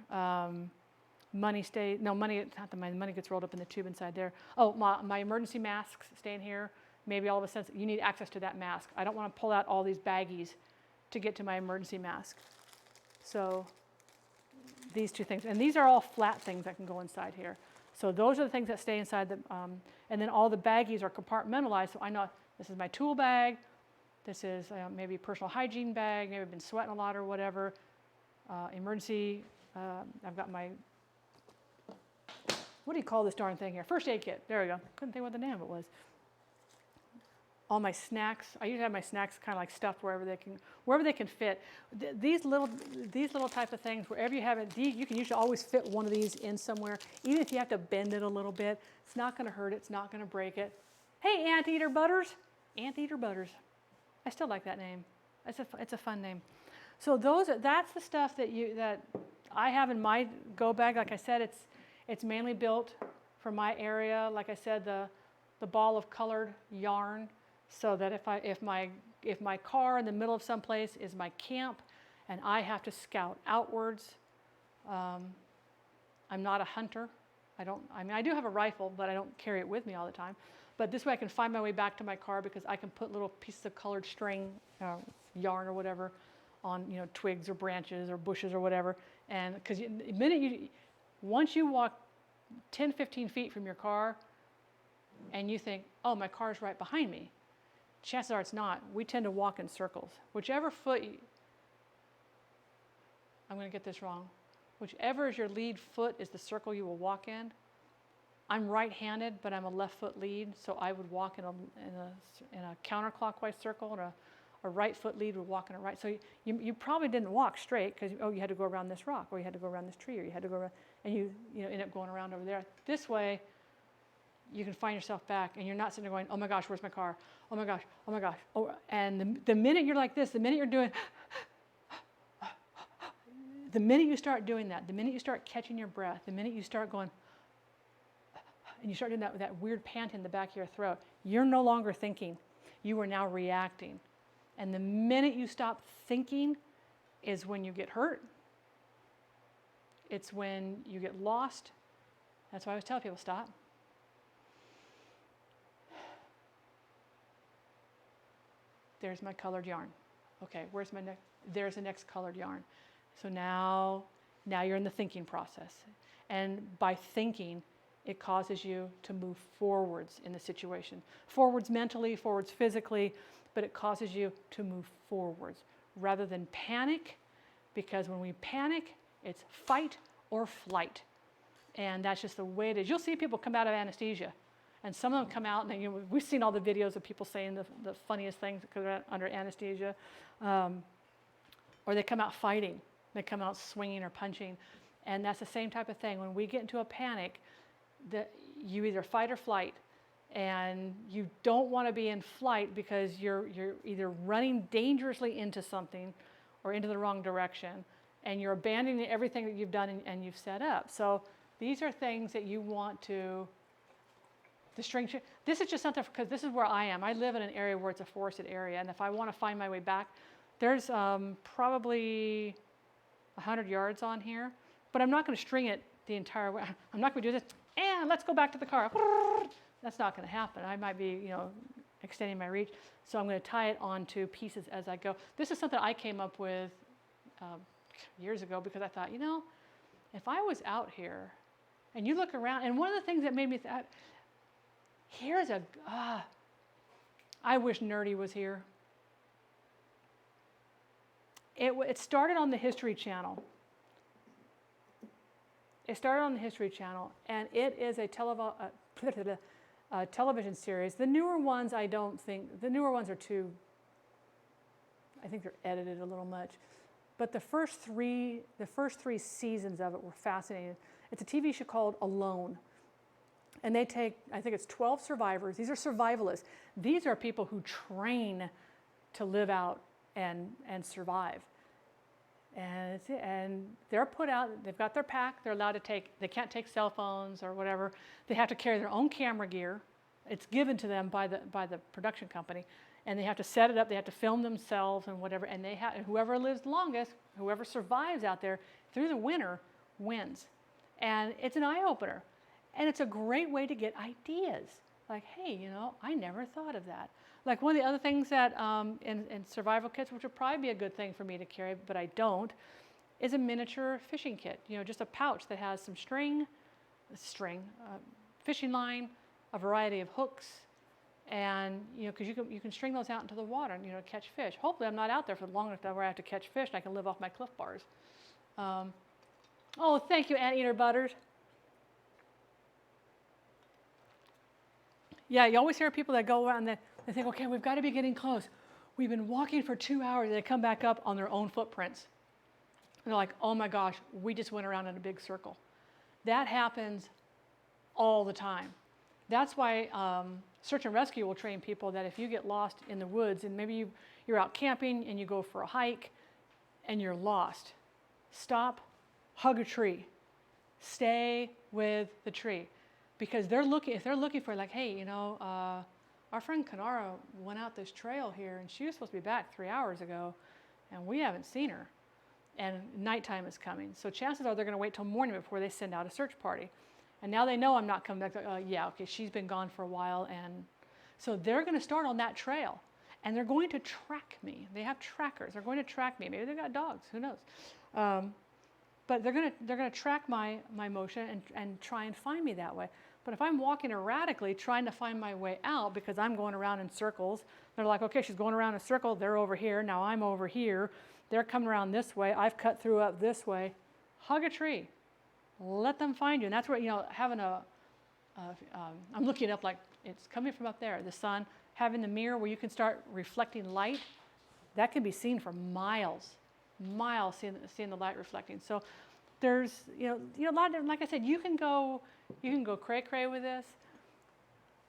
Money gets rolled up in the tube inside there. Oh, my emergency masks stay in here. Maybe all of a sudden you need access to that mask. I don't want to pull out all these baggies to get to my emergency mask. So these two things, and these are all flat things that can go inside here. So those are the things that stay inside and then all the baggies are compartmentalized. So I know this is my tool bag. This is maybe a personal hygiene bag. Maybe I've been sweating a lot or whatever. Emergency I've got my, what do you call this darn thing here? First aid kit. There we go. Couldn't think what the name of it was. All my snacks. I usually have my snacks kind of like stuffed wherever they can fit. These little type of things, wherever you have it, you can usually always fit one of these in somewhere. Even if you have to bend it a little bit, it's not going to hurt it. It's not going to break it. Hey, Anteater Butters. Anteater Butters. I still like that name. It's a fun name. So that's the stuff that I have in my go bag. Like I said, it's mainly built for my area. Like I said, the ball of colored yarn. So that if my car in the middle of someplace is my camp and I have to scout outwards, I'm not a hunter. I do have a rifle, but I don't carry it with me all the time. But this way I can find my way back to my car because I can put little pieces of colored string, yarn or whatever on twigs or branches or bushes or whatever. And because once you walk 10, 15 feet from your car and you think, oh, my car's right behind me, chances are it's not. We tend to walk in circles. Whichever foot, I'm going to get this wrong, whichever is your lead foot is the circle you will walk in. I'm right-handed, but I'm a left foot lead, so I would walk in a counterclockwise circle, and a right foot lead would walk in a right. So you probably didn't walk straight because you had to go around this rock, or you had to go around this tree, or you had to go around, and you end up going around over there. This way, you can find yourself back, and you're not sitting there going, oh my gosh, where's my car? Oh my gosh, oh my gosh. Oh, and the minute you're like this, the minute you're doing, the minute you start doing that, the minute you start catching your breath, the minute you start going, and you start doing that weird pant in the back of your throat, you're no longer thinking. You are now reacting. And the minute you stop thinking is when you get hurt. It's when you get lost. That's why I always tell people, stop. There's my colored yarn. Okay, where's my next? There's the next colored yarn. So now you're in the thinking process. And by thinking, it causes you to move forwards in the situation. Forwards mentally, forwards physically, but it causes you to move forwards rather than panic, because when we panic, it's fight or flight. And that's just the way it is. You'll see people come out of anesthesia, and some of them come out, and we've seen all the videos of people saying the funniest things because they're under anesthesia, or they come out fighting. They come out swinging or punching. And that's the same type of thing. When we get into a panic, you either fight or flight, and you don't want to be in flight because you're either running dangerously into something or into the wrong direction, and you're abandoning everything that you've done and you've set up. So these are things that you want to, the string, this is just something, because this is where I am. I live in an area where it's a forested area, and if I want to find my way back, there's probably 100 yards on here, but I'm not going to string it the entire way. I'm not going to do this, and let's go back to the car. That's not going to happen. I might be, extending my reach. So I'm going to tie it onto pieces as I go. This is something I came up with years ago because I thought, if I was out here and you look around, and one of the things that made me think, I wish Nerdy was here. It started on the History Channel. It started on the History Channel, and it is a television series. The newer ones, the newer ones are too, I think they're edited a little much. But the first three seasons of it were fascinating. It's a TV show called Alone. And they take, I think it's 12 survivors. These are survivalists. These are people who train to live out and survive. And they're put out, they've got their pack, they're allowed to they can't take cell phones or whatever. They have to carry their own camera gear. It's given to them by the production company. And they have to set it up, they have to film themselves and whatever. And whoever lives longest, whoever survives out there through the winter wins. And it's an eye-opener. And it's a great way to get ideas. Like, hey, I never thought of that. Like one of the other things that in survival kits, which would probably be a good thing for me to carry, but I don't, is a miniature fishing kit. Just a pouch that has some fishing line, a variety of hooks, and because you can string those out into the water and catch fish. Hopefully, I'm not out there for long enough where I have to catch fish and I can live off my Cliff Bars. Oh, thank you, Anteater Butters. Yeah, you always hear people that go around and they think, okay, we've got to be getting close. We've been walking for 2 hours, and they come back up on their own footprints. And they're like, oh my gosh, we just went around in a big circle. That happens all the time. That's why search and rescue will train people that if you get lost in the woods and maybe you're out camping and you go for a hike and you're lost, stop, hug a tree, stay with the tree. Because if they're looking for like, hey, our friend Kanara went out this trail here and she was supposed to be back 3 hours ago and we haven't seen her. And nighttime is coming. So chances are they're going to wait till morning before they send out a search party. And now they know I'm not coming back. Yeah, okay, she's been gone for a while. And so they're going to start on that trail. And they're going to track me. They have trackers. They're going to track me. Maybe they've got dogs. Who knows? But they're going to track my motion and try and find me that way. But if I'm walking erratically trying to find my way out because I'm going around in circles, they're like, okay, she's going around in a circle. They're over here. Now I'm over here. They're coming around this way. I've cut through up this way. Hug a tree. Let them find you. And that's where, having I'm looking up like it's coming from up there, the sun, having the mirror where you can start reflecting light, that can be seen for miles, seeing the light reflecting. So there's, a lot of, like I said, you can go cray-cray with this.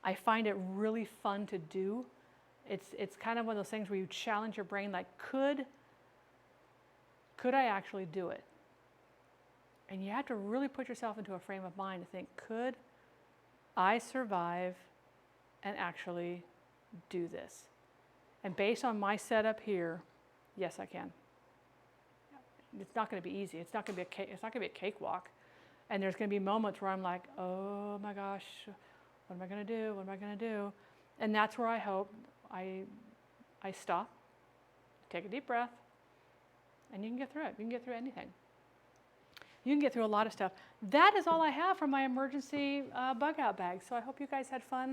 I find it really fun to do. It's kind of one of those things where you challenge your brain, like, could I actually do it? And you have to really put yourself into a frame of mind to think, could I survive and actually do this? And based on my setup here, yes, I can. It's not going to be easy. It's not going to be a cakewalk. And there's going to be moments where I'm like, oh my gosh, what am I going to do? What am I going to do? And that's where I hope I stop, take a deep breath, and you can get through it. You can get through anything. You can get through a lot of stuff. That is all I have from my emergency bug out bag. So I hope you guys had fun.